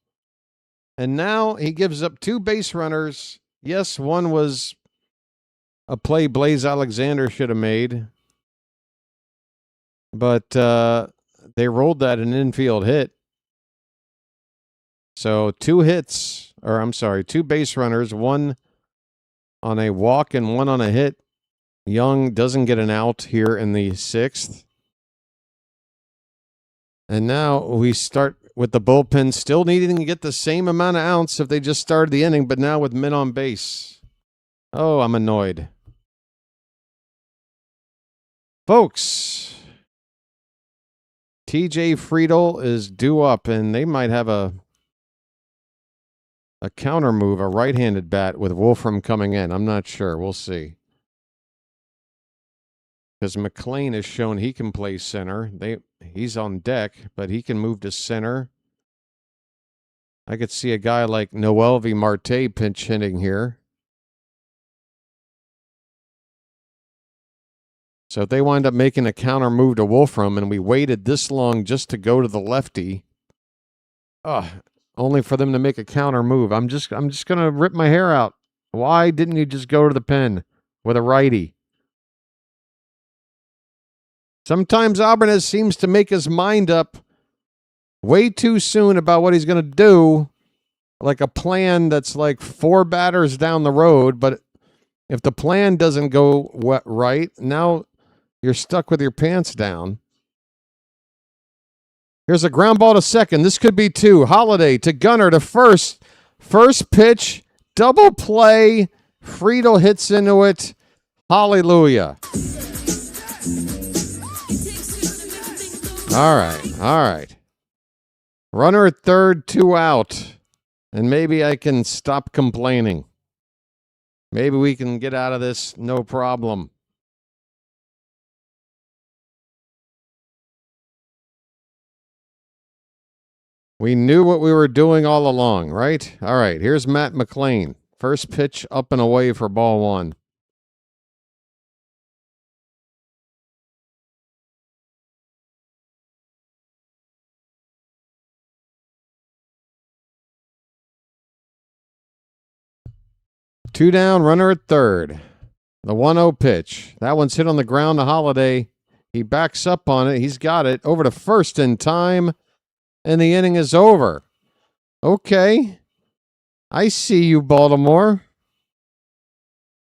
And now he gives up 2 base runners. Yes, one was a play Blaze Alexander should have made. But they rolled that an infield hit. So 2 base runners, 1 on a walk and 1 on a hit. Young doesn't get an out here in the 6th. And now we start with the bullpen still needing to get the same amount of outs if they just started the inning, but now with men on base. Oh, I'm annoyed. Folks, T.J. Friedel is due up, and they might have a counter move, a right-handed bat with Wolfram coming in. I'm not sure. We'll see. Because McLean has shown he can play center. He's on deck, but he can move to center. I could see a guy like Noelvi Marte pinch hitting here. So if they wind up making a counter move to Wolfram and we waited this long just to go to the lefty, only for them to make a counter move. I'm just going to rip my hair out. Why didn't you just go to the pen with a righty? Sometimes Albernez seems to make his mind up way too soon about what he's going to do, like a plan that's like 4 batters down the road. But if the plan doesn't go right, now you're stuck with your pants down. Here's a ground ball to second. This could be 2. Holiday to Gunnar to first. First pitch, double play. Friedel hits into it. Hallelujah. All right. Runner at third, 2 out. And maybe I can stop complaining. Maybe we can get out of this, no problem. We knew what we were doing all along, right? All right, here's Matt McLean. First pitch up and away for ball 1. Two down, runner at third. The 1-0 pitch. That one's hit on the ground to Holiday. He backs up on it. He's got it. Over to first in time. And the inning is over. Okay. I see you, Baltimore.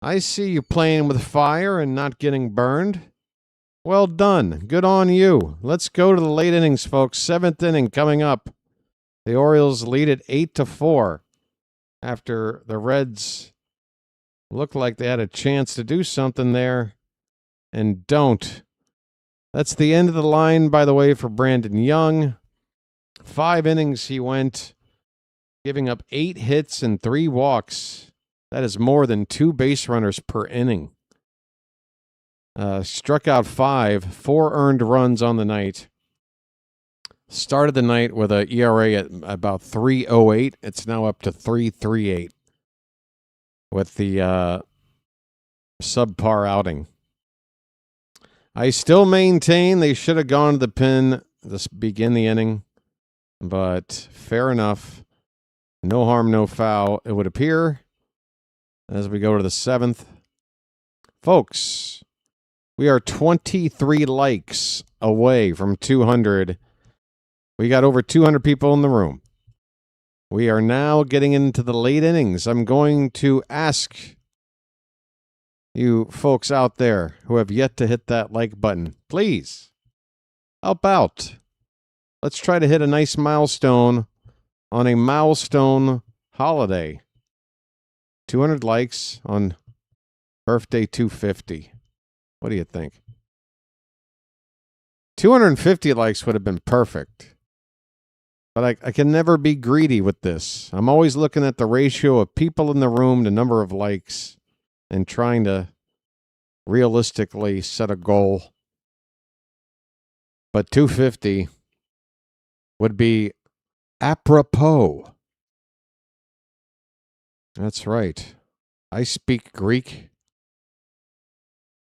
I see you playing with fire and not getting burned. Well done. Good on you. Let's go to the late innings, folks. 7th inning coming up. The Orioles lead it 8-4 after the Reds looked like they had a chance to do something there and don't. That's the end of the line, by the way, for Brandon Young. 5 innings he went, giving up 8 hits and 3 walks. That is more than 2 base runners per inning. Struck out 5, 4 earned runs on the night. Started the night with an ERA at about 3.08. It's now up to 3.38 with the subpar outing. I still maintain they should have gone to the pen to begin the inning, but fair enough. No harm, no foul, it would appear, as we go to the 7th. Folks, We are 23 likes away from 200. We got over 200 people in the room. We are now getting into the late innings. I'm going to ask you folks out there who have yet to hit that like button, please help out. Let's try to hit a nice milestone on a milestone holiday. 200 likes on birthday 250. What do you think? 250 likes would have been perfect. But I can never be greedy with this. I'm always looking at the ratio of people in the room, the number of likes, and trying to realistically set a goal. But 250 would be apropos. That's right. I speak Greek.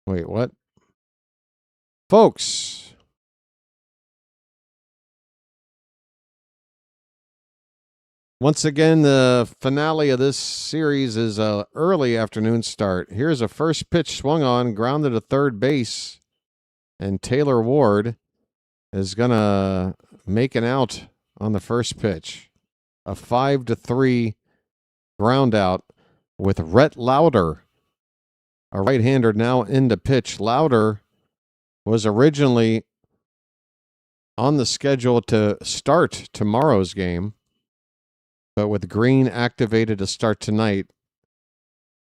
Wait, what? Folks. Once again, the finale of this series is an early afternoon start. Here's a first pitch swung on, grounded to third base, and Taylor Ward is going to make an out on the first pitch. A 5-3 ground out with Rhett Lauder, a right-hander, now in to pitch. Lauder was originally on the schedule to start tomorrow's game, but with Greene activated to start tonight,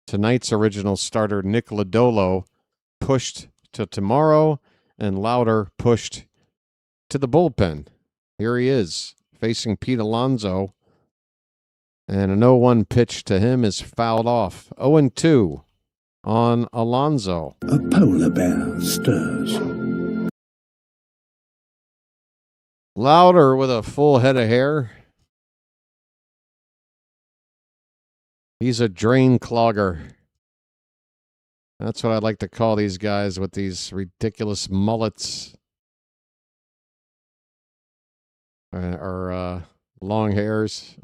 tonight's original starter, Nick Lodolo, pushed to tomorrow, and Lauder pushed to the bullpen. Here he is, facing Pete Alonso, and an 0-1 pitch to him is fouled off. 0-2 on Alonso. A polar bear stirs. Lauder with a full head of hair. He's a drain clogger. That's what I like to call these guys with these ridiculous mullets. Or long hairs.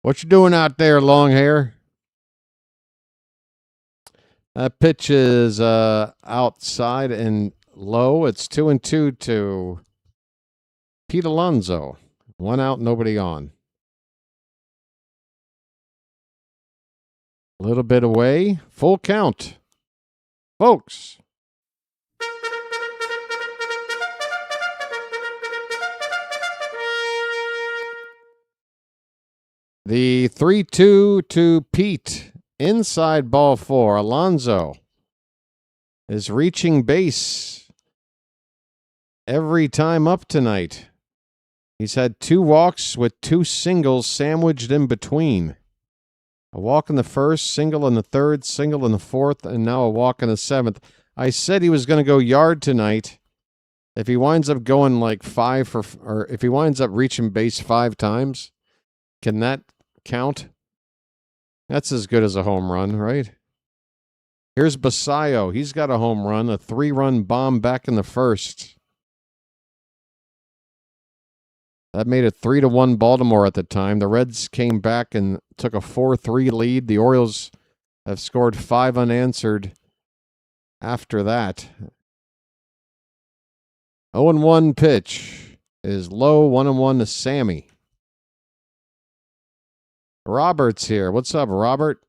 What you doing out there, long hair? That pitch is outside and low. It's 2-2 to Pete Alonso. 1 out, nobody on. A little bit away. Full count. Folks. The 3-2 to Pete. Inside ball 4. Alonso is reaching base every time up tonight. He's had 2 walks with 2 singles sandwiched in between. A walk in the first, single in the third, single in the fourth, and now a walk in the 7th. I said he was going to go yard tonight. If he winds up going like 5 for, or if he winds up reaching base 5 times, can that count? That's as good as a home run, right? Here's Basayo. He's got a home run, a 3-run bomb back in the first. That made it 3-1 Baltimore at the time. The Reds came back and took a 4-3 lead. The Orioles have scored 5 unanswered after that. 0-1 pitch is low. 1-1 to Sammy. Robert's here. What's up, Robert?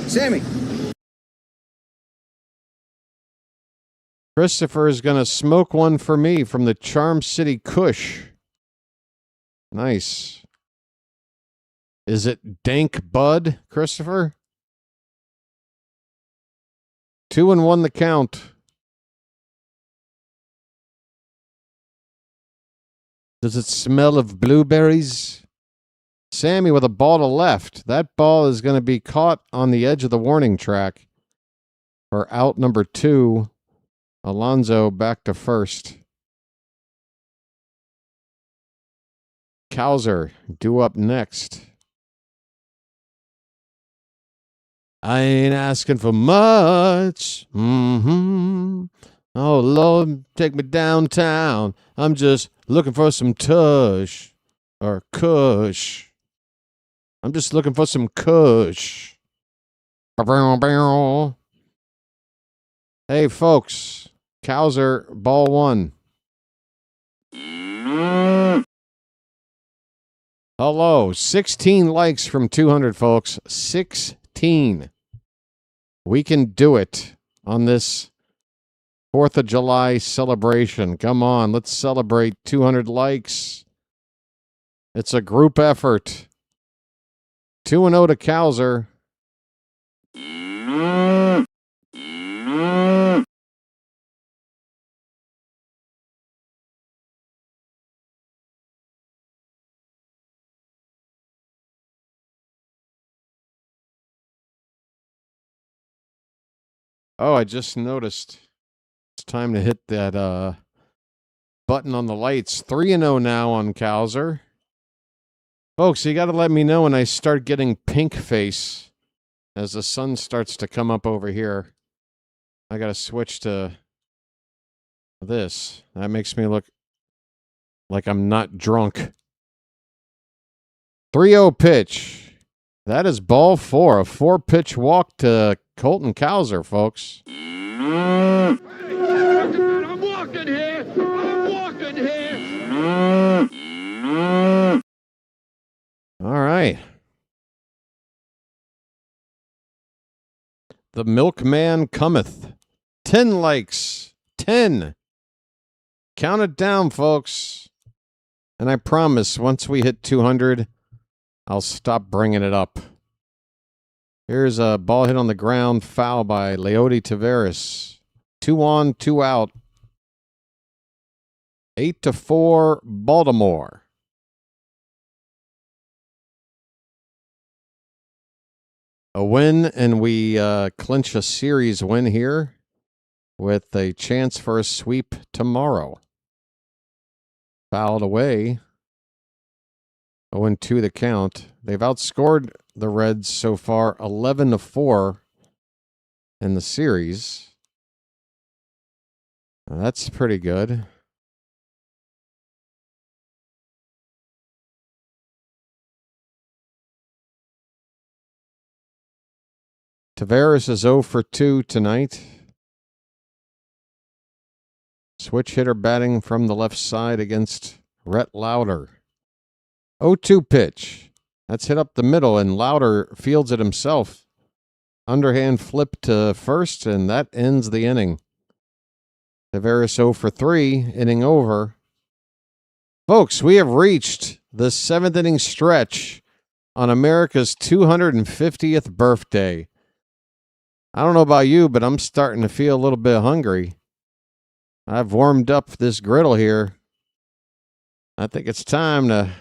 Sammy. Christopher is going to smoke one for me from the Charm City Kush. Nice. Is it Dank Bud, Christopher? 2-1 the count. Does it smell of blueberries? Sammy with a ball to left. That ball is going to be caught on the edge of the warning track for out number 2. Alonso back to first. Cowser due up next. I ain't asking for much. Oh, Lord, take me downtown. I'm just looking for some tush or kush. I'm just looking for some kush. Hey, folks. Cowser, ball one. Hello. 16 likes from 200, folks. 16. We can do it on this 4th of July celebration. Come on, let's celebrate 200 likes. It's a group effort. 2-0 to Cowser. Oh, I just noticed. It's time to hit that button on the lights. 3-0 now on Cowser. Folks, you got to let me know when I start getting pink face as the sun starts to come up over here. I got to switch to this. That makes me look like I'm not drunk. 3-0 pitch. That is ball four. A 4-pitch walk to Colton Cowser, folks. I'm walking here. I'm walking here. All right. The milkman cometh. 10 likes. 10. Count it down, folks. And I promise, once we hit 200, I'll stop bringing it up. Here's a ball hit on the ground, foul by Leody Taveras. 2 on, 2 out. 8-4, Baltimore. A win, and we clinch a series win here with a chance for a sweep tomorrow. Fouled away. 0-2 the count. They've outscored the Reds so far 11-4 in the series. Now, that's pretty good. Taveras is 0 for 2 tonight. Switch hitter batting from the left side against Rhett Lauder. 0-2 pitch. That's hit up the middle, and Lauder fields it himself. Underhand flip to first, and that ends the inning. Taveras 0 for 3, inning over. Folks, we have reached the 7th inning stretch on America's 250th birthday. I don't know about you, but I'm starting to feel a little bit hungry. I've warmed up this griddle here. I think it's time to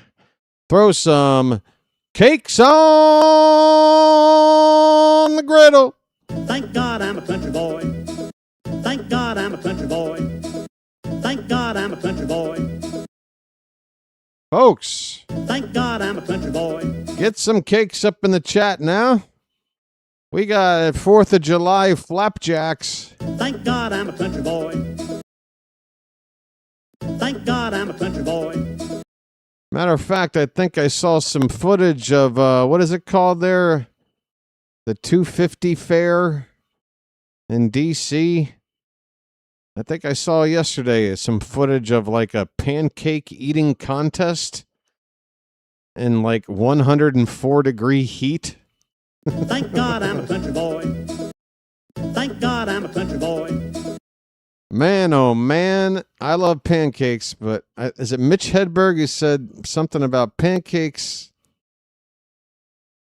throw some cakes on the griddle. Thank God I'm a country boy. Thank God I'm a country boy. Thank God I'm a country boy. Folks, thank God I'm a country boy. Get some cakes up in the chat now. We got 4th of July flapjacks. Thank God I'm a country boy. Thank God I'm a country boy. Matter of fact, I think I saw some footage of, what is it called there? The 250 fair in D.C. I think I saw yesterday some footage of like a pancake eating contest in like 104-degree heat. Thank God I'm a country boy. Thank God I'm a country boy. Man, oh man, I love pancakes, but is it Mitch Hedberg who said something about pancakes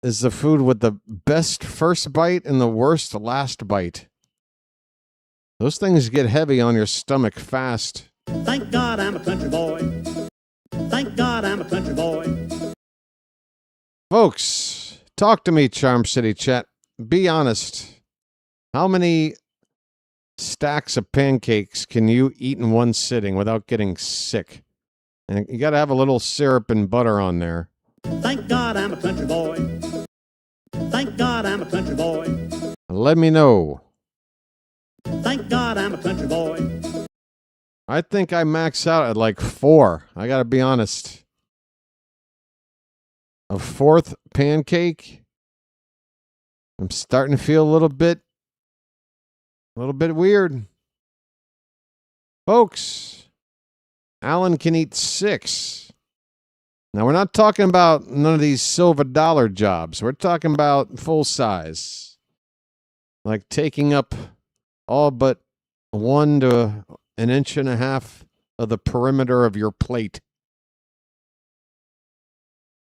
is the food with the best first bite and the worst last bite? Those things get heavy on your stomach fast. Thank God I'm a country boy. Thank God I'm a country boy. Folks, talk to me, Charm City chat. Be honest. How many stacks of pancakes can you eat in one sitting without getting sick? And you got to have a little syrup and butter on there. Thank God I'm a country boy. Thank God I'm a country boy. Let me know. Thank God I'm a country boy. I think I max out at like 4. I got to be honest. A 4th pancake. I'm starting to feel a little bit A little bit weird. Folks, Alan can eat 6. Now, we're not talking about none of these silver dollar jobs. We're talking about full size. Like taking up all but 1 to an inch and a half of the perimeter of your plate.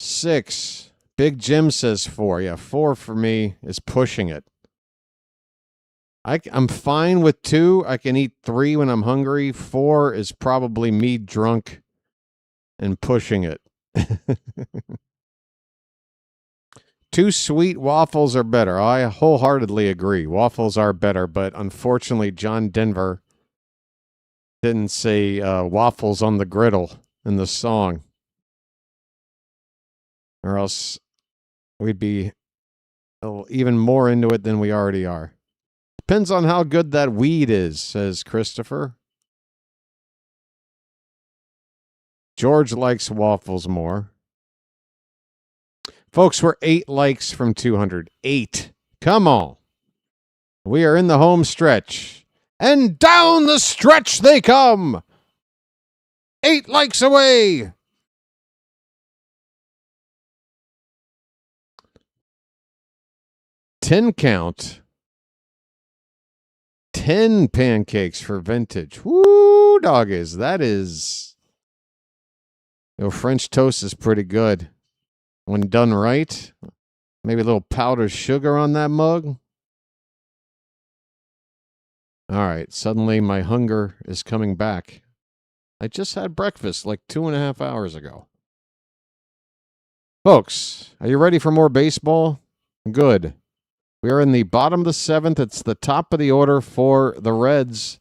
6. Big Jim says 4. Yeah, 4 for me is pushing it. I'm fine with 2. I can eat 3 when I'm hungry. 4 is probably me drunk and pushing it. 2 sweet waffles are better. I wholeheartedly agree. Waffles are better, but unfortunately, John Denver didn't say waffles on the griddle in the song. Or else we'd be even more into it than we already are. Depends on how good that weed is, says Christopher. George likes waffles more. Folks, we're 8 likes from 200. 8. Come on. We are in the home stretch. And down the stretch they come. 8 likes away. Ten count. 10 pancakes for vintage. Woo, doggies. That is... French toast is pretty good. When done right. Maybe a little powdered sugar on that mug. All right. Suddenly my hunger is coming back. I just had breakfast like 2.5 hours ago. Folks, are you ready for more baseball? Good. We are in the bottom of the 7th. It's the top of the order for the Reds.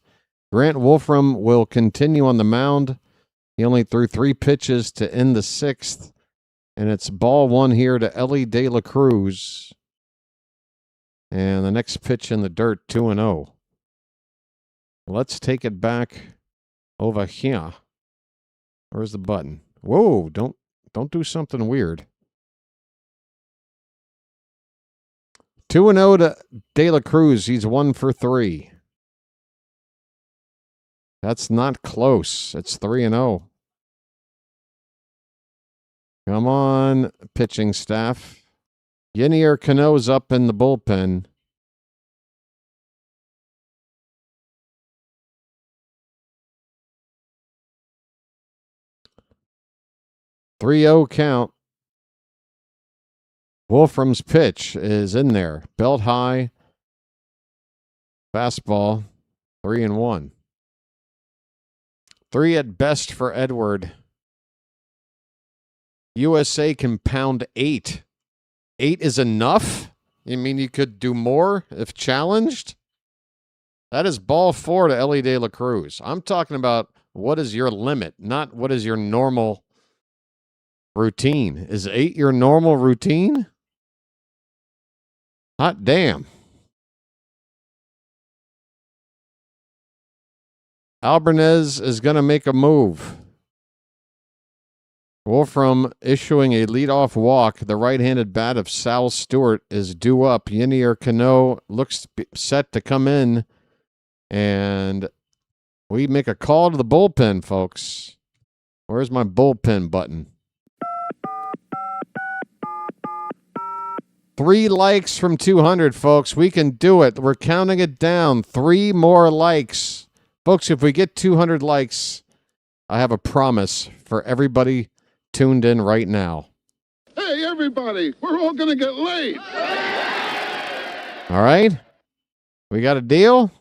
Grant Wolfram will continue on the mound. He only threw 3 pitches to end the 6th. And it's ball 1 here to Ellie De La Cruz. And the next pitch in the dirt, 2-0. Let's take it back over here. Where's the button? Whoa, don't do something weird. 2-0 to De La Cruz. He's 1 for 3. That's not close. It's 3-0. Come on, pitching staff. Yenier Cano's up in the bullpen. .3-0 count. Wolfram's pitch is in there. Belt high. Fastball. 3-1. 3 at best for Edward. USA can pound 8. 8 is enough? You mean you could do more if challenged? That is ball 4 to Ellie De La Cruz. I'm talking about what is your limit, not what is your normal routine. Is 8 your normal routine? Hot damn. Albanese is going to make a move. Wolfram issuing a leadoff walk. The right-handed bat of Sal Stewart is due up. Yenier Cano looks set to come in. And we make a call to the bullpen, folks. Where's my bullpen button? 3 likes from 200, folks. We can do it. We're counting it down. 3 more likes. Folks, if we get 200 likes, I have a promise for everybody tuned in right now. Hey, everybody, we're all going to get laid. All right? We got a deal?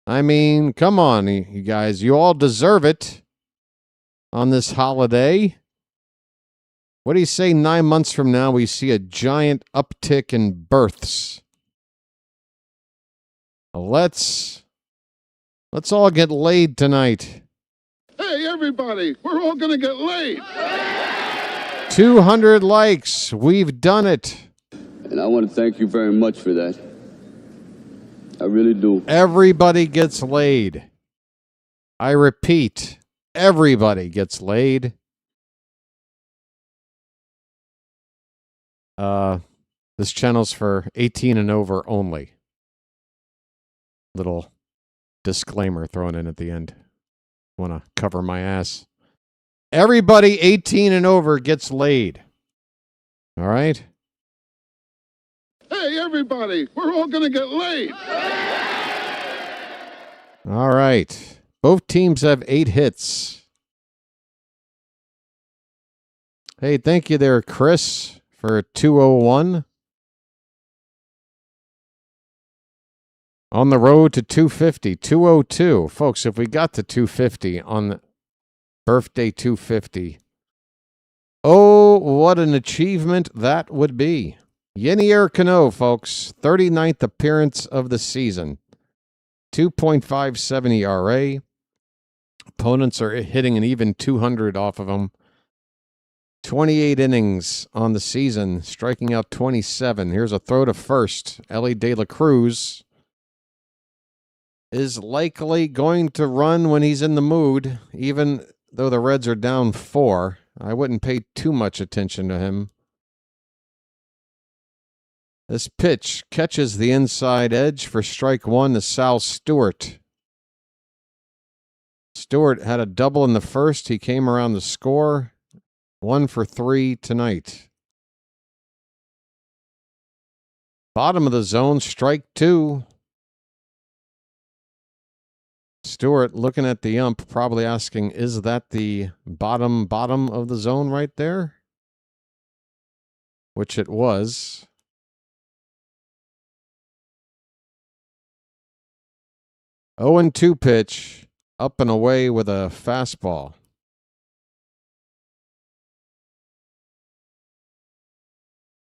I mean, come on, you guys. You all deserve it on this holiday. What do you say 9 months from now we see a giant uptick in births? Let's all get laid tonight. Hey, everybody, we're all going to get laid. 200 likes. We've done it. And I want to thank you very much for that. I really do. Everybody gets laid. I repeat, everybody gets laid. This channel's for 18 and over only. Little disclaimer thrown in at the end. Want to cover my ass. Everybody 18 and over gets laid. All right? Hey, everybody, we're all going to get laid. All right. Both teams have 8 hits. Hey, thank you there, Chris, for 201. On the road to 250, 202. Folks, if we got to 250 on birthday 250, oh, what an achievement that would be. Yenier Cano, folks, 39th appearance of the season. 2.57 ERA. Opponents are hitting an even 200 off of him. 28 innings on the season, striking out 27. Here's a throw to first. Ellie De La Cruz is likely going to run when he's in the mood, even though the Reds are down 4. I wouldn't pay too much attention to him. This pitch catches the inside edge for strike 1 to Sal Stewart. Stewart had a double in the first. He came around to score. 1 for 3 tonight. Bottom of the zone, strike 2. Stewart looking at the ump, probably asking, is that the bottom of the zone right there? Which it was. Oh, and 2 pitch, up and away with a fastball.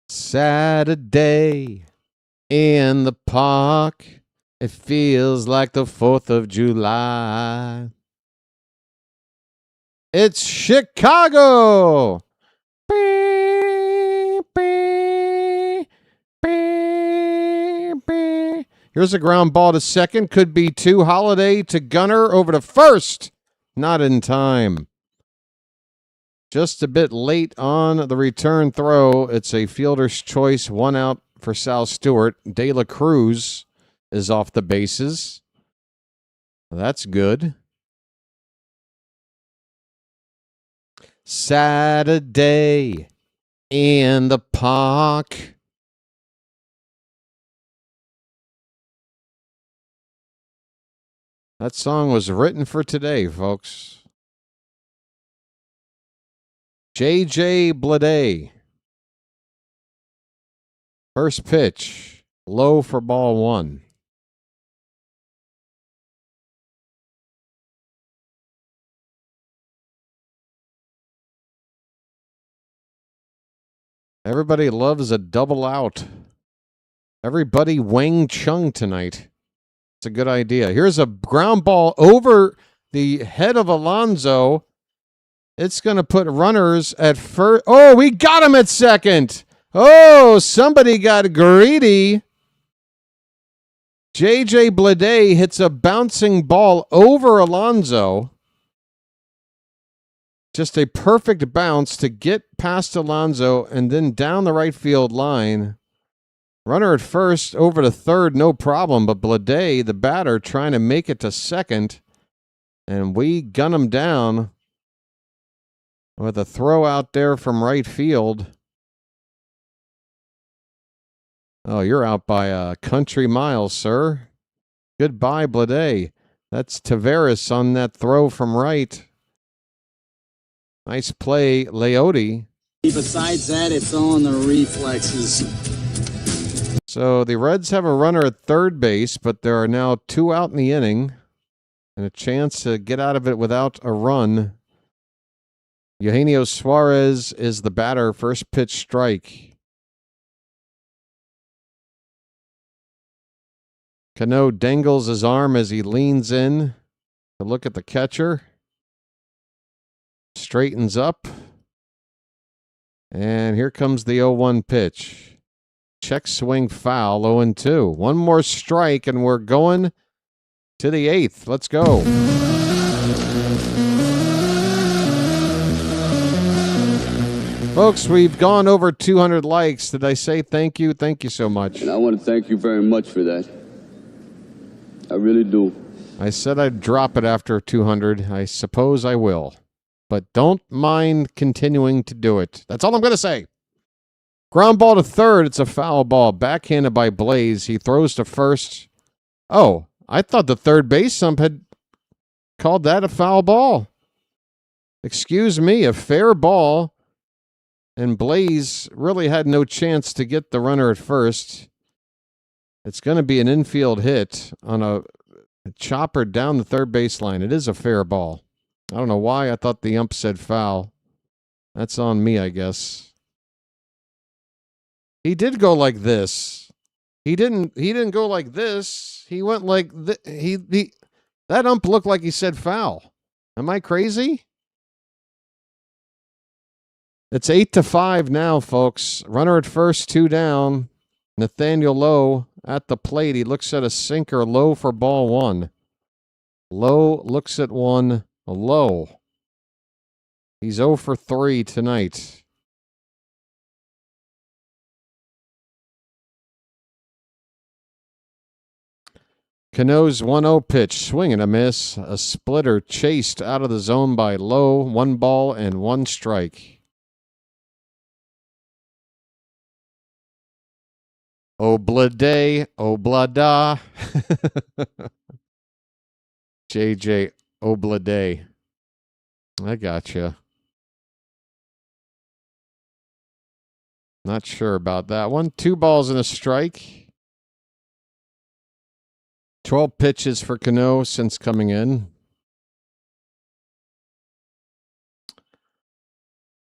Saturday in the park. It feels like the 4th of July. It's Chicago. Here's a ground ball to second. Could be 2. Holiday to Gunner over to first. Not in time. Just a bit late on the return throw. It's a fielder's choice. 1 out for Sal Stewart. De La Cruz is off the bases. That's good. Saturday in the park. That song was written for today, folks. J.J. Bleday. First pitch, low for ball 1. Everybody loves a double out. Everybody Wang Chung tonight. It's a good idea. Here's a ground ball over the head of Alonso. It's going to put runners at first. Oh, we got him at second. Oh, somebody got greedy. J.J. Bleday hits a bouncing ball over Alonso. Just a perfect bounce to get past Alonso and then down the right field line. Runner at first, over to third, no problem. But Bleday, the batter, trying to make it to second. And we gun him down with a throw out there from right field. Oh, you're out by a country mile, sir. Goodbye, Bleday. That's Taveras on that throw from right. Nice play, Leote. Besides that, it's all in the reflexes. So the Reds have a runner at third base, but there are now 2 out in the inning and a chance to get out of it without a run. Eugenio Suarez is the batter, first pitch strike. Cano dangles his arm as he leans in to look at the catcher. Straightens up. And here comes the 0-1 pitch. Check swing foul, 0-2. One more strike, and we're going to the 8th. Let's go. Folks, we've gone over 200 likes. Did I say thank you? Thank you so much. And I want to thank you very much for that. I really do. I said I'd drop it after 200. I suppose I will. But don't mind continuing to do it. That's all I'm going to say. Ground ball to third. It's a foul ball. Backhanded by Blaze. He throws to first. Oh, I thought the third base ump had called that a foul ball. Excuse me, a fair ball. And Blaze really had no chance to get the runner at first. It's going to be an infield hit on a chopper down the third baseline. It is a fair ball. I don't know why I thought the ump said foul. That's on me, I guess. He did go like this. He didn't go like this. He went like that ump looked like he said foul. Am I crazy? It's 8-5 now, folks. Runner at first, 2 down. Nathaniel Lowe at the plate. He looks at a sinker, low for ball 1. Lowe looks at one, low. He's 0 for 3 tonight. Cano's 1-0 pitch, swing and a miss. A splitter chased out of the zone by Lowe. 1 ball and 1 strike. Oblade, Oblada. JJ Oblade. I gotcha. Not sure about that one. 2 balls and a strike. 12 pitches for Cano since coming in.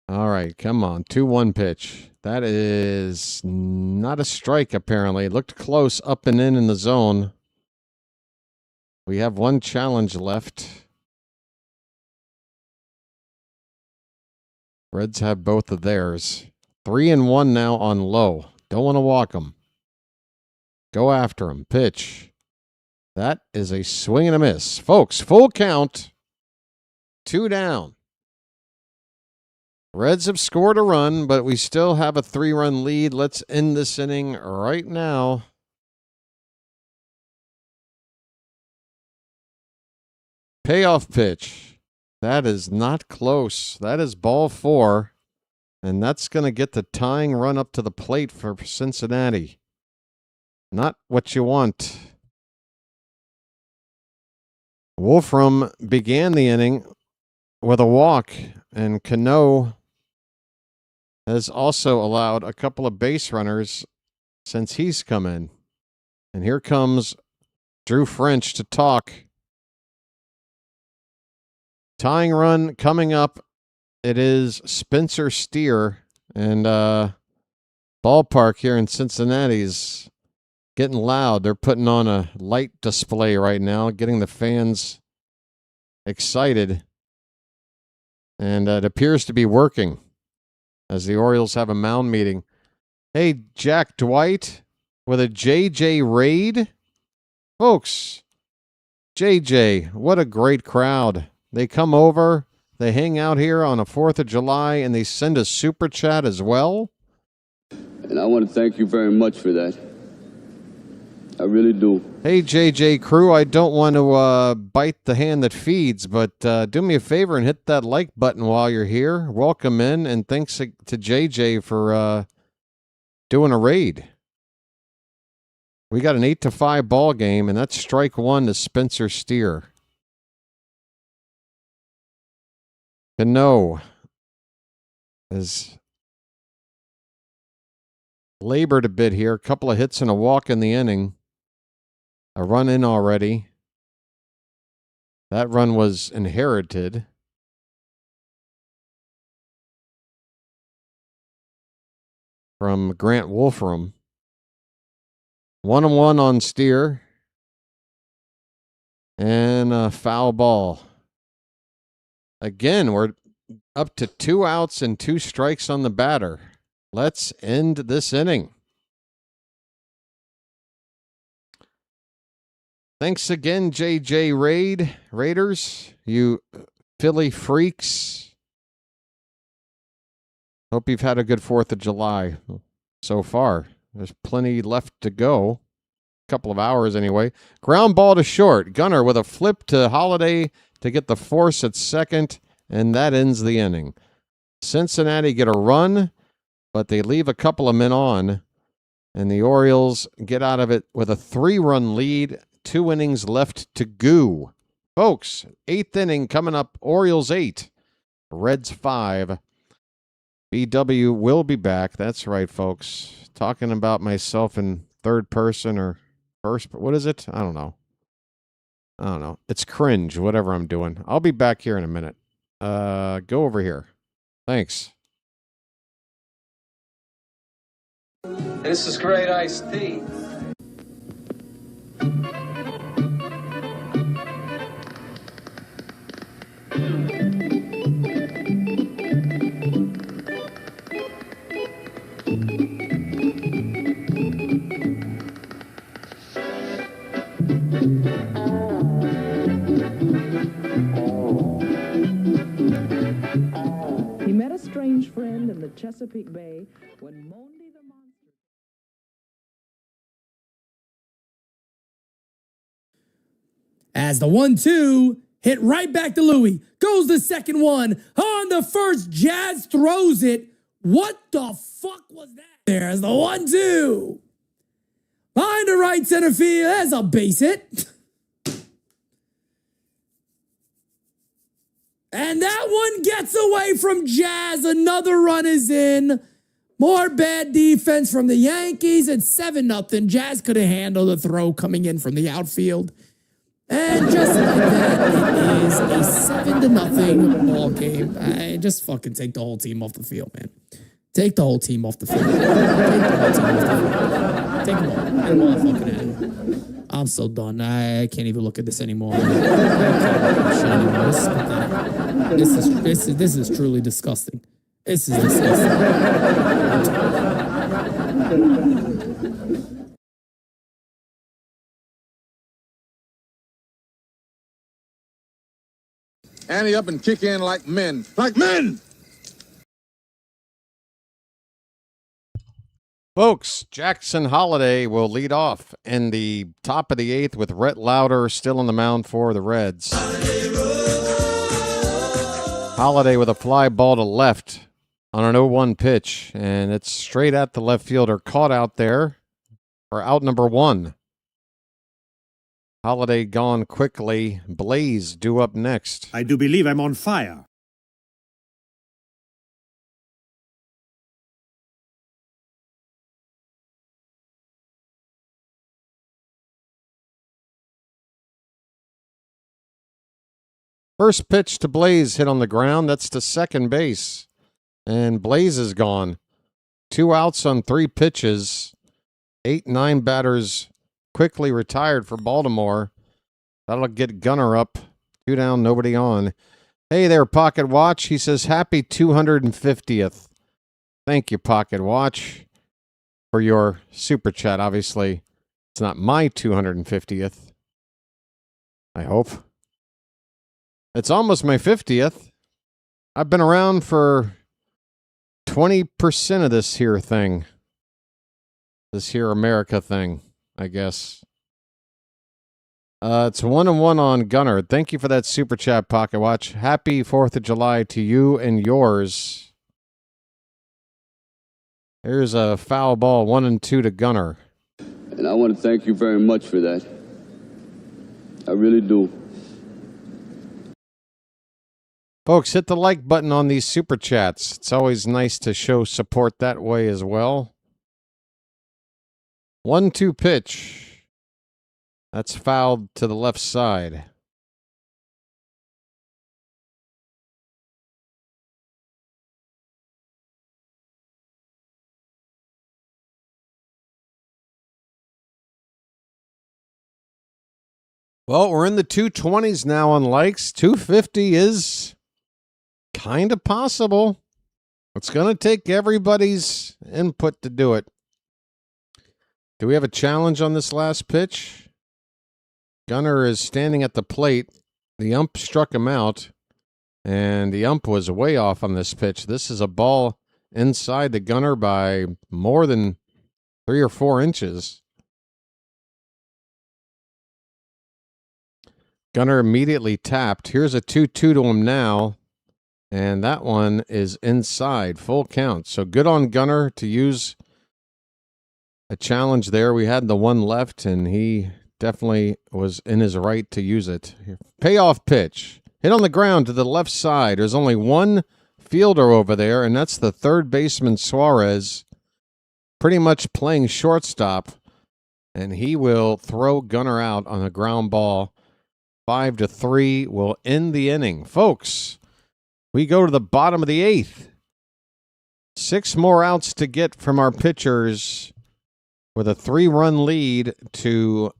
All right, come on. 2-1 pitch. That is not a strike, apparently. It looked close up and in the zone. We have 1 challenge left. Reds have both of theirs. 3-1 now on Low. Don't want to walk him. Go after him. Pitch. That is a swing and a miss. Folks, full count. 2 down. Reds have scored a run, but we still have a 3-run lead. Let's end this inning right now. Payoff pitch. That is not close. That is ball 4. And that's going to get the tying run up to the plate for Cincinnati. Not what you want. Wolfram began the inning with a walk, and Cano has also allowed a couple of base runners since he's come in. And here comes Drew French to talk. Tying run coming up. It is Spencer Steer, and ballpark here in Cincinnati is getting loud. They're putting on a light display right now, getting the fans excited. And it appears to be working as the Orioles have a mound meeting. Hey, Jack Dwight with a JJ raid. Folks, JJ, what a great crowd. They come over, they hang out here on a 4th of July, and they send a super chat as well. And I want to thank you very much for that. I really do. Hey, JJ Crew, I don't want to bite the hand that feeds, but do me a favor and hit that like button while you're here. Welcome in, and thanks to JJ for doing a raid. We got an 8-5 ball game, and that's strike 1 to Spencer Steer. Cano has labored a bit here. A couple of hits and a walk in the inning. A run in already. That run was inherited. From Grant Wolfram. 1-1 on Steer. And a foul ball. Again, we're up to 2 outs and 2 strikes on the batter. Let's end this inning. Thanks again, JJ Raiders, you Philly freaks. Hope you've had a good 4th of July so far. There's plenty left to go. couple of hours anyway. Ground ball to short. Gunnar with a flip to Holiday to get the force at second, and that ends the inning. Cincinnati get a run, but they leave a couple of men on, and the Orioles get out of it with a 3-run lead. 2 innings left to go. Folks, 8th inning coming up. Orioles 8, Reds 5. BW will be back. That's right, folks. Talking about myself in third person or first. What is it? I don't know. It's cringe, whatever I'm doing. I'll be back here in a minute. Go over here. Thanks. This is great iced tea. He met a strange friend in the Chesapeake Bay when Monday the Monster... As the 1-2 hit right back to Louie. Goes the second one. On the first, Jazz throws it. What the fuck was that? There's the 1-2. Behind the right center field. There's a base hit. And that one gets away from Jazz. Another run is in. More bad defense from the Yankees. It's 7-0. Jazz couldn't handle the throw coming in from the outfield. And just like that, it is a 7-0 ball game. Just fucking take the whole team off the field, man. Take the whole team off the field. Take the whole team off the field. Take them all. Get them all fucking out of here. I'm so done. I can't even look at this anymore. I can't look at this shit anymore. This is pathetic. This is truly disgusting. This is disgusting. Ante up and kick in like men. Like men! Folks, Jackson Holiday will lead off in the top of the 8th with Rhett Lauder still on the mound for the Reds. Holiday with a fly ball to left on an 0-1 pitch, and it's straight at the left fielder. Caught out there for out number 1. Holiday gone quickly. Blaze due up next. I do believe I'm on fire. First pitch to Blaze hit on the ground. That's to second base. And Blaze is gone. 2 outs on 3 pitches. 8-9 batters quickly retired for Baltimore. That'll get Gunnar up. 2 down, nobody on. Hey there, Pocket Watch. He says, happy 250th. Thank you, Pocket Watch, for your super chat. Obviously, it's not my 250th. I hope. It's almost my 50th. I've been around for 20% of this here thing. This here America thing, I guess. It's 1-1 on Gunnar. Thank you for that super chat, Pocket Watch. Happy 4th of July to you and yours. Here's a foul ball, 1-2 to Gunnar. And I want to thank you very much for that. I really do. Folks, hit the like button on these super chats. It's always nice to show support that way as well. 1-2 pitch. That's fouled to the left side. Well, we're in the 220s now on likes. 250 is kind of possible. It's going to take everybody's input to do it. Do we have a challenge on this last pitch? Gunnar is standing at the plate. The ump struck him out, and the ump was way off on this pitch. This is a ball inside the Gunnar by more than 3 or 4 inches. Gunnar immediately tapped. Here's a 2-2 to him now. And that one is inside, full count. So good on Gunnar to use a challenge there. We had the one left, and he definitely was in his right to use it. Payoff pitch. Hit on the ground to the left side. There's only one fielder over there, and that's the third baseman, Suarez, pretty much playing shortstop. And he will throw Gunnar out on a ground ball. 5-3 will end the inning. Folks, we go to the bottom of the 8th. 6 more outs to get from our pitchers with a 3-run lead to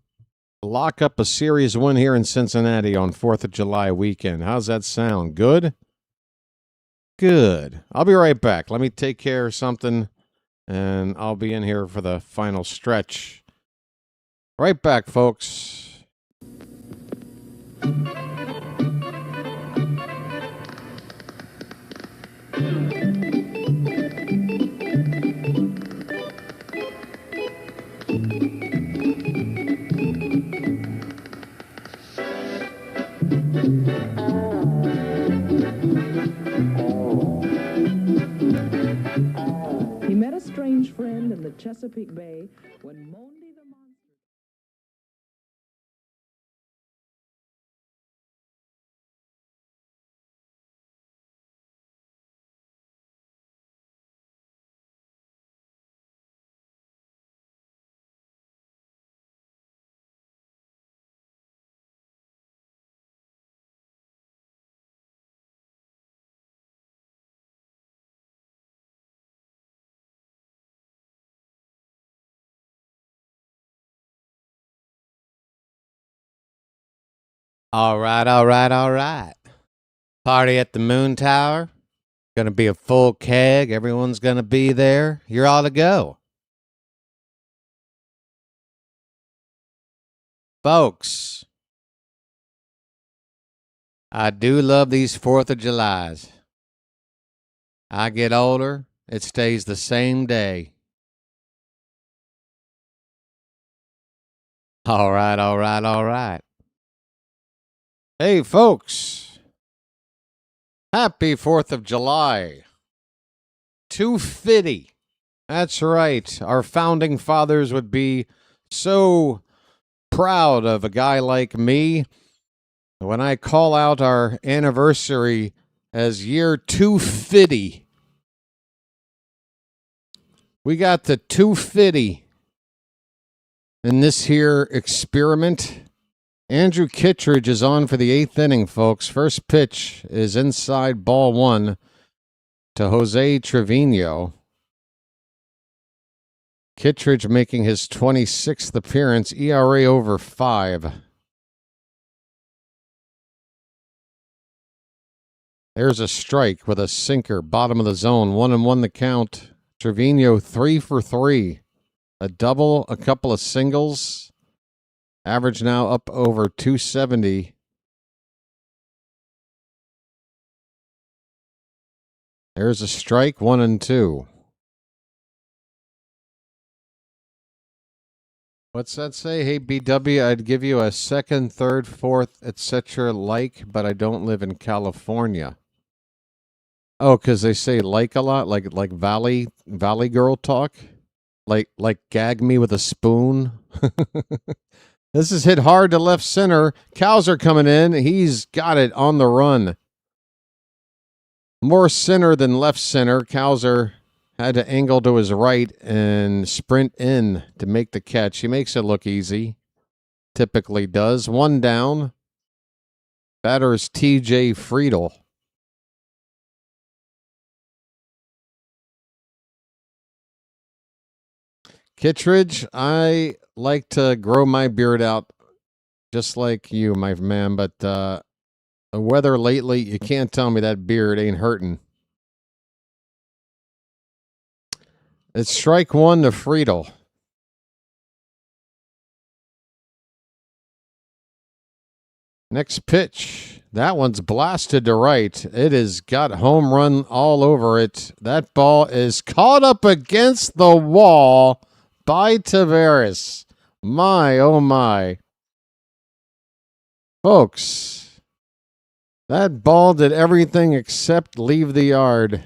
lock up a series win here in Cincinnati on 4th of July weekend. How's that sound? Good? Good. I'll be right back. Let me take care of something, and I'll be in here for the final stretch. Right back, folks. He met a strange friend in the Chesapeake Bay when Monday the Monster... All right. Party at the Moon Tower. Going to be a full keg. Everyone's going to be there. You're all to go. Folks, I do love these 4th of Julys. I get older, it stays the same day. All right. Hey, folks. Happy 4th of July. 250. That's right. Our founding fathers would be so proud of a guy like me when I call out our anniversary as year 250. We got the 250 in this here experiment. Andrew Kittredge is on for the 8th inning, folks. First pitch is inside ball 1 to Jose Trevino. Kittredge making his 26th appearance, ERA over 5. There's a strike with a sinker, bottom of the zone, 1-1 the count. Trevino 3 for 3. A double, a couple of singles. Average now up over 270. There's a strike, 1-2. What's that say? Hey, BW, I'd give you a second, third, fourth, etc. like, but I don't live in California. Oh, because they say like a lot, like Valley Girl talk? Like gag me with a spoon? This is hit hard to left center. Cowser coming in. He's got it on the run. More center than left center. Cowser had to angle to his right and sprint in to make the catch. He makes it look easy. Typically does. 1 down. Batter is TJ Friedel. Kittredge, I like to grow my beard out just like you, my man, but the weather lately, you can't tell me that beard ain't hurting. It's strike 1 to Friedel. Next pitch. That one's blasted to right. It has got home run all over it. That ball is caught up against the wall by Tavares. My, oh my. Folks, that ball did everything except leave the yard.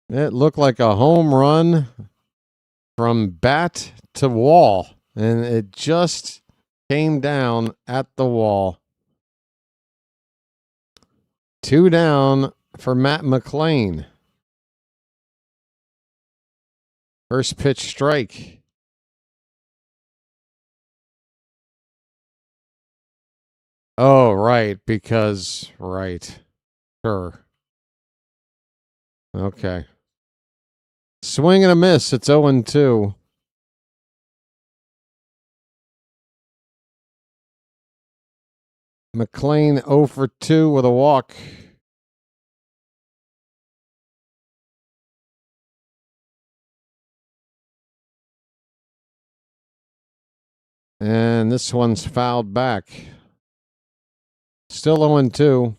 It looked like a home run from bat to wall, and it just came down at the wall. 2 down for Matt McLean. First pitch strike. Oh, right, because, right. Sure. Okay. Swing and a miss. It's 0-2. McLean 0 for 2 with a walk. And this one's fouled back. Still 0-2.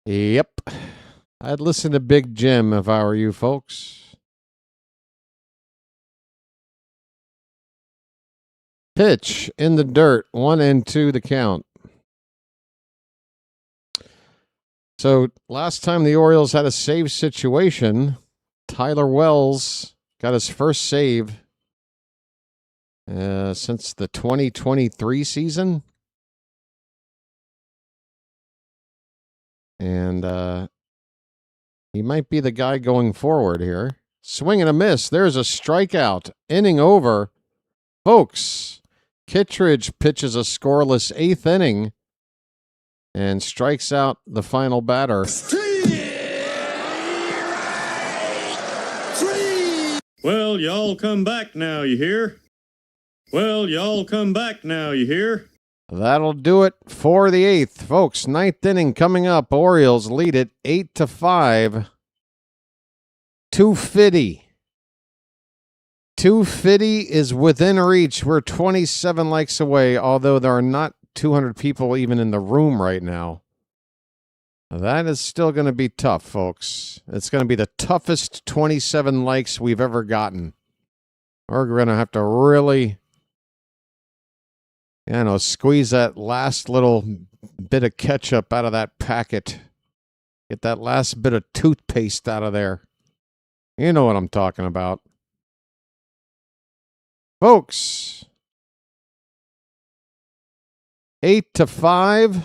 Yep. I'd listen to Big Jim if I were you folks. Pitch in the dirt. 1-2 the count. So last time the Orioles had a save situation, Tyler Wells got his first save since the 2023 season. And he might be the guy going forward here. Swing and a miss. There's a strikeout. Inning over. Folks, Kittredge pitches a scoreless 8th inning and strikes out the final batter. Well, y'all come back now, you hear? Well, y'all come back now, you hear? That'll do it for the 8th. Folks, 9th inning coming up. Orioles lead it 8-5. 250. 250 is within reach. We're 27 likes away, although there are not 200 people even in the room right now. That is still going to be tough, folks. It's going to be the toughest 27 likes we've ever gotten. We're going to have to really, squeeze that last little bit of ketchup out of that packet. Get that last bit of toothpaste out of there. You know what I'm talking about. Folks, 8-5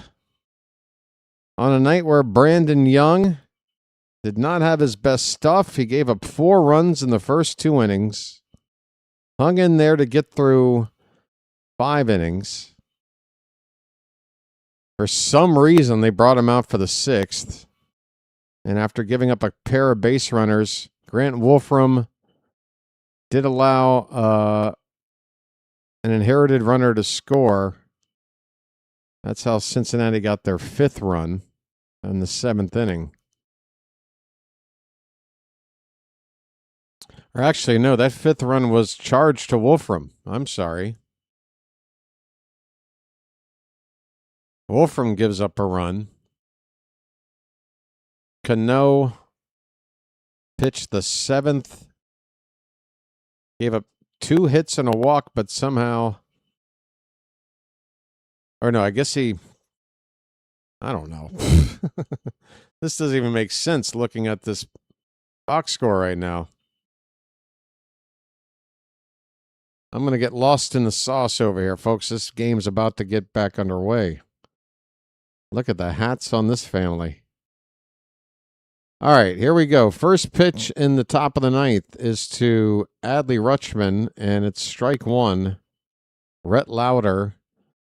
on a night where Brandon Young did not have his best stuff. He gave up 4 runs in the first 2 innings. Hung in there to get through 5 innings. For some reason, they brought him out for the 6th. And after giving up a pair of base runners, Grant Wolfram did allow an inherited runner to score. That's how Cincinnati got their 5th run in the 7th inning. Or actually, no, that 5th run was charged to Wolfram. I'm sorry. Wolfram gives up a run. Cano pitched the 7th. Gave up 2 hits and a walk, but somehow... Or no, I guess I don't know. This doesn't even make sense looking at this box score right now. I'm going to get lost in the sauce over here, folks. This game's about to get back underway. Look at the hats on this family. All right, here we go. First pitch in the top of the 9th is to Adley Rutschman, and it's strike 1. Rhett Lauder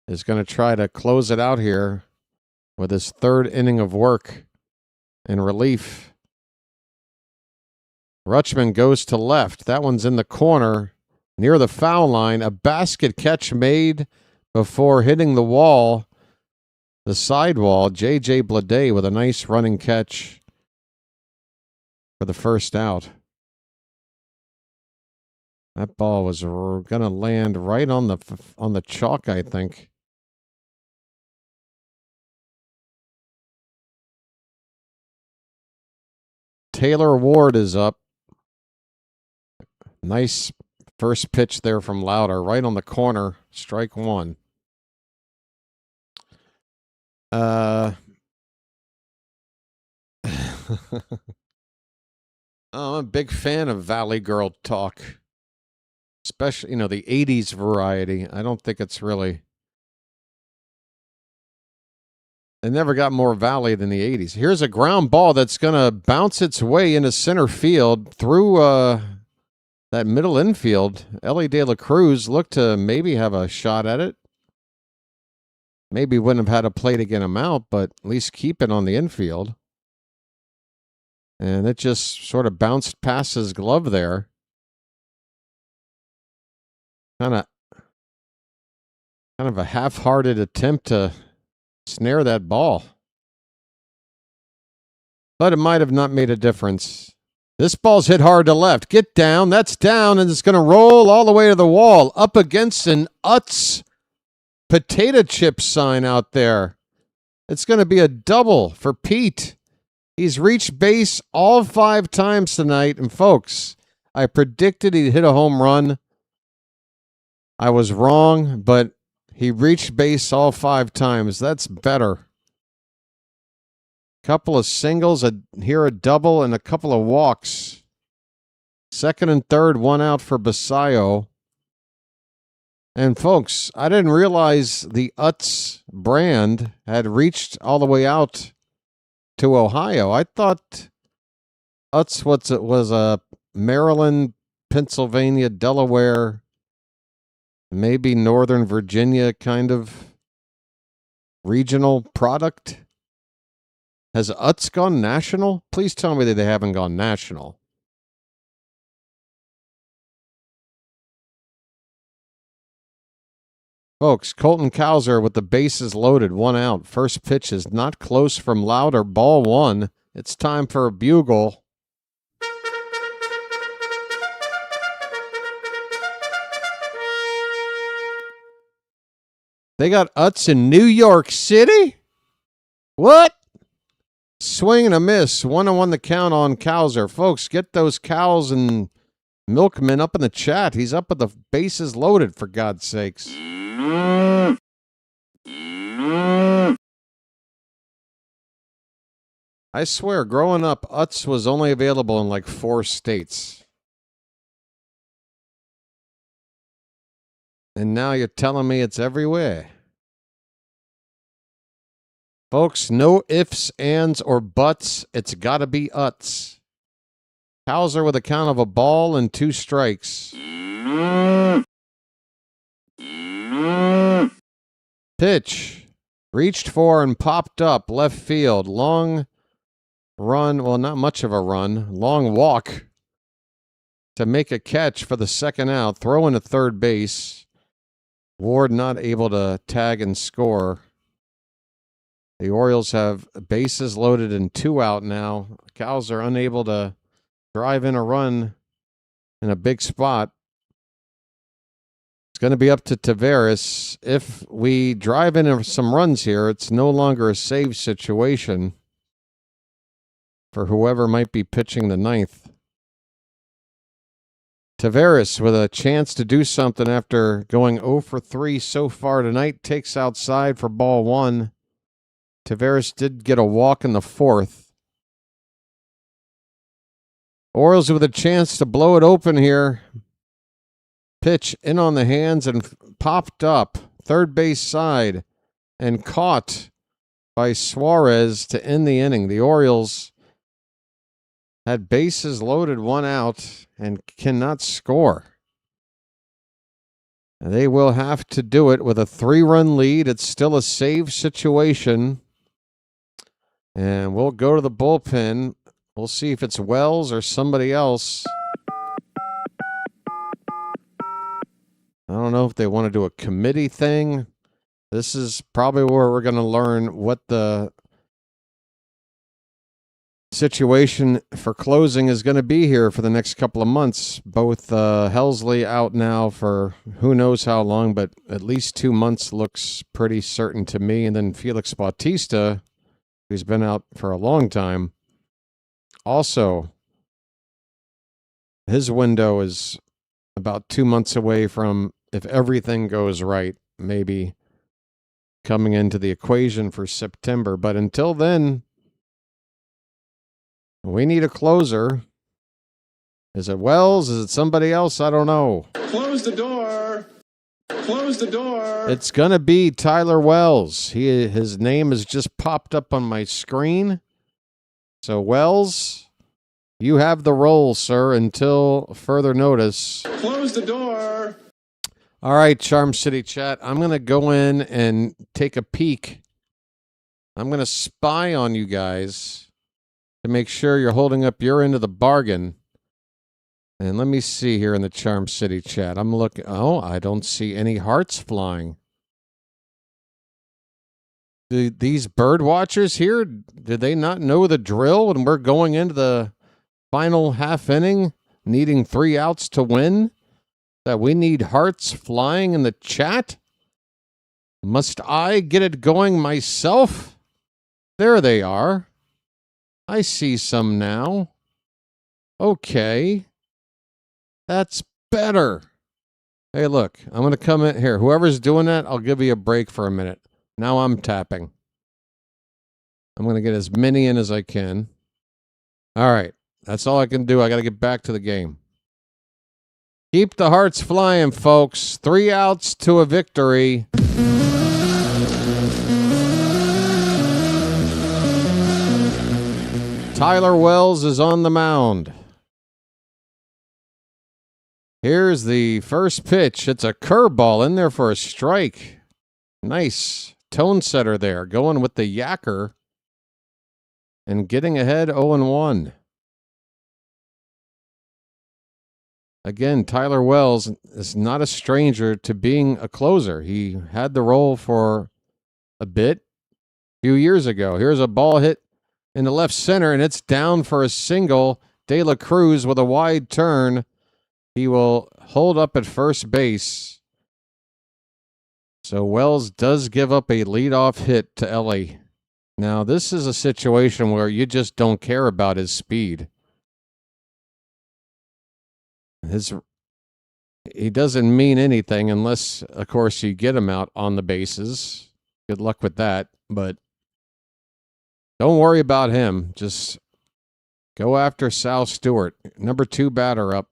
is going to try to close it out here with his 3rd inning of work in relief. Rutschman goes to left. That one's in the corner near the foul line. A basket catch made before hitting the wall, the sidewall. J.J. Bleday with a nice running catch for the first out. That ball was going to land right on the chalk, I think. Taylor Ward is up. Nice First pitch there from Lauder, right on the corner, strike one. I'm a big fan of Valley Girl talk, especially, the 80s variety. I don't think it's really... It never got more Valley than the 80s. Here's a ground ball that's going to bounce its way into center field through that middle infield. Ellie De La Cruz looked to maybe have a shot at it. Maybe wouldn't have had a play to get him out, but at least keep it on the infield. And it just sort of bounced past his glove there. Kind of a half-hearted attempt to snare that ball. But it might have not made a difference. This ball's hit hard to left. Get down. That's down, and it's going to roll all the way to the wall. Up against an Utz potato chip sign out there. It's going to be a double for Pete. He's reached base all 5 times tonight. And folks, I predicted he'd hit a home run. I was wrong, but he reached base all 5 times. That's better. Couple of singles, here a double, and a couple of walks. Second and third, 1 out for Basayo. And folks, I didn't realize the Utz brand had reached all the way out to Ohio. I thought Utz was a Maryland, Pennsylvania, Delaware, maybe Northern Virginia kind of regional product. Has Utz gone national? Please tell me that they haven't gone national. Folks, Colton Cowser with the bases loaded, 1 out. First pitch is not close from Lauder, ball 1. It's time for a bugle. They got Utz in New York City? What? Swing and a miss. 1-1 the count on Cowser. Folks, get those cows and milkmen up in the chat. He's up with the bases loaded, for God's sakes. I swear, growing up, Utz was only available in like 4 states. And now you're telling me it's everywhere. Folks, no ifs, ands, or buts. It's got to be Utz. Cowser with a count of a ball and 2 strikes. Pitch. Reached for and popped up. Left field. Long run. Well, not much of a run. Long walk to make a catch for the second out. Throw into third base. Ward not able to tag and score. The Orioles have bases loaded and 2 out now. Cows are unable to drive in a run in a big spot. It's going to be up to Taveras. If we drive in some runs here, it's no longer a save situation for whoever might be pitching the 9th. Taveras with a chance to do something after going 0 for 3 so far tonight. Takes outside for ball 1. Taveras did get a walk in the 4th. Orioles with a chance to blow it open here. Pitch in on the hands and popped up. Third base side and caught by Suarez to end the inning. The Orioles had bases loaded, 1 out, and cannot score. They will have to do it with a 3-run lead. It's still a save situation. And we'll go to the bullpen. We'll see if it's Wells or somebody else. I don't know if they want to do a committee thing. This is probably where we're going to learn what the situation for closing is going to be here for the next couple of months. Both Helsley out now for who knows how long, but at least 2 months looks pretty certain to me. And then Felix Bautista, who's been out for a long time, also his window is about 2 months away from, if everything goes right, maybe coming into the equation for September. But until then, we need a closer. Is it Wells? Is it somebody else? I don't know. Close the door. Close the door. It's going to be Tyler Wells. His name has just popped up on my screen. So, Wells, you have the role, sir, until further notice. Close the door. All right, Charm City chat. I'm going to go in and take a peek. I'm going to spy on you guys to make sure you're holding up your end of the bargain. And let me see here in the Charm City chat. I'm looking. Oh, I don't see any hearts flying. These bird watchers here, did they not know the drill when we're going into the final half inning, needing 3 outs to win? That we need hearts flying in the chat? Must I get it going myself? There they are. I see some now. Okay. That's better. Hey, look, I'm going to come in here. Whoever's doing that, I'll give you a break for a minute. Now I'm tapping. I'm going to get as many in as I can. All right. That's all I can do. I got to get back to the game. Keep the hearts flying, folks. 3 outs to a victory. Tyler Wells is on the mound. Here's the first pitch. It's a curveball in there for a strike. Nice tone setter there, going with the yacker and getting ahead 0-1. Again, Tyler Wells is not a stranger to being a closer. He had the role for a bit a few years ago. Here's a ball hit in the left center, and it's down for a single. De La Cruz with a wide turn. He will hold up at first base. So Wells does give up a leadoff hit to Ellie. Now, this is a situation where you just don't care about his speed. He doesn't mean anything unless, of course, you get him out on the bases. Good luck with that. But don't worry about him. Just go after Sal Stewart. Number 2 batter up.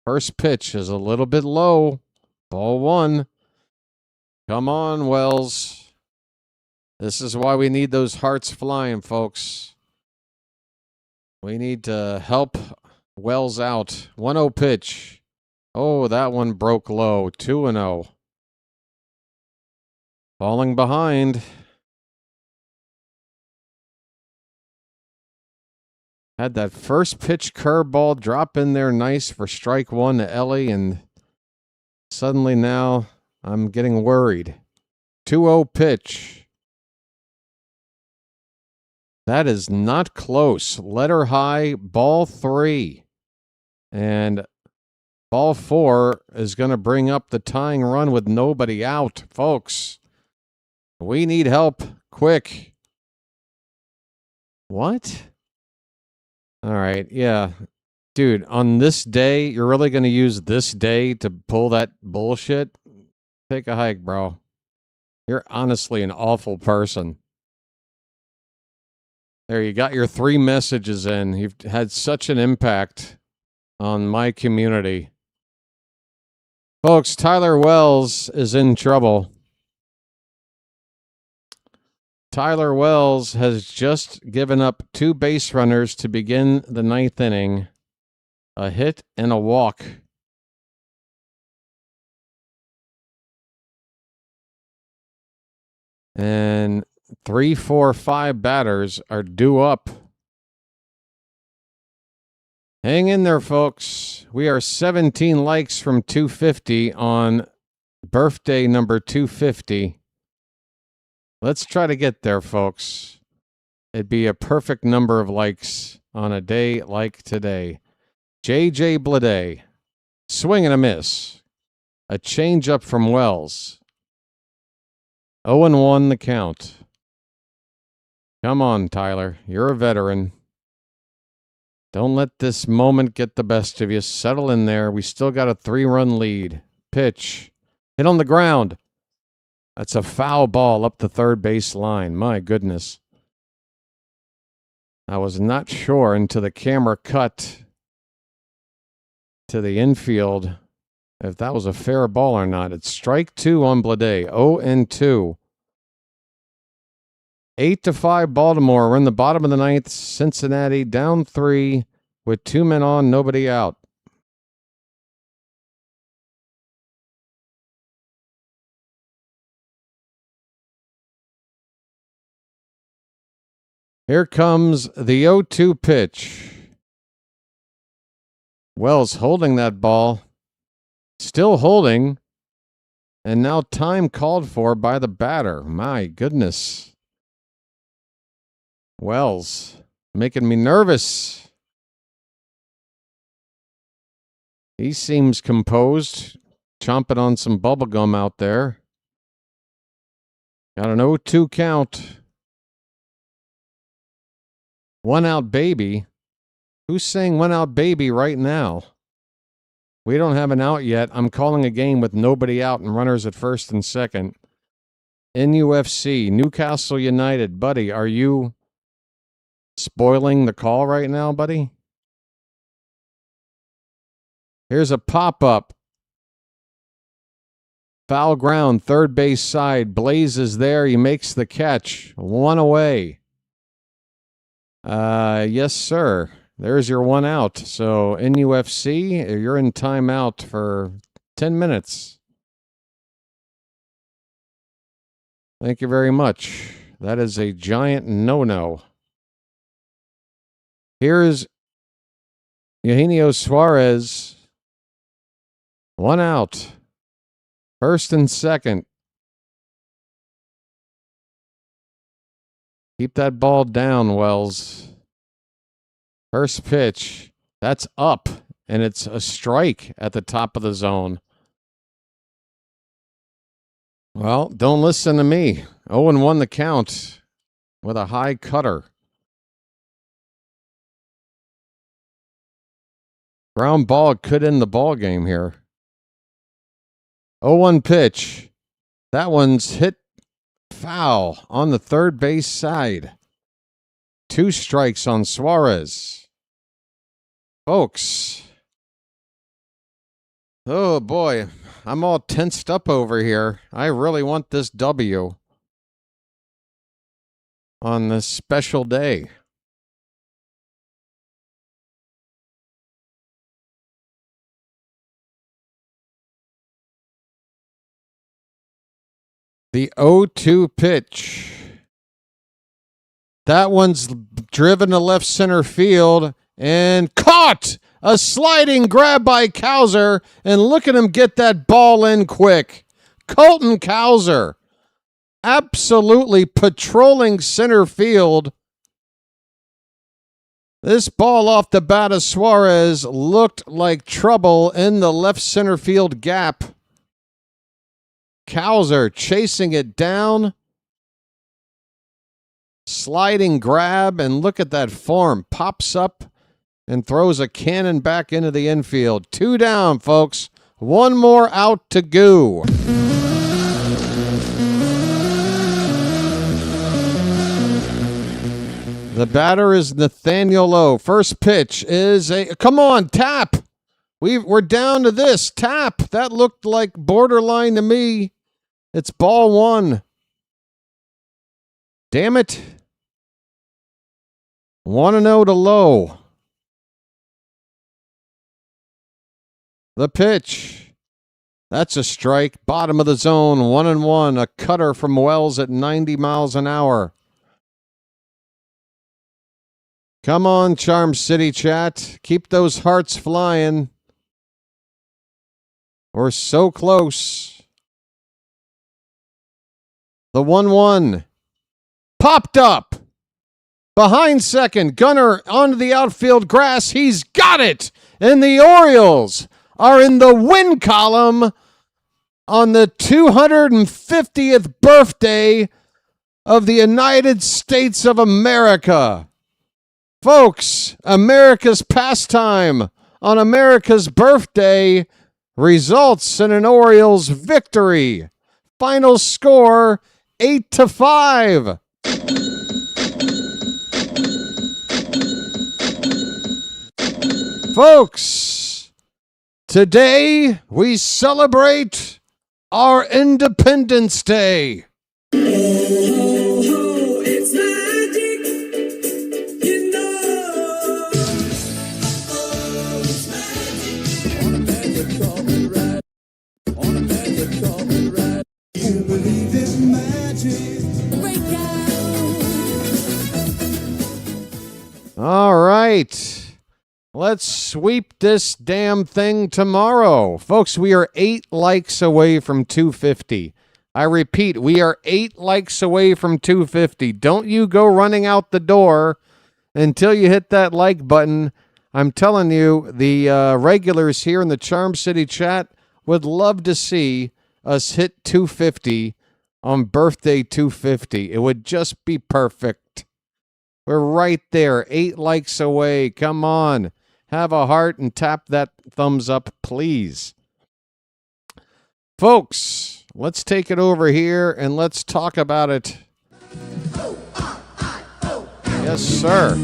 First pitch is a little bit low. Ball 1. Come on, Wells. This is why we need those hearts flying, folks. We need to help Wells out. 1-0 pitch. Oh, that one broke low. 2-0. Falling behind. Had that first pitch curveball drop in there nice for strike 1 to Ellie, and suddenly now I'm getting worried. 2-0 pitch. That is not close. Letter high, ball 3. And ball 4 is going to bring up the tying run with nobody out, folks. We need help quick. What? All right, yeah. Dude, on this day, you're really going to use this day to pull that bullshit? Take a hike, bro. You're honestly an awful person. There, you got your 3 messages in. You've had such an impact on my community. Folks, Tyler Wells is in trouble. Tyler Wells has just given up 2 base runners to begin the 9th inning. A hit and a walk. And 3, 4, 5 batters are due up. Hang in there, folks. We are 17 likes from 250 on birthday number 250. Let's try to get there, folks. It'd be a perfect number of likes on a day like today. J.J. Bleday. Swing and a miss. A change-up from Wells. 0-1 the count. Come on, Tyler. You're a veteran. Don't let this moment get the best of you. Settle in there. We still got a 3-run lead. Pitch. Hit on the ground. That's a foul ball up the third base line. My goodness. I was not sure until the camera cut to the infield if that was a fair ball or not. It's strike 2 on Blade. 0-2. 8-5 Baltimore. We're in the bottom of the ninth. Cincinnati down 3 with 2 men on, nobody out. Here comes the 0-2 pitch. Wells holding that ball. Still holding. And now time called for by the batter. My goodness. Wells making me nervous. He seems composed. Chomping on some bubble gum out there. Got an 0-2 count. 1 out baby. Who's saying 1 out baby right now? We don't have an out yet. I'm calling a game with nobody out and runners at first and second. NUFC, Newcastle United. Buddy, are you spoiling the call right now, buddy? Here's a pop-up. Foul ground, third base side. Blaze is there. He makes the catch. 1 away. Yes, sir. There's your 1 out. So, NUFC, you're in timeout for 10 minutes. Thank you very much. That is a giant no-no. Here's Eugenio Suarez. 1 out. First and second. Keep that ball down, Wells. First pitch. That's up, and it's a strike at the top of the zone. Well, don't listen to me. 0-1 the count with a high cutter. Ground ball could end the ball game here. 0-1 pitch. That one's hit foul on the third base side. 2 strikes on Suarez. Folks. Oh boy, I'm all tensed up over here. I really want this W on this special day. The 0-2 pitch. That one's driven to left center field and caught. A sliding grab by Cowser, and look at him get that ball in quick. Colton Cowser absolutely patrolling center field. This ball off the bat of Suarez looked like trouble in the left center field gap. Cowser chasing it down. Sliding grab, and look at that form. Pops up and throws a cannon back into the infield. 2 down, folks. 1 more out to go. The batter is Nathaniel Lowe. First pitch is a... Come on, tap. We're down to this. Tap. That looked like borderline to me. It's ball 1. Damn it. 1-0 to Lowe. The pitch. That's a strike. Bottom of the zone. 1-1. A cutter from Wells at 90 miles an hour. Come on, Charm City chat. Keep those hearts flying. We're so close. The 1-1. Popped up. Behind second. Gunner onto the outfield grass. He's got it. And the Orioles are in the win column on the 250th birthday of the United States of America. Folks, America's pastime on America's birthday results in an Orioles victory. Final score 8-5. Folks, today we celebrate our Independence Day. It's magic, you know. It's magic. On a magic carpet ride. On a magic carpet ride. You believe in magic. All right. Let's sweep this damn thing tomorrow. Folks, we are 8 likes away from 250. I repeat, we are 8 likes away from 250. Don't you go running out the door until you hit that like button. I'm telling you, the regulars here in the Charm City chat would love to see us hit 250 on birthday 250. It would just be perfect. We're right there, 8 likes away. Come on. Have a heart and tap that thumbs up, please. Folks, let's take it over here and let's talk about it. Yes, sir.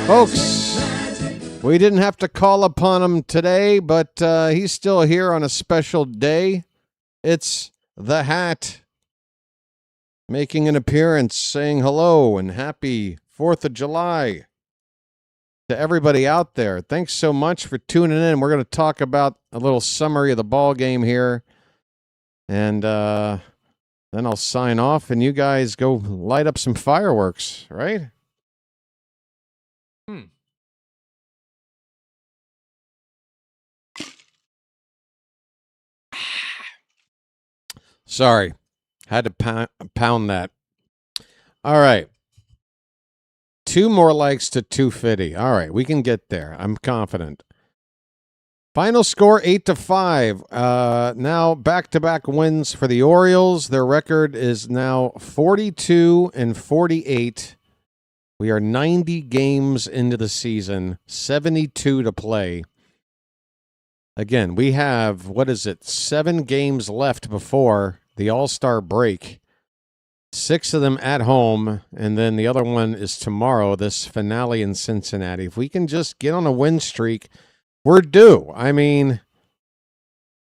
Folks, we didn't have to call upon him today, but he's still here on a special day. It's the Hat making an appearance, saying hello and happy 4th of July to everybody out there. Thanks so much for tuning in. We're going to talk about a little summary of the ball game here, and then I'll sign off, and you guys go light up some fireworks, right? Sorry. Had to pound that. All right. 2 more likes to 250. All right, we can get there. I'm confident. Final score 8-5. Now back-to-back wins for the Orioles. Their record is now 42-48. We are 90 games into the season, 72 to play. Again, we have, 7 games left before the All-Star break. 6 of them at home, and then the other one is tomorrow, this finale in Cincinnati. If we can just get on a win streak, we're due. I mean,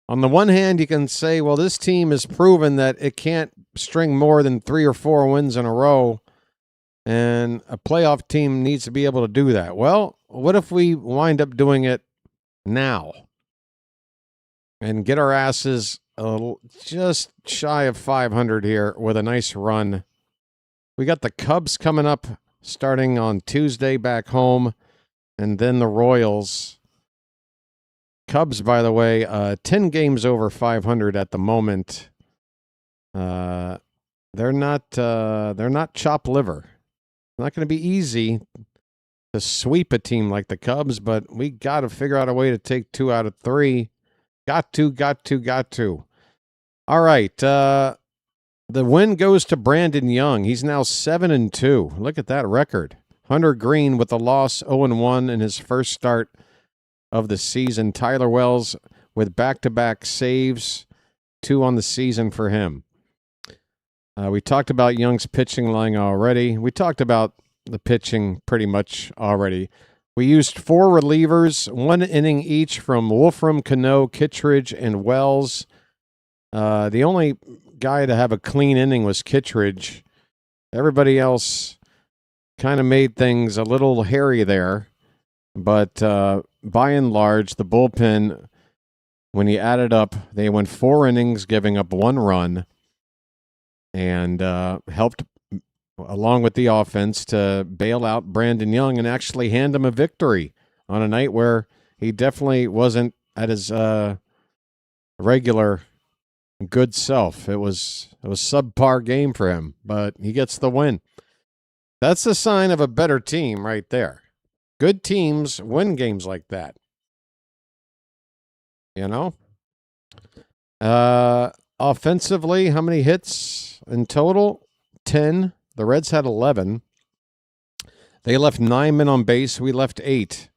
on the one hand, you can say, well, this team has proven that it can't string more than 3 or 4 wins in a row, and a playoff team needs to be able to do that. Well, what if we wind up doing it now and get our asses just shy of 500 here with a nice run? We got the Cubs coming up starting on Tuesday back home, and then the Royals. Cubs, by the way, 10 games over 500 at the moment. They're not chopped liver. It's not going to be easy to sweep a team like the Cubs, but we got to figure out a way to take 2 out of 3. Got to. All right. The win goes to Brandon Young. He's now 7-2. Look at that record. Hunter Greene with the loss, 0-1 in his first start of the season. Tyler Wells with back-to-back saves, 2 on the season for him. We talked about Young's pitching line already. We talked about the pitching pretty much already. We used 4 relievers, 1 inning each from Wolfram, Cano, Kittredge, and Wells. The only guy to have a clean inning was Kittredge. Everybody else kind of made things a little hairy there. But by and large, the bullpen, when you add it up, they went 4 innings, giving up 1 run, and helped, along with the offense, to bail out Brandon Young and actually hand him a victory on a night where he definitely wasn't at his regular good self. It was a subpar game for him, but he gets the win. That's a sign of a better team right there. Good teams win games like that. You know? Offensively, how many hits in total? 10. The Reds had 11. They left 9 men on base. We left 8.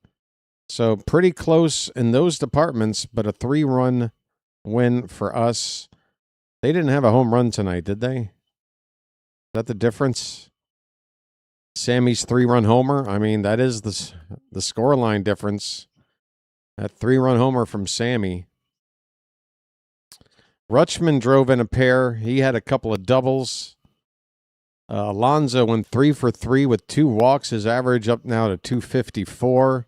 So pretty close in those departments, but a 3-run win for us. They didn't have a home run tonight, did they? Is that the difference? Sammy's 3-run homer. I mean, that is the scoreline difference. That 3-run homer from Sammy. Rutschman drove in a pair. He had a couple of doubles. Alonso went 3 for 3 with 2 walks. His average up now to 254.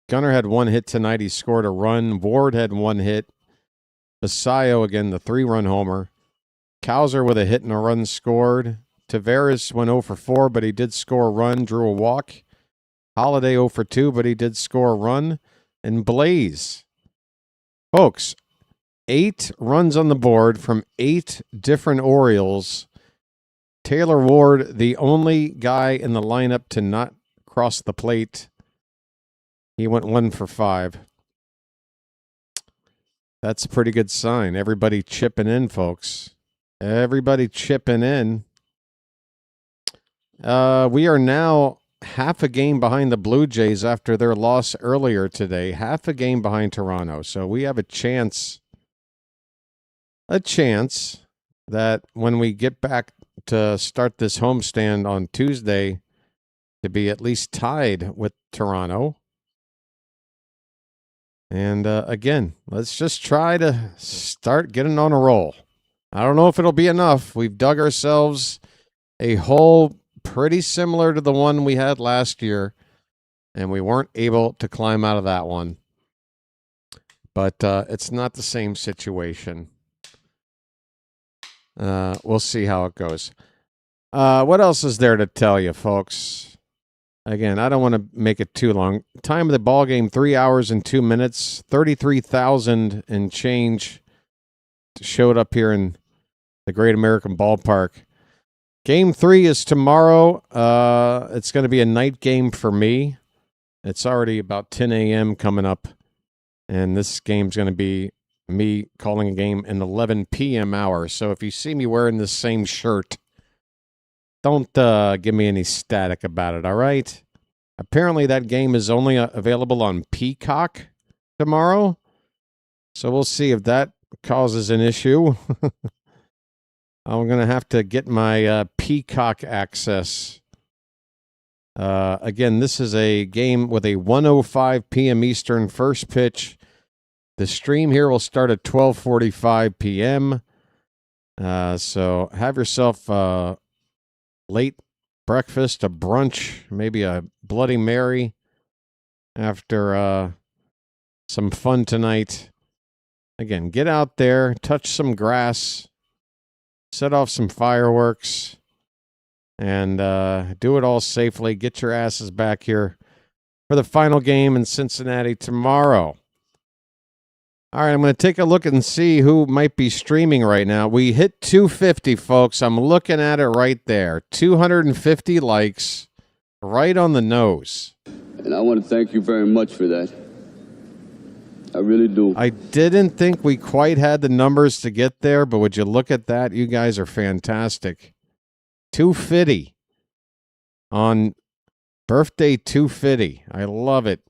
Gunnar had 1 hit tonight. He scored a run. Ward had 1 hit. Basayo, again, the 3-run homer. Cowser with a hit and a run scored. Taveras went 0 for 4, but he did score a run, drew a walk. Holiday 0 for 2, but he did score a run. And Blaze. Folks, 8 runs on the board from 8 different Orioles. Taylor Ward, the only guy in the lineup to not cross the plate. He went 1 for 5. That's a pretty good sign. Everybody chipping in, folks. Everybody chipping in. We are now half a game behind the Blue Jays after their loss earlier today. Half a game behind Toronto. So we have a chance that when we get back to start this homestand on Tuesday to be at least tied with Toronto. And again, let's just try to start getting on a roll. I don't know if it'll be enough. We've dug ourselves a hole pretty similar to the one we had last year, and we weren't able to climb out of that one. But it's not the same situation. We'll see how it goes. What else is there to tell you, folks? Again, I don't want to make it too long. Time of the ball game, 3 hours and 2 minutes. 33,000 and change showed up here in the Great American Ballpark. Game 3 is tomorrow. It's going to be a night game for me. It's already about 10 a.m. coming up, and this game's going to be me calling a game in 11 p.m. hour. So if you see me wearing the same shirt, don't give me any static about it, all right? Apparently that game is only available on Peacock tomorrow. So we'll see if that causes an issue. I'm going to have to get my Peacock access. Again, this is a game with a 1:05 p.m. Eastern first pitch. The stream here will start at 12:45 p.m. So have yourself late breakfast, a brunch, maybe a Bloody Mary after some fun tonight. Again, get out there, touch some grass, set off some fireworks, and do it all safely. Get your asses back here for the final game in Cincinnati tomorrow. All right, I'm going to take a look and see who might be streaming right now. We hit 250, folks. I'm looking at it right there. 250 likes, right on the nose. And I want to thank you very much for that. I really do. I didn't think we quite had the numbers to get there, but would you look at that? You guys are fantastic. 250 on birthday 250. I love it.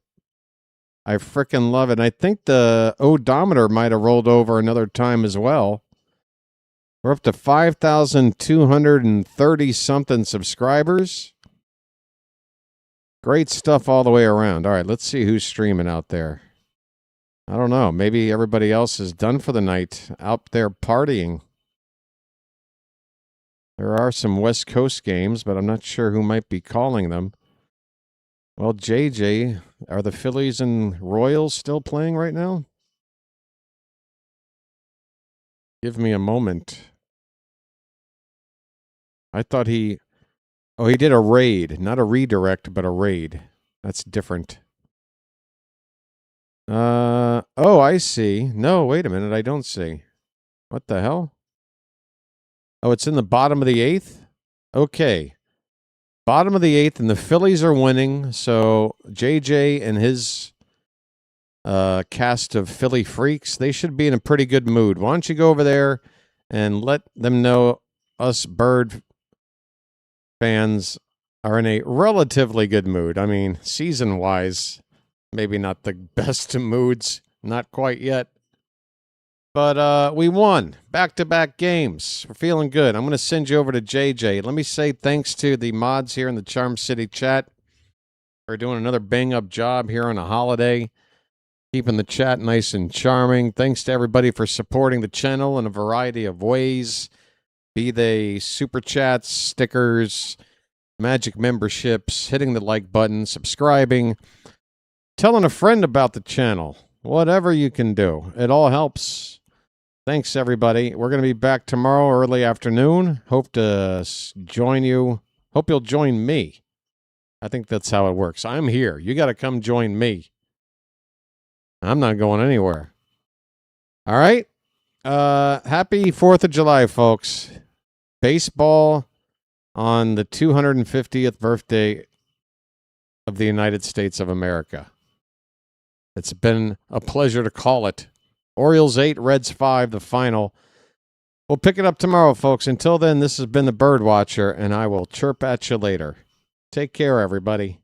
I freaking love it. And I think the odometer might have rolled over another time as well. We're up to 5,230-something subscribers. Great stuff all the way around. All right, let's see who's streaming out there. I don't know. Maybe everybody else is done for the night, out there partying. There are some West Coast games, but I'm not sure who might be calling them. Well, JJ, are the Phillies and Royals still playing right now? Give me a moment. I thought he did a raid, not a redirect, but a raid. That's different. I see. No, wait a minute, I don't see. What the hell? Oh, it's in the bottom of the 8th? Okay. Bottom of the 8th, and the Phillies are winning, so JJ and his cast of Philly freaks. They should be in a pretty good mood. Why don't you go over there and let them know us Bird fans are in a relatively good mood. I mean, season-wise, maybe not the best of moods. Not quite yet. But we won back-to-back games. We're feeling good. I'm going to send you over to JJ. Let me say thanks to the mods here in the Charm City chat for doing another bang-up job here on a holiday, keeping the chat nice and charming. Thanks to everybody for supporting the channel in a variety of ways, be they super chats, stickers, magic memberships, hitting the like button, subscribing, telling a friend about the channel, whatever you can do. It all helps. Thanks, everybody. We're going to be back tomorrow early afternoon. Hope to join you. Hope you'll join me. I think that's how it works. I'm here. You got to come join me. I'm not going anywhere. All right. Happy 4th of July, folks. Baseball on the 250th birthday of the United States of America. It's been a pleasure to call it. Orioles 8, Reds 5, the final. We'll pick it up tomorrow, folks. Until then, this has been the Bird Watcher, and I will chirp at you later. Take care, everybody.